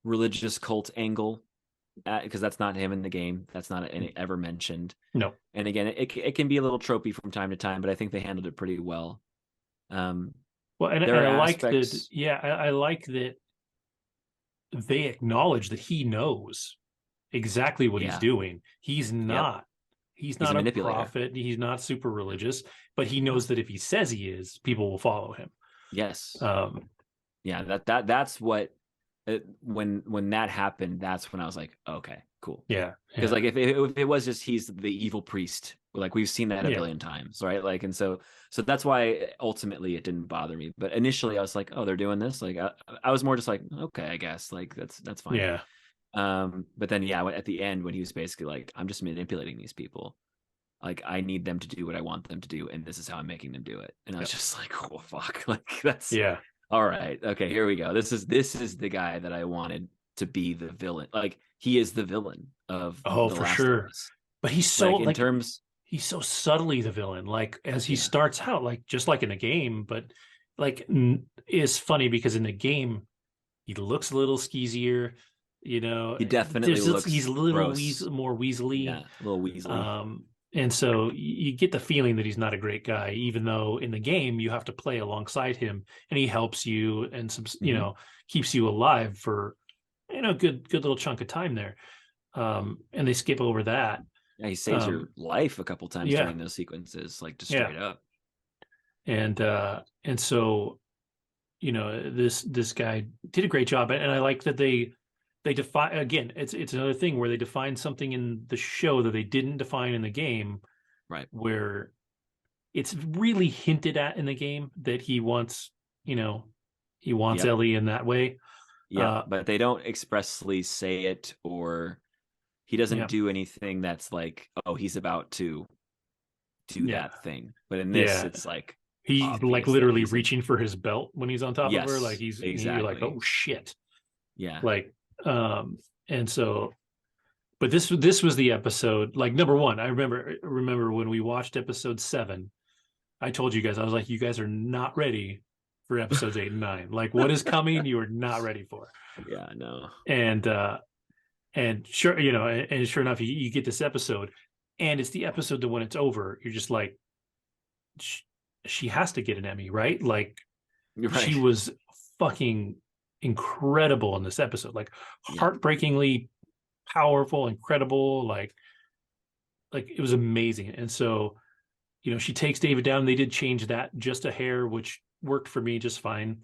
religious cult angle. Because that's not him in the game. That's not ever mentioned. No. And again, it can be a little tropey from time to time, but I think they handled it pretty well. Well, and I like that. Yeah, I like that they acknowledge that he knows exactly what he's doing. He's not. He's not a prophet. He's not super religious, but he knows that if he says he is, people will follow him. Yes. Yeah. That's what. When that happened, that's when I was like, okay, cool. Yeah. Because like if it was just he's the evil priest, like we've seen that a billion times, right? Like, and so that's why ultimately it didn't bother me. But initially I was like, oh, they're doing this. Like I was more just like, okay, I guess like that's fine. Yeah. But then at the end when he was basically like, I'm just manipulating these people. Like I need them to do what I want them to do, and this is how I'm making them do it. And I was just like, oh fuck, like that's all right. Okay, here we go. This is the guy that I wanted to be the villain. Like he is the villain of for sure. But he's so he's so subtly the villain. Like as he starts out, like just like in a game, but like is funny because in the game he looks a little skeezier. You know, he definitely looks. He's a little more weaselly. Yeah, a little weaselly. And so you get the feeling that he's not a great guy, even though in the game you have to play alongside him and he helps you and some, you know, keeps you alive for, you know, good little chunk of time there. And they skip over that. Yeah, he saves your life a couple times during those sequences, like just straight up. And so, you know, this guy did a great job, and I like that they define again. It's another thing where they define something in the show that they didn't define in the game, right? Where it's really hinted at in the game that he wants, you know, Ellie in that way. Yeah, but they don't expressly say it, or he doesn't do anything that's like, oh, he's about to do that thing. But in this, it's like he's like literally reaching for his belt when he's on top of her. Like he's like, oh shit. Yeah. Like, and so, but this was the episode, like number one. I remember when we watched episode 7, I told you guys, I was like, you guys are not ready for episodes 8 and 9. Like what is coming, you are not ready for. Yeah, no. And sure, you know, and sure enough, you get this episode, and it's the episode that when it's over, you're just like, she has to get an Emmy, right? Like she was fucking incredible in this episode, like heartbreakingly powerful, incredible, like it was amazing. And so, you know, she takes David down. They did change that just a hair, which worked for me just fine.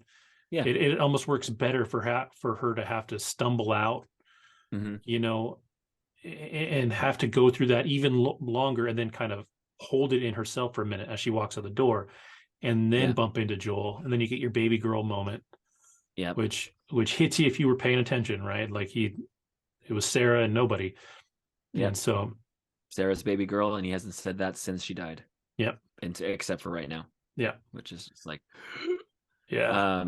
Yeah, it almost works better for her to have to stumble out, you know, and have to go through that even longer, and then kind of hold it in herself for a minute as she walks out the door, and then bump into Joel, and then you get your baby girl moment. Yeah, which hits you if you were paying attention, right? Like it was Sarah and nobody. Yeah, and so Sarah's baby girl, and he hasn't said that since she died. Yep, except for right now. Yeah, which is just like, yeah.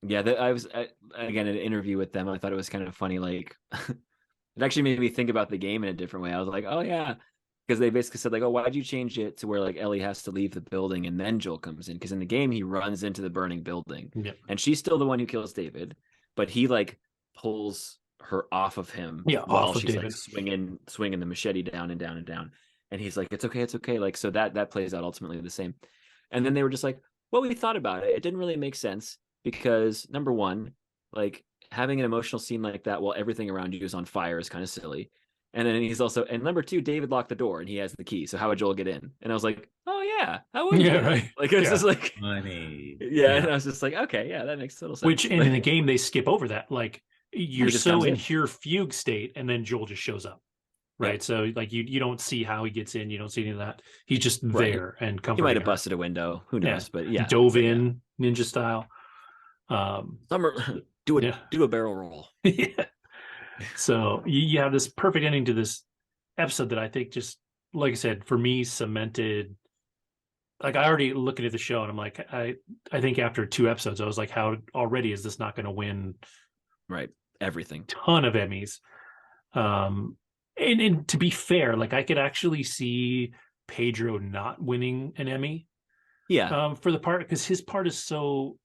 I was again in an interview with them. I thought it was kind of funny. Like, it actually made me think about the game in a different way. I was like, oh yeah, because they basically said like, oh, why'd you change it to where like Ellie has to leave the building and then Joel comes in? Because in the game he runs into the burning building, and she's still the one who kills David, but he like pulls her off of him Yeah, while off of she's David. like swinging the machete down and down and down. And he's like, it's okay. Like, so that plays out ultimately the same. And then they were just like, well, we thought about it. It didn't really make sense because number one, like having an emotional scene like that while everything around you is on fire is kind of silly. And then he's also, and number two, David locked the door and he has the key. So how would Joel get in? And I was like, oh yeah, how would he Yeah, get in? right. Like, it's Yeah. just like, Money. yeah. And I was just like, okay, yeah, that makes total sense. Which, and in the game, they skip over that. Like, you're just so comes in in. pure fugue state, and then Joel just shows up. Right. Yep. So, like, you don't see how he gets in. You don't see any of that. He's just Right. there and He comforting might have her. busted a window. Who knows? But yeah. Dove but yeah. in ninja style. Summer, do Yeah. a barrel roll. Yeah. So you have this perfect ending to this episode that I think just, like I said, for me, cemented. Like, I already looking at the show and I'm like, I think after 2 episodes, I was like, how already is this not going to win? Right. Everything. Ton of Emmys. And to be fair, like, I could actually see Pedro not winning an Emmy. Yeah. For the part, because his part is so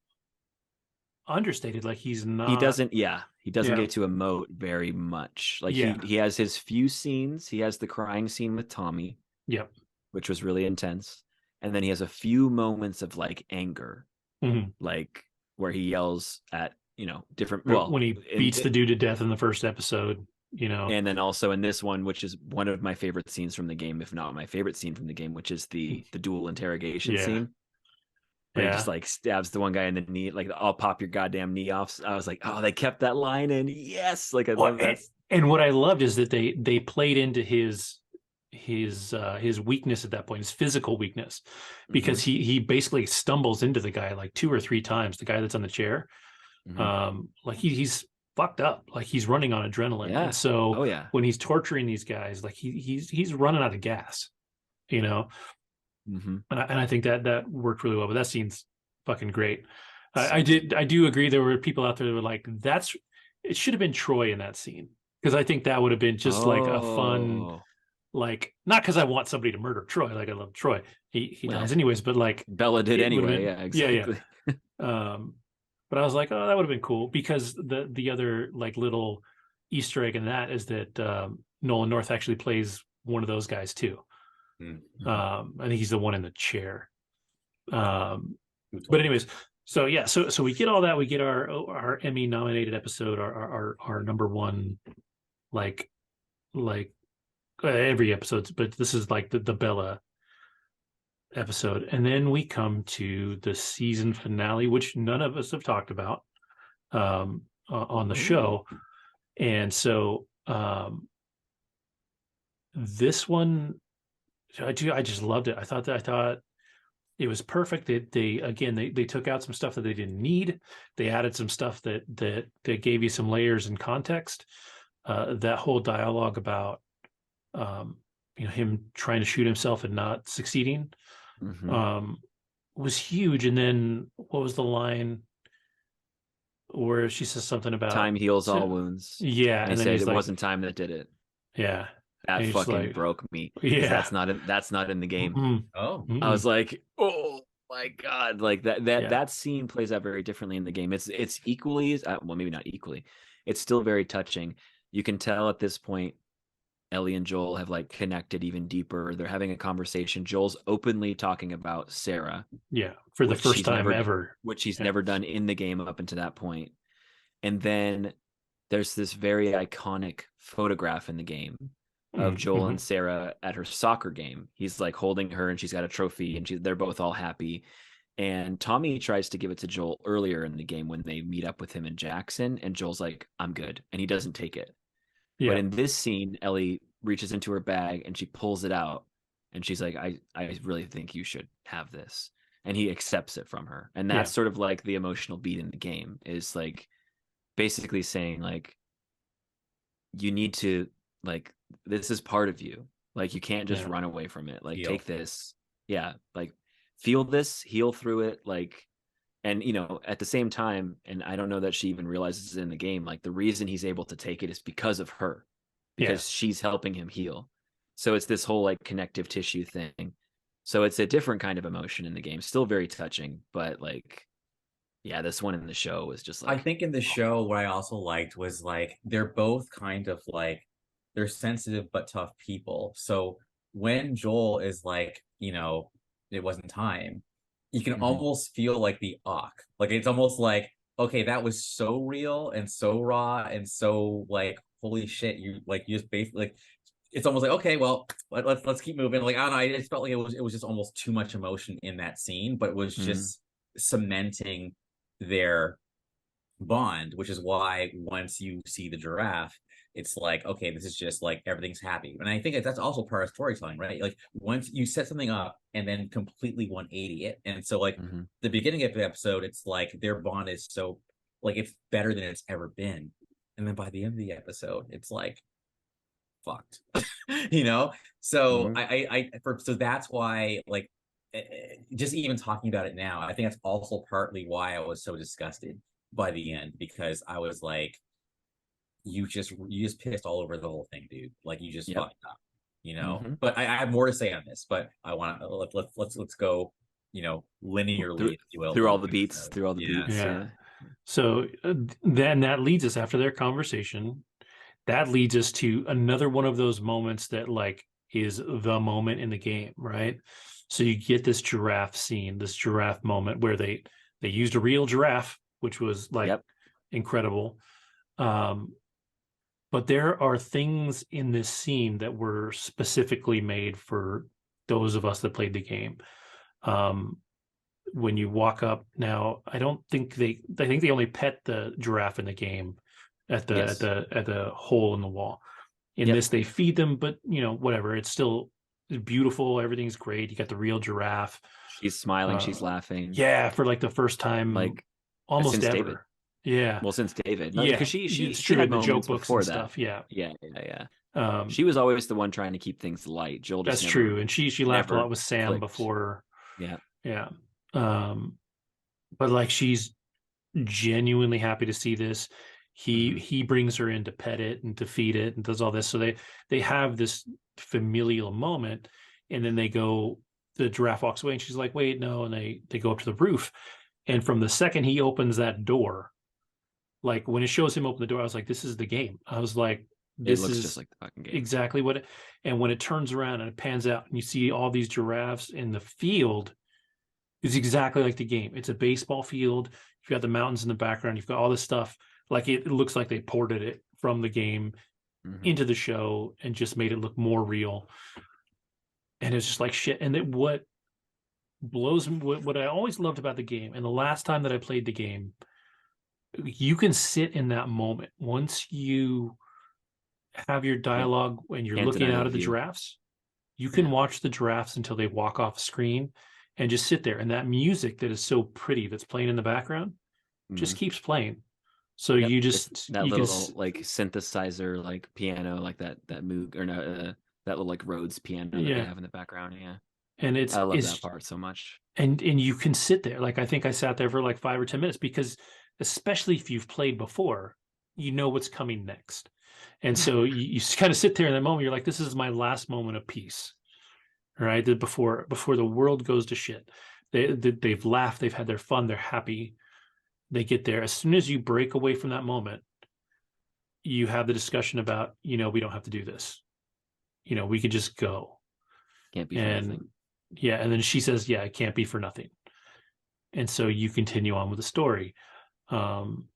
understated. Like, he's not. He doesn't Yeah. get to emote very much. Like, Yeah. he has his few scenes. He has the crying scene with Tommy, Yep. which was really intense. And then he has a few moments of like anger, Mhm. like where he yells at, different, When he beats the dude to death in the first episode, and then also in this one, which is one of my favorite scenes from the game, if not my favorite scene from the game, which is the dual interrogation Yeah. scene. Where Yeah. he just like stabs the one guy in the knee, like, I'll pop your goddamn knee off. I was like, oh, they kept that line in. Yes. Like, I love that. And what I loved is that they played into his weakness at that point, his physical weakness, because he basically stumbles into the guy like 2 or 3 times, the guy that's on the chair. Like, he's fucked up, like he's running on adrenaline. Yeah. And so when he's torturing these guys, like he's running out of gas, And I think that worked really well. But that scene's fucking great. I do agree. There were people out there that were like, it should have been Troy in that scene, because I think that would have been just like a fun, like, not because I want somebody to murder Troy. Like, I love Troy. He dies anyways, but like Bella did anyway. Yeah, exactly. Yeah. But I was like, oh, that would have been cool, because the other like little Easter egg in that is that Nolan North actually plays one of those guys too. I think he's the one in the chair. But anyways, so yeah, so we get all that. We get our Emmy nominated episode, our number one, like every episode, but this is like the Bella episode. And then we come to the season finale, which none of us have talked about on the show. And so this one, I just loved it. I thought it was perfect. They took out some stuff that they didn't need. They added some stuff that gave you some layers and context. That whole dialogue about him trying to shoot himself and not succeeding was huge. And then what was the line where she says something about time heals all wounds? Yeah, and he said it wasn't time that did it. Yeah, that fucking broke me. Yeah, that's not in the game. I was like, oh my god, like that scene plays out very differently in the game. It's equally well, maybe not equally. It's still very touching. You can tell at this point Ellie and Joel have like connected even deeper. They're having a conversation. Joel's openly talking about Sarah. Yeah, for the first time ever. Which he's never done in the game up until that point. And then there's this very iconic photograph in the game of Joel and Sarah at her soccer game. He's like holding her and she's got a trophy and they're both all happy. And Tommy tries to give it to Joel earlier in the game when they meet up with him in Jackson. And Joel's like, I'm good. And he doesn't take it. Yeah. But in this scene, Ellie reaches into her bag and she pulls it out and she's like, I really think you should have this. And he accepts it from her. And that's sort of like the emotional beat in the game, is like basically saying like, you need to, like, this is part of you. Like, you can't just run away from it. Like, take this. Yeah. Like, feel this, heal through it. Like, and, at the same time, and I don't know that she even realizes it in the game, like, the reason he's able to take it is because of her, because she's helping him heal. So it's this whole, like, connective tissue thing. So it's a different kind of emotion in the game, still very touching, but, like, Yeah, this one in the show was just I like, think in the show, what I also liked was like they're both kind of like they're sensitive but tough people. So when Joel is like, it wasn't time, you can mhm, almost feel like the awk. Like it's almost like, okay, that was so real and so raw and so like, holy shit, you just basically like it's almost like, okay, well, let's keep moving. Like I don't know, I just felt like it was just almost too much emotion in that scene, but it was mhm. just cementing their bond, which is why once you see the giraffe, it's like, okay, this is just like everything's happy. And I think that's also part of storytelling, right? Like once you set something up and then completely 180 it. And so like Mhm. the beginning of the episode, it's like their bond is so like it's better than it's ever been. And then by the end of the episode, it's like fucked. you know? So Mhm. so that's why like just even talking about it now, I think that's also partly why I was so disgusted by the end because I was like, you just pissed all over the whole thing, dude. Like you just Yep. fucked up. Mhm. But I have more to say on this, but I want to let's go, Through linearly, if you will, through through all the the beats, episode. through all the Yeah. beats. Yeah. Yeah. So then that leads us after their conversation. That leads us to another one of those moments that like is the moment in the game, right? So you get this giraffe scene, this giraffe moment where they used a real giraffe, which was like Yep. incredible. Um, but there are things in this scene that were specifically made for those of us that played the game. Um, when you walk up now, I think they only pet the giraffe in the game at the Yes. hole in the wall. In Yep. this, they feed them, but whatever. It's still beautiful. Everything's great. You got the real giraffe. She's smiling. Uh, She's laughing. yeah, for like the first time Like almost since David. ever. Yeah, Well, since David, no, yeah, because she she it's she true had in the joke moments books and before that. stuff. Yeah, Yeah, yeah, yeah. um, She was always the one trying to keep things light. Joel just that's true. And she laughed a lot never with Sam clicked. before. Yeah. Yeah, um, but like she's genuinely happy to see this. He Hmm. he brings her in to pet it and to feed it and does all this. So they have this familial moment, and then the giraffe walks away and she's like, wait, no, and they go up to the roof. And from the second he opens that door, like when it shows him open the door, I was like, this is the game. I was like, It this looks just is like the fucking game. exactly what it, and when it turns around and it pans out and you see all these giraffes in the field, it's exactly like the game. It's a baseball field. You've got the mountains in the background. You've got all this stuff. Like it looks like they ported it from the game Hmm. into the show and just made it look more real. And it's just like shit. And what I always loved about the game, and the last time that I played the game, you can sit in that moment once you have your Yep. dialogue when you're Can't looking deny out the at the view. giraffes. You can Yeah. watch the giraffes until they walk off screen and just sit there. And that music that is so pretty that's playing in the background just Hmm. keeps playing. So Yep. you It's just that you can little like synthesizer, like piano, like that Moog or no, that little like Rhodes piano that they yeah, have in the background. Yeah. and I love that it's part so much. and you can sit there. Like I think I sat there for like 5 or 10 minutes because especially if you've played before, you know what's coming next. And so you kind of sit there in that moment. You're like, this is my last moment of peace, right? Before the world goes to shit. They've laughed, they've had their fun, they're happy. They get there. As soon as you break away from that moment, you have the discussion about, we don't have to do this. We could just go. Can't be for And nothing. yeah, and then she says, yeah, it can't be for nothing. And so you continue on with the story. Um,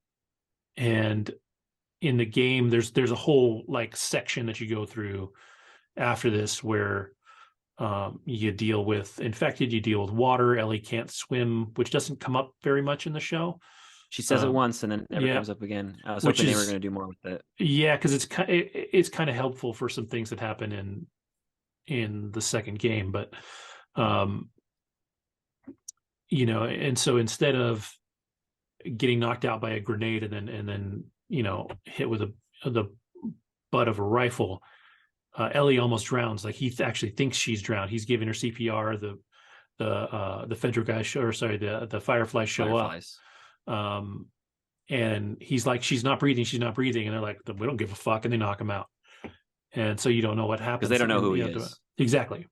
and in the game, there's a whole like section that you go through after this where you deal with infected, you deal with water. Ellie can't swim, which doesn't come up very much in the show. She says it Um, once and then it never yeah, comes up again. I was which hoping they were is going to do more with it. yeah, because it's kind of helpful for some things that happen in the second game, but um, and so instead of getting knocked out by a grenade and then hit with the butt of a rifle, Ellie almost drowns. Like he actually thinks she's drowned. He's giving her CPR. The federal guys or sorry, the fireflies show up. Fireflies. Um, and he's like, she's not breathing, and they're like, we don't give a fuck, and they knock him out. And so you don't know what Because happens. they don't know And who he is. exactly.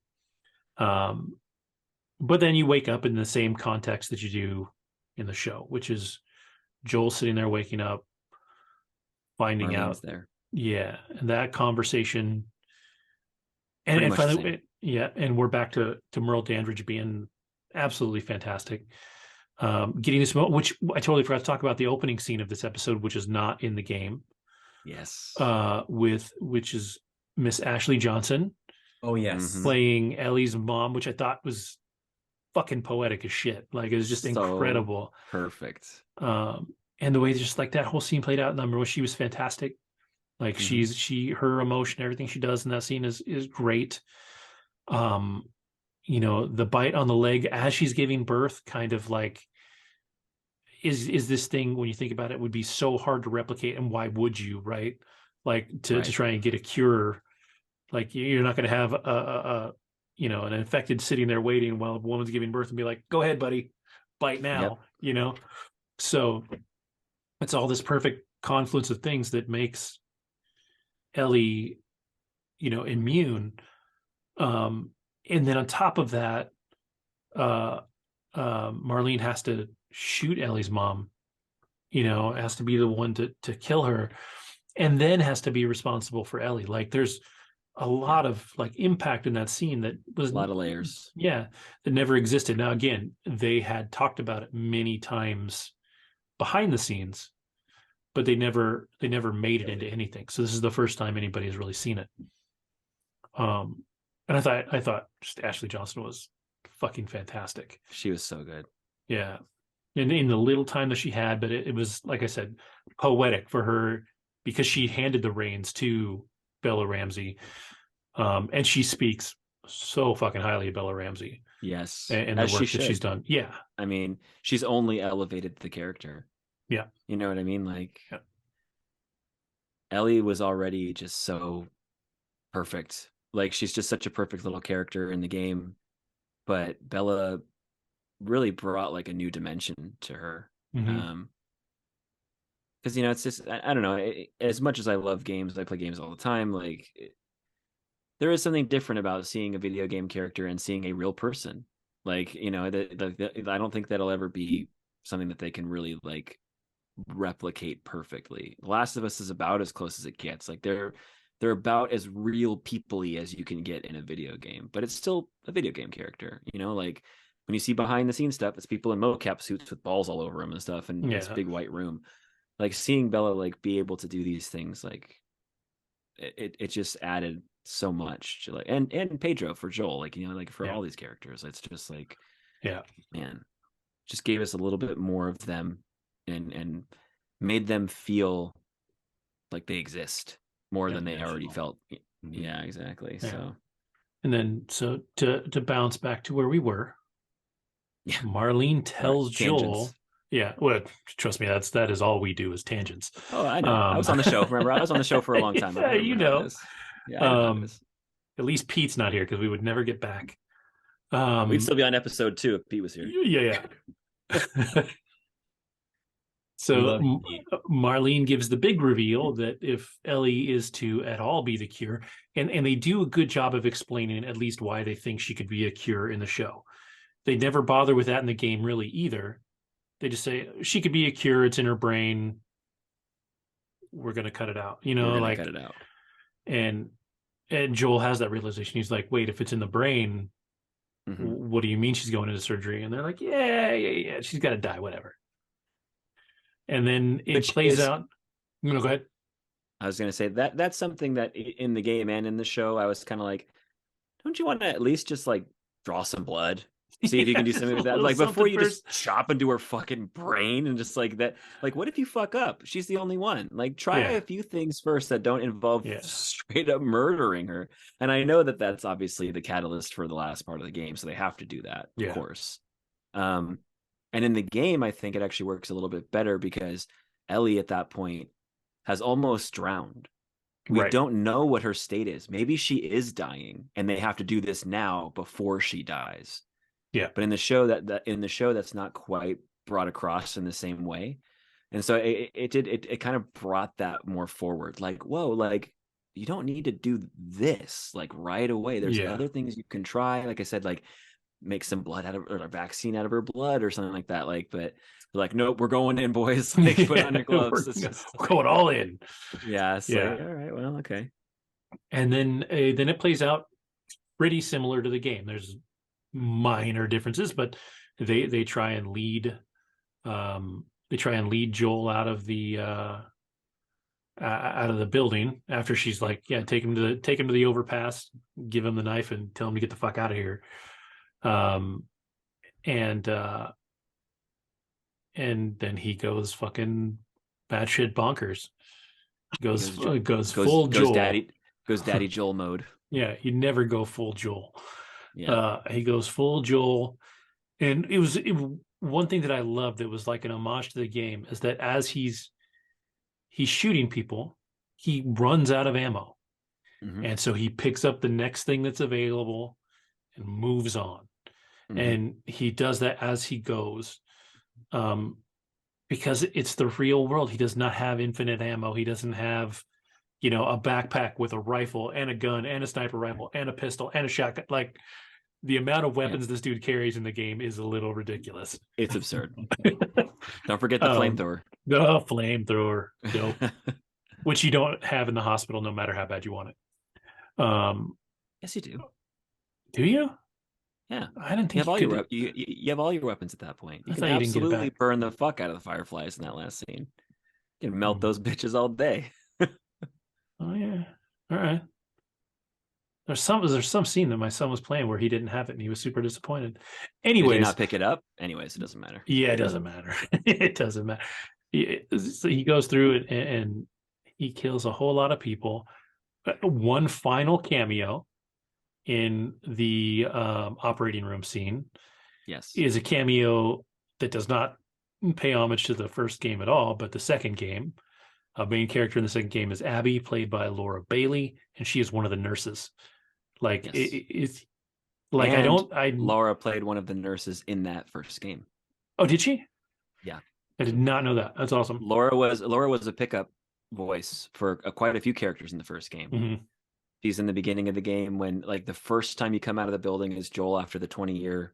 But then you wake up in the same context that you do in the show, which is Joel sitting there waking up, finding Marlene's out. there. Yeah. And that conversation. Pretty And much the finally, yeah. And we're back to Merle Dandridge being absolutely fantastic. Getting this moment, which I totally forgot to talk about the opening scene of this episode, which is not in the game. Yes. Which is Miss Ashley Johnson. Oh yes. Playing Ellie's mom, which I thought was fucking poetic as shit. Like, it was just So incredible. Perfect. And the way just like that whole scene played out, number one, she was fantastic. Like her emotion, everything she does in that scene is great. The bite on the leg as she's giving birth, kind of like is this thing, when you think about it, would be so hard to replicate, and why would you, right? Like to try and get a cure. Like, you're not going to have an infected sitting there waiting while a woman's giving birth and be like, go ahead, buddy, bite now. So it's all this perfect confluence of things that makes Ellie, immune. And then on top of that, Marlene has to shoot Ellie's mom, has to be the one to kill her, and then has to be responsible for Ellie. Like, there's a lot of like impact in that scene that was a lot of layers. Yeah, that never existed. Now, again, they had talked about it many times behind the scenes, but they never made it into anything. So this is the first time anybody has really seen it. And I thought just Ashley Johnson was fucking fantastic. She was so good. Yeah. And in the little time that she had, but it was, like I said, poetic for her, because she handed the reins to Bella Ramsey. And she speaks so fucking highly of Bella Ramsey. Yes. And the work that she's done. Yeah. I mean, she's only elevated the character. Yeah. You know what I mean? Like, Ellie was already just so perfect. Like, she's just such a perfect little character in the game. But Bella really brought like a new dimension to her. Because, it's just, I don't know, as much as I love games, I play games all the time, like, there is something different about seeing a video game character and seeing a real person. Like, I don't think that'll ever be something that they can really like replicate perfectly. Last of Us is about as close as it gets. Like, they're about as real people-y as you can get in a video game, but it's still a video game character. Like, when you see behind the scenes stuff, it's people in mocap suits with balls all over them and stuff, and this big white room. Like, seeing Bella like be able to do these things, like it just added so much to, like, and Pedro for Joel, like, like for all these characters, it's just like, man, just gave us a little bit more of them and made them feel like they exist more than they already felt. Yeah, exactly. So, and then to bounce back to where we were, Marlene tells Joel. Yeah, well, trust me, that is all we do is tangents. Oh, I know. I was on the show. Remember, I was on the show for a long time. Yeah, Yeah, at least Pete's not here, because we would never get back. We'd still be on episode 2 if Pete was here. Yeah. So Marlene gives the big reveal that if Ellie is to at all be the cure, and they do a good job of explaining at least why they think she could be a cure in the show. They never bother with that in the game really either. They just say she could be a cure. It's in her brain. We're going to cut it out, like cut it out. And Joel has that realization. He's like, wait, if it's in the brain, what do you mean she's going into surgery? And they're like, yeah. She's got to die, whatever. And then it plays out. Go ahead. I was going to say that's something that in the game and in the show, I was kind of like, don't you want to at least just like draw some blood? See if you can do something with that. Like, before you just chop into her fucking brain and just like that. Like, what if you fuck up? She's the only one. Like, try a few things first that don't involve straight up murdering her. And I know that that's obviously the catalyst for the last part of the game, so they have to do that, of course. And in the game, I think it actually works a little bit better because Ellie at that point has almost drowned. We don't know what her state is. Maybe she is dying, and they have to do this now before she dies. Yeah, but in the show that's not quite brought across in the same way, and so it kind of brought that more forward. Like, whoa, like you don't need to do this like right away. There's other things you can try. Like I said, like make some blood out of, or a vaccine out of her blood or something like that. Like, but they're like, nope, we're going in, boys. Like, put on your gloves. It's just we're going all in. yeah. It's like, all right, well, okay. And then it plays out pretty similar to the game. There's minor differences, but they try and lead Joel out of the building after she's like, yeah, take him to the overpass, give him the knife, and tell him to get the fuck out of here. And then he goes fucking batshit bonkers. Goes full Joel. Goes Daddy Joel mode. Yeah, you never go full Joel. Yeah, he goes full Joel, and it was one thing that I loved that was like an homage to the game is that as he's shooting people, he runs out of ammo, and so he picks up the next thing that's available and moves on, and he does that as he goes, because it's the real world. He does not have infinite ammo. He doesn't have, a backpack with a rifle and a gun and a sniper rifle and a pistol and a shotgun. Like, the amount of weapons this dude carries in the game is a little ridiculous. It's absurd. Don't forget the flamethrower. The flamethrower, dope. Which you don't have in the hospital, no matter how bad you want it. Yes, you do. Do you? Yeah, I didn't think you have all your weapons at that point. You can absolutely burn the fuck out of the fireflies in that last scene. You can melt those bitches all day. Oh yeah, all right. There's some scene that my son was playing where he didn't have it and he was super disappointed. Anyways, did he not pick it up? Anyways, it doesn't matter. Yeah, it doesn't matter. It doesn't matter. So he goes through it and he kills a whole lot of people. One final cameo in the operating room scene, yes, is a cameo that does not pay homage to the first game at all, but the second game. A main character in the second game is Abby, played by Laura Bailey, and she is one of the nurses. Like, yes. It's like, and Laura played one of the nurses in that first game. Oh, did she? Yeah, I did not know that. That's awesome. Laura was a pickup voice for quite a few characters in the first game. She's in the beginning of the game when, like, the first time you come out of the building is Joel after the 20 years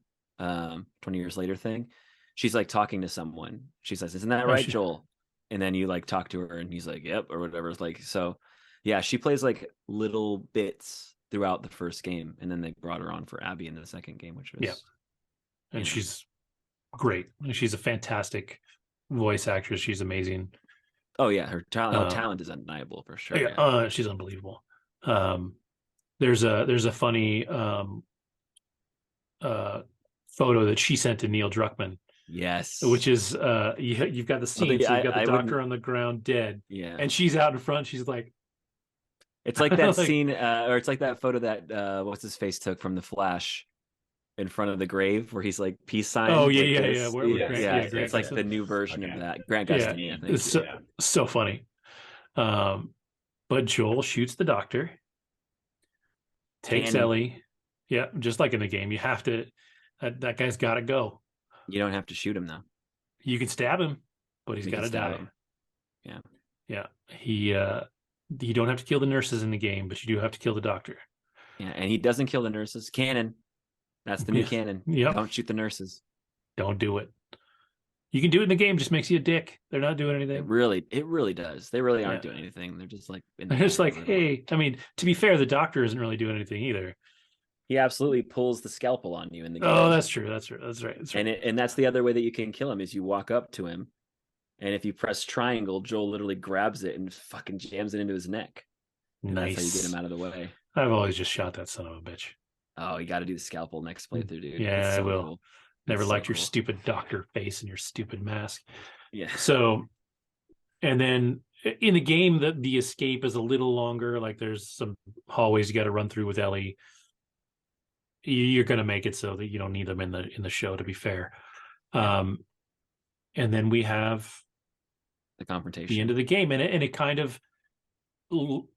later thing. She's like talking to someone. She says, "Isn't that right, Joel?" And then you like talk to her and he's like, "Yep," or whatever. It's like, so yeah, she plays like little bits throughout the first game, and then they brought her on for Abby in the second game, which was and she's great. She's a fantastic voice actress. She's amazing. Oh yeah, her talent is undeniable for sure. Yeah, she's unbelievable. There's a funny photo that she sent to Neil Druckmann. Yes, which is you've got the scene. So you've got the doctor on the ground dead. Yeah, and she's out in front. She's like, it's like that scene, or it's like that photo that what's his face took from The Flash in front of the grave where he's like peace sign. Oh yeah, it's like the new version of that. Grant Gustine, I think. It's so funny. But Joel shoots the doctor, takes Ellie. Yeah, just like in the game, you have to. That guy's got to go. You don't have to shoot him though. You can stab him, but he's got to die. Yeah. You don't have to kill the nurses in the game, but you do have to kill the doctor. Yeah, and he doesn't kill the nurses. Canon. That's the new canon. Yep. Don't shoot the nurses. Don't do it. You can do it in the game, just makes you a dick. They're not doing anything. It really does. They really aren't doing anything. They're just like hey, I mean, to be fair, the doctor isn't really doing anything either. He absolutely pulls the scalpel on you in the game. Oh, that's true. That's right. And that's the other way that you can kill him is you walk up to him, and if you press triangle, Joel literally grabs it and fucking jams it into his neck. Nice. That's how you get him out of the way. I've always just shot that son of a bitch. Oh, you got to do the scalpel next playthrough, dude. Yeah, I will. Cool. Never liked your stupid doctor face and your stupid mask. Yeah. So, and then in the game, the escape is a little longer. Like, there's some hallways you got to run through with Ellie. You're going to make it so that you don't need them in the show, to be fair. And then we have the confrontation, the end of the game, and it kind of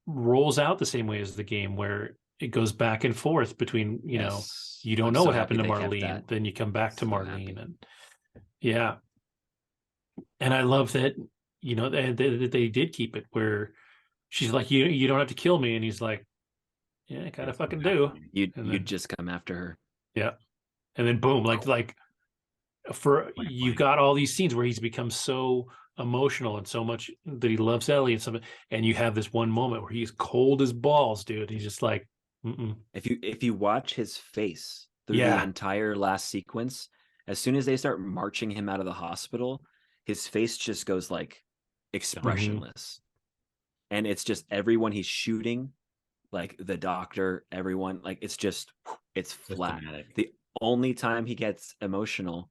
rolls out the same way as the game, where it goes back and forth between, you know, you don't know what happened to Marlene, then you come back to Marlene, and and I love that, you know, that they did keep it where she's like, you don't have to kill me, and he's like, yeah, I kind of fucking do. You'd just come after her. Yeah. and then boom, like for you've got all these scenes where he's become so emotional and so much that he loves Ellie and something, and you have this one moment where he's cold as balls, dude. He's just like, mm-mm. If you watch his face through the Yeah. entire last sequence, as soon as they start marching him out of the hospital, his face just goes like expressionless. And it's just everyone he's shooting, like the doctor, everyone, like it's flat. The only time he gets emotional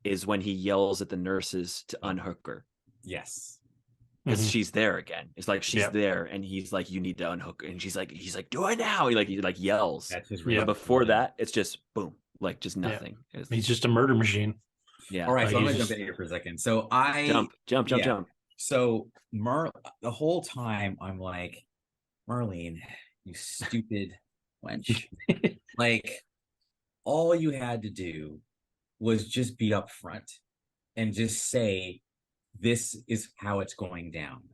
is when he yells at the nurses to unhook her. Yes. Because she's there again. It's like she's there, and he's like, "You need to unhook her," and he's like, "Do it now!" He yells. That's his But before that, it's just boom, like just nothing. He's just a murder machine. Yeah. All right, so I'm gonna jump in here for a second. So jump. So the whole time I'm like, Marlene, you stupid wench. Like, all you had to do was just be upfront and just say, this is how it's going down.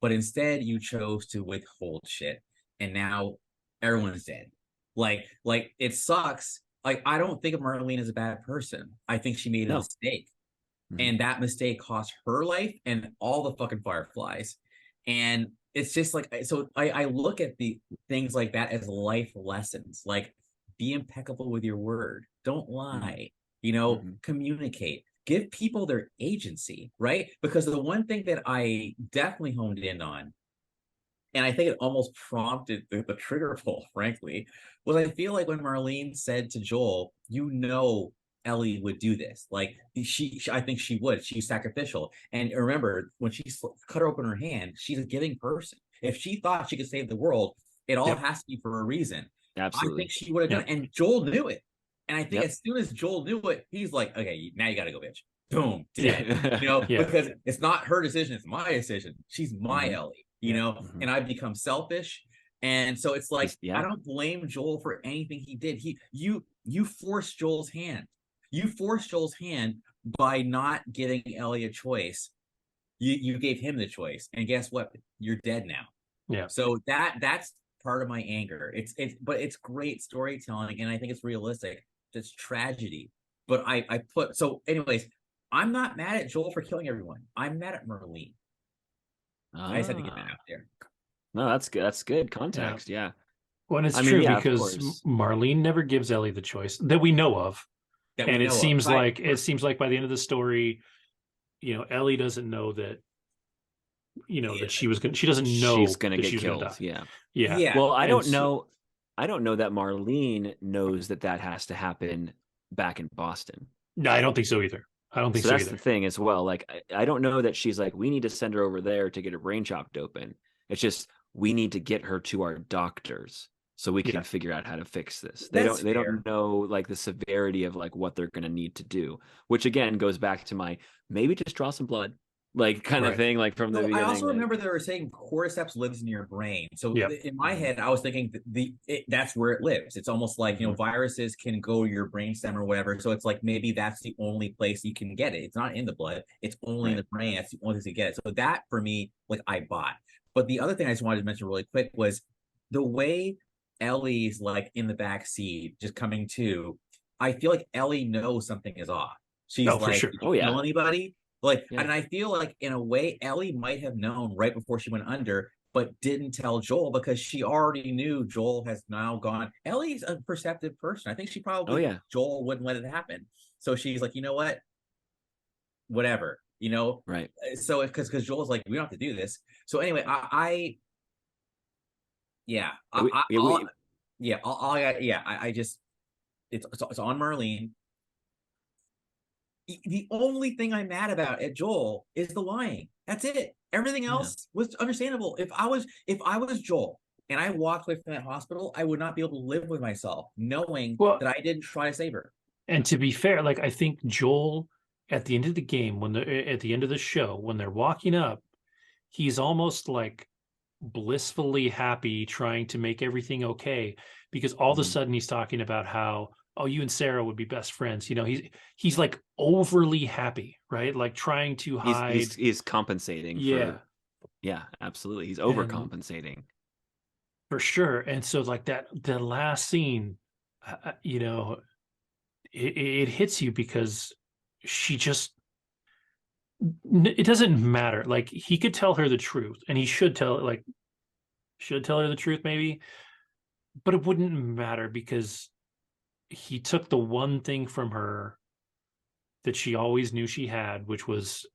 But instead you chose to withhold shit, and now everyone's dead. Like it sucks. Like, I don't think of Marlene as a bad person. I think she made a mistake. And that mistake cost her life and all the fucking Fireflies. And it's just like, so I look at the things like that as life lessons. Like, be impeccable with your word. Don't lie. Communicate. Give people their agency, right? Because the one thing that I definitely honed in on, and I think it almost prompted the trigger pull, frankly, was I feel like when Marlene said to Joel, Ellie would do this. Like, I think she would. She's sacrificial. And remember, when she cut open her hand, she's a giving person. If she thought she could save the world, it all has to be for a reason. Absolutely. I think she would have done it. And Joel knew it. And I think as soon as Joel knew it, he's like, okay, now you got to go, bitch. Boom, dead. Because it's not her decision, it's my decision. She's my Ellie, and I've become selfish. And so it's like, I don't blame Joel for anything he did. You forced Joel's hand. You forced Joel's hand by not giving Ellie a choice. You gave him the choice. And guess what? You're dead now. Yeah. So that's part of my anger. But it's great storytelling, and I think it's realistic. It's tragedy. But anyways, I'm not mad at Joel for killing everyone. I'm mad at Marlene. I just had to get that out there. No, that's good. That's good context. Yeah. Well, it's true because Marlene never gives Ellie the choice that we know of. It seems like by the end of the story, Ellie doesn't know that, that she doesn't know she's going to get killed. Yeah. Well, I don't know that Marlene knows that has to happen back in Boston. No, I don't think so either. I don't think so that's either. The thing as well. Like, I don't know that she's like, we need to send her over there to get her brain chopped open. It's just, we need to get her to our doctors so we can figure out how to fix this. They don't know like the severity of like what they're going to need to do, which again goes back to maybe just draw some blood, like kind of thing, like from the beginning. I also remember they were saying cordyceps lives in your brain. So in my head, I was thinking that's where it lives. It's almost like, viruses can go to your brainstem or whatever. So it's like, maybe that's the only place you can get it. It's not in the blood. It's only in the brain. That's the only place to get it. So that for me, like, I bought. But the other thing I just wanted to mention really quick was the way Ellie's like in the back seat, just coming to. I feel like Ellie knows something is off. She's like, for sure. Did you kill anybody? Like, and I feel like in a way, Ellie might have known right before she went under, but didn't tell Joel because she already knew Joel has now gone. Ellie's a perceptive person. I think she probably Joel wouldn't let it happen. So she's like, you know what? Whatever, Right. So because Joel's like, we don't have to do this. So anyway, I just it's on Marlene. The only thing I'm mad about at Joel is the lying. That's it. Everything else was understandable. If I was Joel and I walked away from that hospital, I would not be able to live with myself knowing that I didn't try to save her. And to be fair, like, I think Joel at the end of the game, at the end of the show, when they're walking up, he's almost like blissfully happy, trying to make everything okay, because all of a sudden he's talking about how, oh, you and Sarah would be best friends. He's like overly happy, right? Like trying to hide. He's compensating. Yeah, absolutely. He's overcompensating. For sure. And so like the last scene, it hits you because she just, it doesn't matter. Like, he could tell her the truth, and he should tell her the truth maybe, but it wouldn't matter because he took the one thing from her that she always knew she had, which was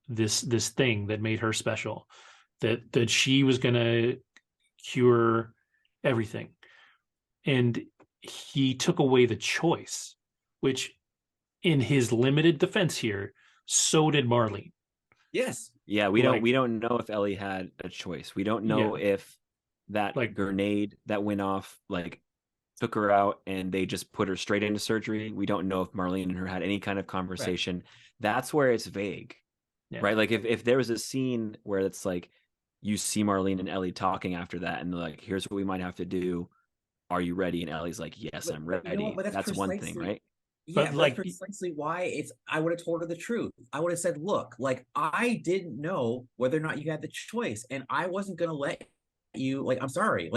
this thing that made her special, that she was going to cure everything. And he took away the choice, which, in his limited defense here, so did Marlene. Yes. Yeah, we don't know if Ellie had a choice. We don't know if that grenade that went off took her out and they just put her straight into surgery. We don't know if Marlene and her had any kind of conversation. Right. That's where it's vague. Yeah. Right? Like if there was a scene where it's like you see Marlene and Ellie talking after that and they're like, here's what we might have to do. Are you ready? And Ellie's like, yes, I'm ready. You know, that's one thing, right? Yeah, but that's precisely why I would have told her the truth. I would have said, look, I didn't know whether or not you had the choice, and I wasn't going to let you, I'm sorry.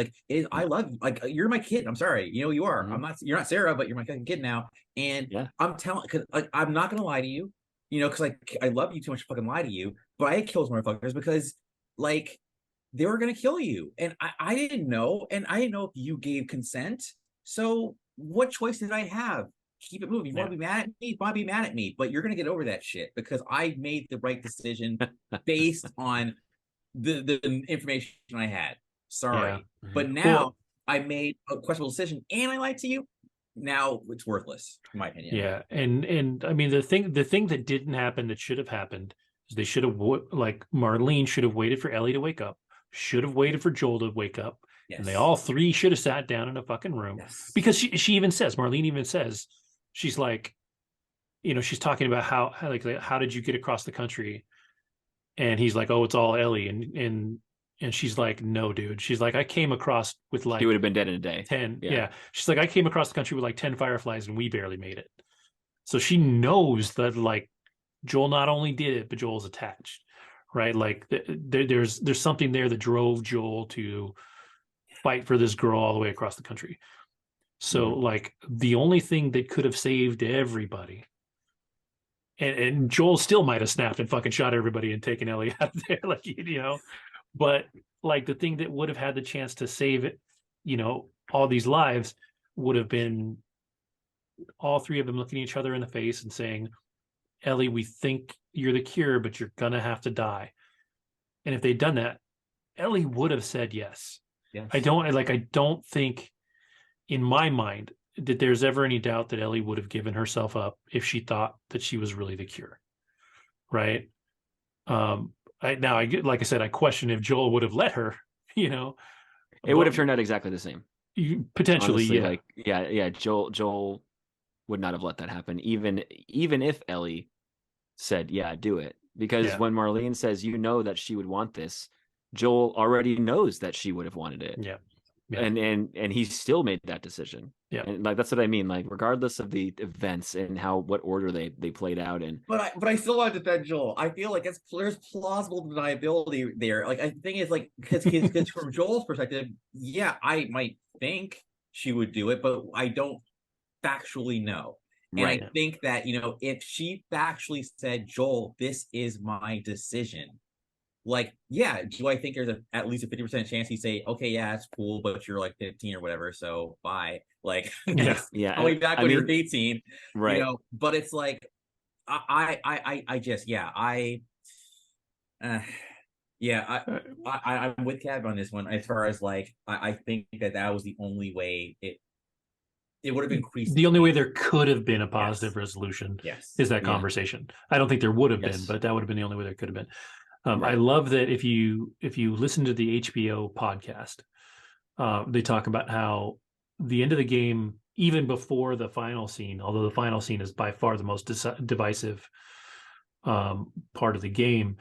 I love you. You're my kid. I'm sorry. You are. Mm-hmm. You're not Sarah, but you're my kid now. And I'm telling, because I'm not going to lie to you, because I love you too much to fucking lie to you, but I kill those motherfuckers because they were going to kill you. And I didn't know. And I didn't know if you gave consent. So what choice did I have? Keep it moving. You want to be mad at me? Why be mad at me? But you're going to get over that shit because I made the right decision based on the information I had. Sorry. But now I made a questionable decision and I lied to you. Now it's worthless, in my opinion. Yeah. And I mean, the thing that didn't happen that should have happened is they should have, Marlene should have waited for Ellie to wake up, should have waited for Joel to wake up. Yes. And they all three should have sat down in a fucking room. Yes. Because she even says, Marlene even says, she's like, she's talking about how did you get across the country? And he's like, oh, it's all Ellie. And she's like, no, dude. She's like, I came across with he would have been dead in a day. 10. Yeah. She's like, I came across the country with 10 fireflies and we barely made it. So she knows that Joel not only did it, but Joel's attached, right? There's something there that drove Joel to fight for this girl all the way across the country. So the only thing that could have saved everybody, and Joel still might have snapped and fucking shot everybody and taken Ellie out of there, but the thing that would have had the chance to save it, all these lives would have been all three of them looking each other in the face and saying, Ellie, we think you're the cure, but you're gonna have to die. And if they'd done that, Ellie would have said yes. Yes. I don't think, in my mind, that there's ever any doubt that Ellie would have given herself up if she thought that she was really the cure, right? Like I said, I question if Joel would have let her. It would have turned out exactly the same. Potentially, honestly, yeah. Joel would not have let that happen, even if Ellie said, "Yeah, do it." Because when Marlene says, that she would want this, Joel already knows that she would have wanted it. Yeah. And he still made that decision. Yeah. And that's what I mean. Regardless of the events and what order they played out in. But I still want to defend Joel. I feel like there's plausible deniability there. I think it's because from Joel's perspective, I might think she would do it, but I don't factually know. And I think that, if she factually said, Joel, this is my decision, do I think there's at least a 50% chance he say, okay, yeah, it's cool, but you're 15 or whatever, so bye. I'll be back when you're 18, right? But it's I'm with Kev on this one as far as I think that was the only way it would have increased. The only way there could have been a positive resolution is that conversation. I don't think there would have been, but that would have been the only way there could have been. I love that if you listen to the HBO podcast, they talk about how the end of the game, even before the final scene, although the final scene is by far the most divisive part of the game,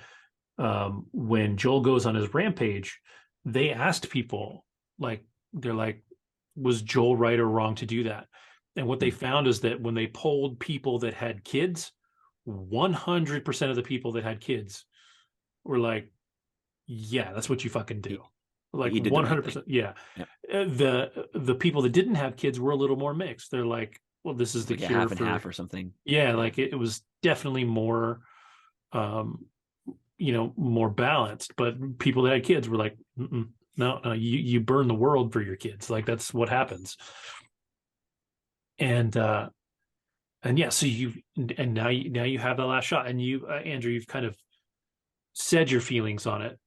when Joel goes on his rampage, they asked people, they're like, was Joel right or wrong to do that? And what they found is that when they polled people that had kids, 100% of the people that had kids were like, yeah, that's what you fucking do. 100%. Yeah. The people that didn't have kids were a little more mixed. They're like, well, this is the like a cure half and for, half or something. yeah, like it was definitely more, um, more balanced. But people that had kids were like, mm-mm, no, no, you burn the world for your kids. Like that's what happens. And yeah, so now you have the last shot, and you, Andrew, you've kind of said your feelings on it,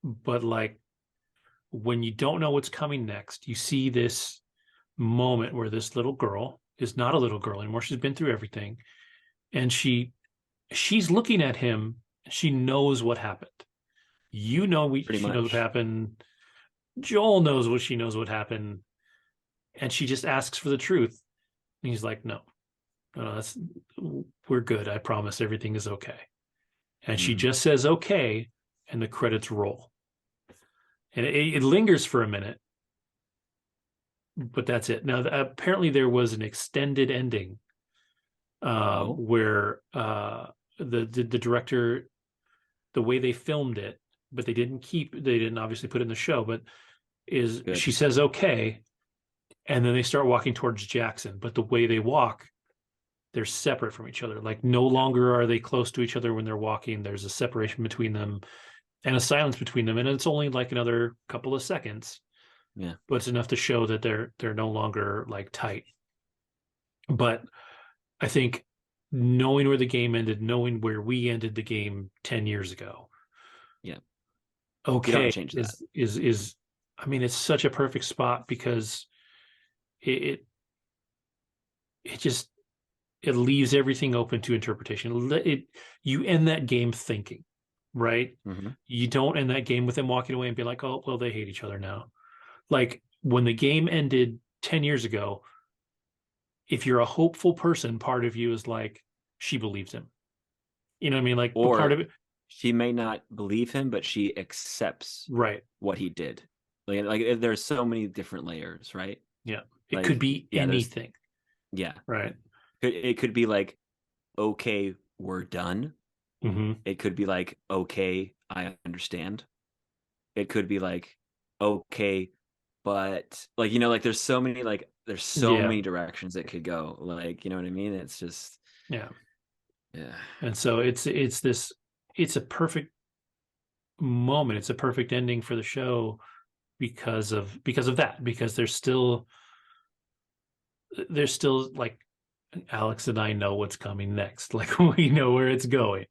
but like when you don't know what's coming next, you see this moment where this little girl is not a little girl anymore. She's been through everything, and she's looking at him. She knows what happened. Pretty She knows what much. happened. Joel knows what she knows what happened, and she just asks for the truth. And he's like, "No, no, no, we're good. I promise everything is okay." And she Mhm. just says, "Okay," and the credits roll. And it lingers for a minute, but that's it. Now, apparently, there was an extended ending, Oh, where the director, the way they filmed it, but they didn't obviously put it in the show, but is good. she says okay, and then they start walking towards Jackson, but the way they walk, they're separate from each other. Like no Yeah. longer are they close to each other when they're walking. There's a separation between them and a silence between them, and it's only like another couple of seconds, Yeah. but it's enough to show that they're no longer like tight. But I think knowing where the game ended, knowing where we ended the game 10 years ago, Yeah. You don't okay, change that. is I mean, it's such a perfect spot because it it, it just it leaves everything open to interpretation. You end that game thinking, right? Hmm. You don't end that game with them walking away and be like, oh, well, they hate each other now. Like when the game ended 10 years ago, if you're a hopeful person, part of you is like, she believes him. You know what I mean? Like, but part Or of it, she may not believe him, but she accepts right? what he did. There's so many different layers, right? Yeah, it could Like, be yeah, there's anything, yeah. right? It could be like, okay, we're done. Mm-hmm. It could be like, okay, I understand. It could be like, okay, but like, like there's so Yeah, many directions it could go. Like, you know what I mean? It's just yeah. yeah. And so it's a perfect moment. It's a perfect ending for the show because of that. Because there's still like Alex and I know what's coming next. Like we know where it's going.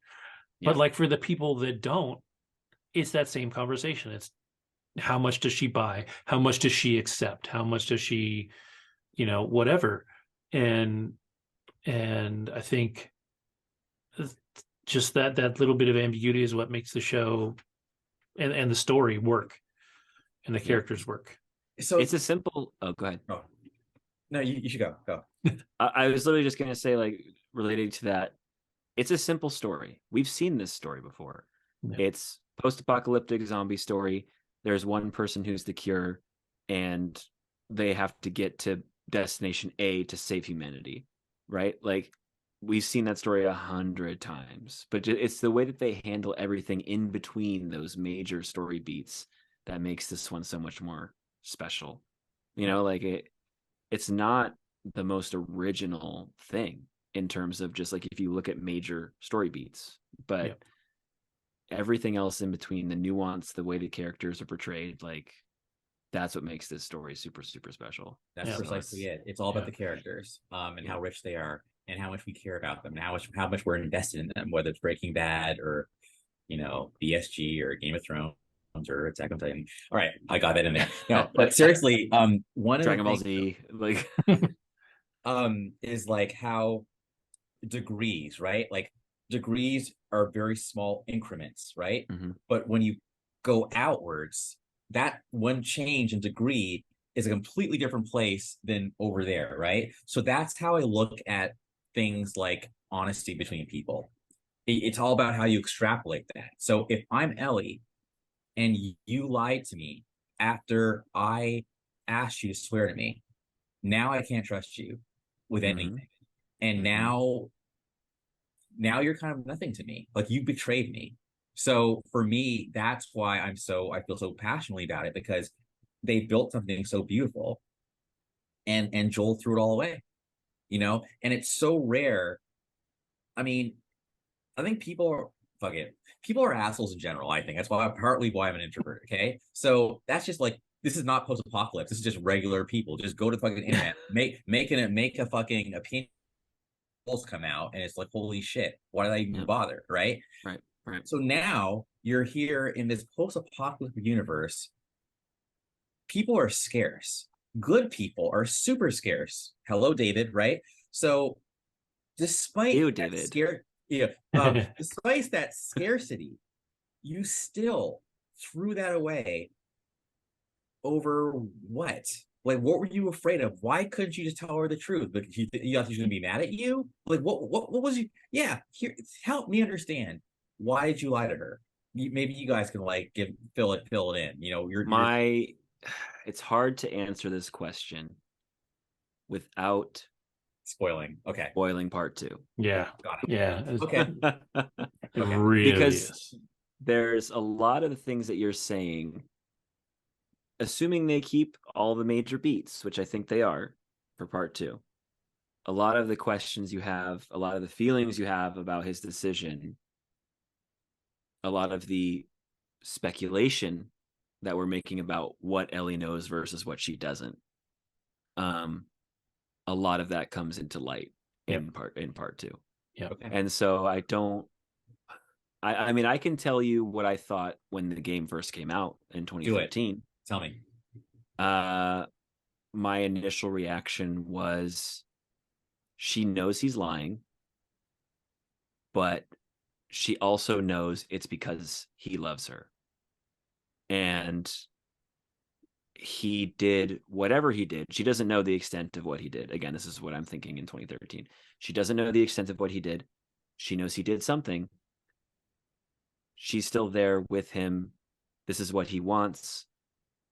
But Yeah. like for the people that don't, it's that same conversation. It's how much does she buy? How much does she accept? How much does she, whatever. And and I think just that little bit of ambiguity is what makes the show and the story work and the Yeah. characters work. So, It's a simple oh, go ahead. oh, no, you should go. I was literally just gonna say, like, related to that, it's a simple story. We've seen this story before. Yeah. It's post-apocalyptic zombie story. There's one person who's the cure, and they have to get to destination A to save humanity, right? Like, we've seen that story 100 times, but it's the way that they handle everything in between those major story beats that makes this one so much more special. Like it's not the most original thing in terms of just like if you look at major story beats, Yeah. but everything else in between, the nuance, the way the characters are portrayed, like that's what makes this story super, super special. That's Yeah. precisely it. It's all Yeah. about the characters, and Yeah. how rich they are, and how much we care about them, and how much we're invested in them, whether it's Breaking Bad or BSG or Game of Thrones or Attack on Titan. All right, I got that in there. No, but seriously, one of the Dragon Ball things Z, like is like how degrees, right? Like degrees are very small increments, right? mhm. But when you go outwards, that one change in degree is a completely different place than over there, right? So that's how I look at things like honesty between people. It's all about how you extrapolate that. So if I'm Ellie and you lied to me after I asked you to swear to me, now I can't trust you with Mhm. anything. And Mhm. now you're kind of nothing to me. Like you betrayed me. So for me, that's why I feel so passionately about it, because they built something so beautiful and Joel threw it all away. and it's so rare. I mean, I think people are assholes in general. I think that's partly why I'm an introvert. Okay, so that's just like, this is not post-apocalypse. This is just regular people. Just go to the fucking internet, make a fucking opinion polls come out, and it's like, holy shit, why did I even Yep. bother? Right. Right. So now you're here in this post-apocalyptic universe. People are scarce. Good people are super scarce. Hello, David. Right. So despite Ew, that David. despite that scarcity, you still threw that away over what? Like, what were you afraid of? Why couldn't you just tell her the truth? Because you thought she was gonna be mad at you? Like, what was you? Yeah, here, help me understand. Why did you lie to her? Maybe you guys can like fill it in. You're It's hard to answer this question without spoiling. Okay, spoiling part 2. Yeah. got it. Yeah. Okay, It okay. really Because is. there's a lot of the things that you're saying, assuming they keep all the major beats, which I think they are for part 2. A lot of the questions you have, a lot of the feelings you have about his decision, a lot of the speculation that we're making about what Ellie knows versus what she doesn't. A lot of that comes into light in part 2. Yeah. Okay. And so I mean, I can tell you what I thought when the game first came out in 2013. Tell me. My initial reaction was, she knows he's lying, but she also knows it's because he loves her. And he did whatever he did. She doesn't know the extent of what he did. Again, this is what I'm thinking in 2013. She doesn't know the extent of what he did. She knows he did something. She's still there with him. This is what he wants.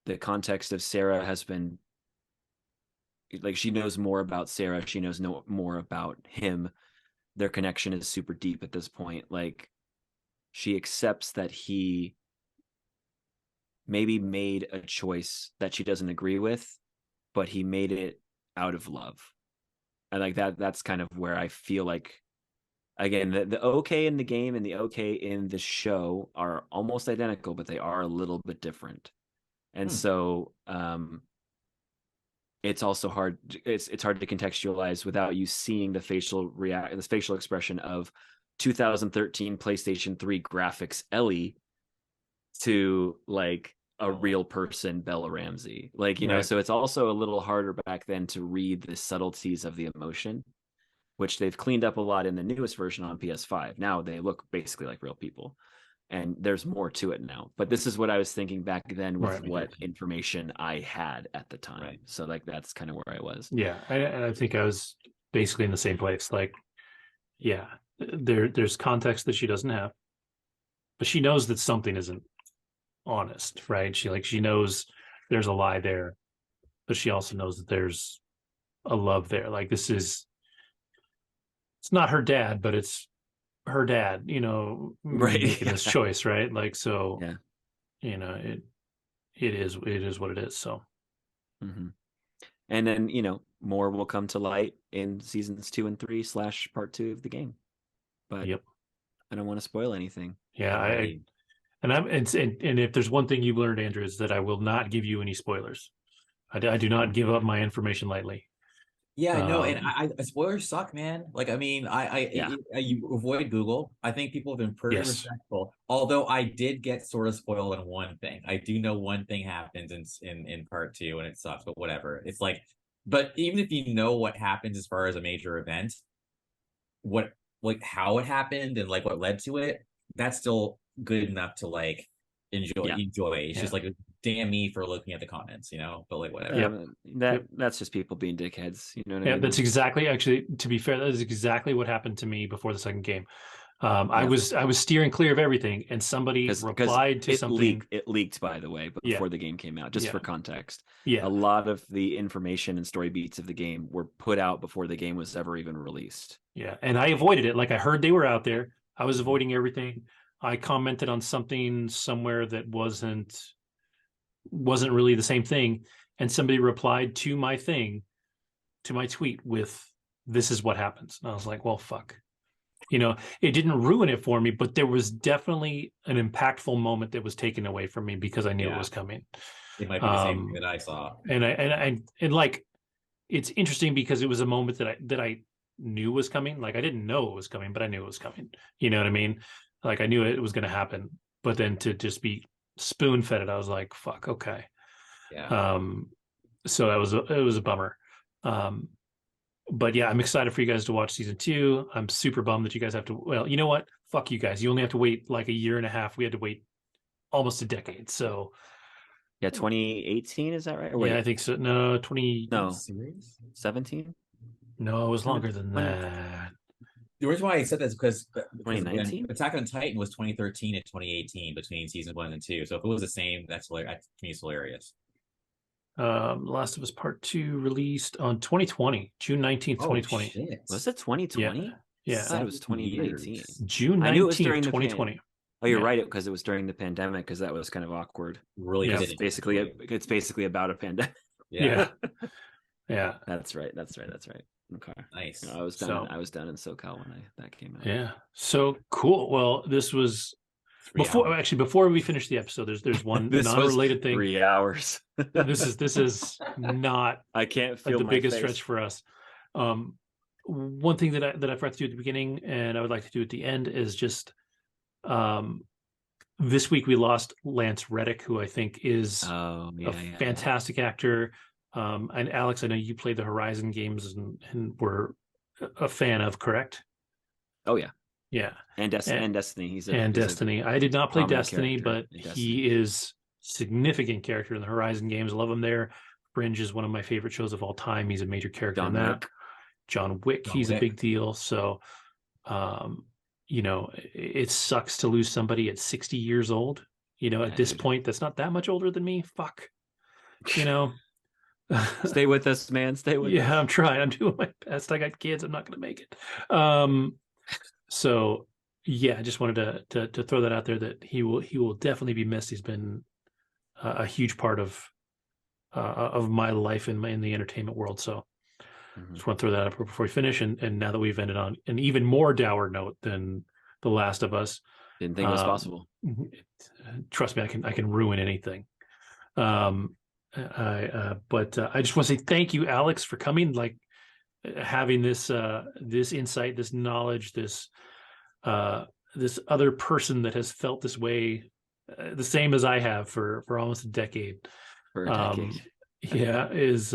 The context of Sarah has been like, she knows more about Sarah. She knows more about him. Their connection is super deep at this point. Like, she accepts that he maybe made a choice that she doesn't agree with, but he made it out of love. And like that's kind of where I feel like, again, the okay in the game and the okay in the show are almost identical, but they are a little bit different. And so it's also hard. It's hard to contextualize without you seeing the facial expression of 2013 PlayStation 3 graphics Ellie to like a real person Bella Ramsey. Like, Right. so it's also a little harder back then to read the subtleties of the emotion, which they've cleaned up a lot in the newest version on PS5. Now they look basically like real people, and there's more to it now. But this is what I was thinking back then with what information I had at the time. Right. So like that's kind of where I was. Yeah. I think I was basically in the same place. Like, yeah, there's context that she doesn't have, but she knows that something isn't honest, right? She knows there's a lie there, but she also knows that there's a love there. Like, it's not her dad, but it's her dad, Right. making this choice, right? Like, so Yeah. it is what it is. So and then more will come to light in seasons 2 and 3 / part 2 of the game, but yep. I don't want to spoil anything. Yeah. And if there's one thing you've learned, Andrew, is that I will not give you any spoilers. I do not give up my information lightly. Yeah, no, and spoilers suck, man. Like, I mean, you avoid Google. I think people have been pretty respectful. Although I did get sort of spoiled in one thing. I do know one thing happens in part 2, and it sucks, but whatever. It's like, but even if you know what happens as far as a major event, how it happened and like what led to it, that's still good enough to like enjoy. It's just like, damn me for looking at the comments, but like whatever. That's just people being dickheads. You know what I mean? That's exactly, actually, to be fair, that is exactly what happened to me before the second game. I was steering clear of everything, and somebody replied to something. It leaked, by the way, before the game came out, just for context. Yeah. A lot of the information and story beats of the game were put out before the game was ever even released. Yeah, and I avoided it. Like, I heard they were out there. I was avoiding everything. I commented on something somewhere that wasn't really the same thing, and somebody replied to my thing, to my tweet, with this is what happens. And I was like, well, fuck. It didn't ruin it for me, but there was definitely an impactful moment that was taken away from me because I knew it was coming. It might be the same thing that I saw. And like, it's interesting because it was a moment that I knew was coming. Like, I didn't know it was coming, but I knew it was coming. You know what I mean? Like, I knew it was going to happen, but then to just be spoon fed it, I was like, fuck, okay. Yeah. So it was a bummer. But yeah, I'm excited for you guys to watch season 2. I'm super bummed that you guys have to, well, you know what? Fuck you guys. You only have to wait like a year and a half. We had to wait almost a decade. So Yeah, 2018, is that right? yeah, I think so. No, 17? No, it was longer than 20 that. The reason why I said that is because 2019? Attack on Titan was 2013 and 2018 between season 1 and 2. So if it was the same, that's to me, it's hilarious. Last of Us Part 2 released on 2020, June 19th, 2020. Shit. Was it 2020? Yeah. I thought it was 2019. June 19th, I knew it was during 2020. Oh, you're right, because it was during the pandemic, because that was kind of awkward. Really, Yeah. It's basically about a pandemic. Yeah. Yeah. That's right. Okay. Nice. I was down in SoCal when that came out. Yeah. So cool. Well, this was before we finish the episode, there's one non-related thing. 3 hours. This is not I can't feel the my biggest face. stretch for us. One thing that I forgot to do at the beginning and I would like to do at the end is just this week we lost Lance Reddick, who I think is a fantastic actor. And Alex, I know you played the Horizon games and were a fan of, correct? Oh yeah. Yeah. And Destiny. He's Destiny. I did not play Destiny, but Destiny. he is significant character in the Horizon games. Love him there. Fringe is one of my favorite shows of all time. He's a major character in that. John Wick, he's a big deal. So, it sucks to lose somebody at 60 years old. At this point, that's not that much older than me. Fuck. Stay with us, man. Stay with us. Yeah, I'm trying. I'm doing my best. I got kids. I'm not going to make it. So yeah, I just wanted to throw that out there that he will definitely be missed. He's been a huge part of my life in the entertainment world. So just want to throw that up before we finish. And now that we've ended on an even more dour note than The Last of Us, didn't think it was possible. Trust me, I can ruin anything. But I just want to say thank you, Alex, for coming. Like having this insight, this knowledge, this other person that has felt this way, the same as I have for almost a decade. For a decade. Yeah, is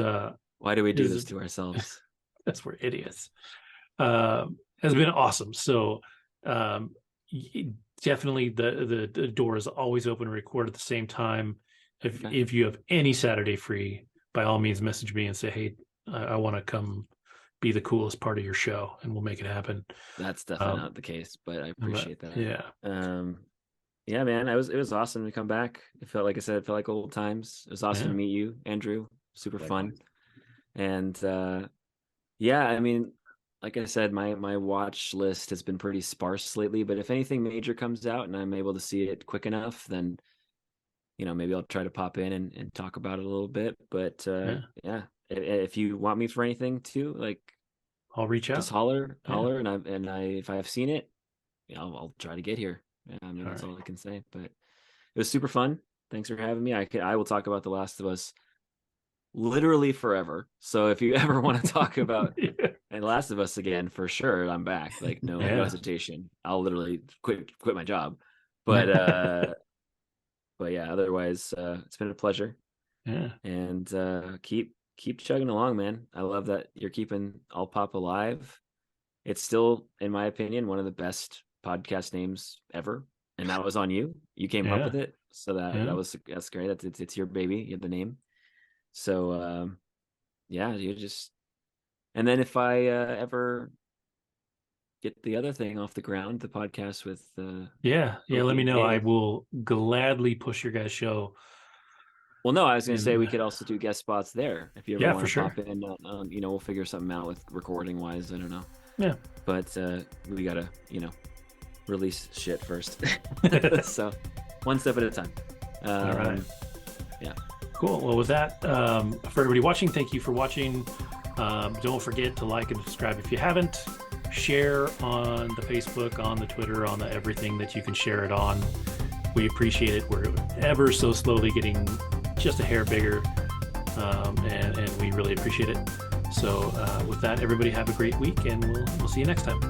why do we do this to ourselves? That's we're idiots. Has been awesome. So definitely the door is always open to record at the same time. If you have any Saturday free, by all means message me and say, hey, I want to come be the coolest part of your show, and we'll make it happen. That's definitely not the case, but I appreciate that. Yeah. Yeah, man, it was awesome to come back. It felt like old times. It was awesome to meet you, Andrew. Super fun. And yeah, I mean, like I said, my watch list has been pretty sparse lately, but if anything major comes out and I'm able to see it quick enough, then maybe I'll try to pop in and talk about it a little bit. But yeah, if you want me for anything too, like I'll reach out. Just holler, and if I have seen it, I'll try to get here. Yeah, I mean, that's all I can say. But it was super fun. Thanks for having me. I will talk about The Last of Us literally forever. So if you ever want to talk about The Last of Us again, for sure, I'm back. Like no hesitation. I'll literally quit my job. But but yeah, otherwise it's been a pleasure. Yeah. And keep chugging along, man. I love that you're keeping All Pop alive. It's still, in my opinion, one of the best podcast names ever, and that was on you. You came up with it, so that's great. It's your baby. You have the name. So yeah, you just, and then if I ever get the other thing off the ground, the podcast with let me know. I will gladly push your guys' show. Well, no, I was going to say we could also do guest spots there if you ever want to pop in. We'll figure something out with recording wise. I don't know. Yeah, but we gotta release shit first. So one step at a time. All right. Yeah. Cool. Well, with that, for everybody watching, thank you for watching. Don't forget to like and subscribe if you haven't. Share on the Facebook, on the Twitter, on the everything that you can share it on. We appreciate it. We're ever so slowly getting just a hair bigger, and we really appreciate it. So with that, everybody have a great week, and we'll see you next time.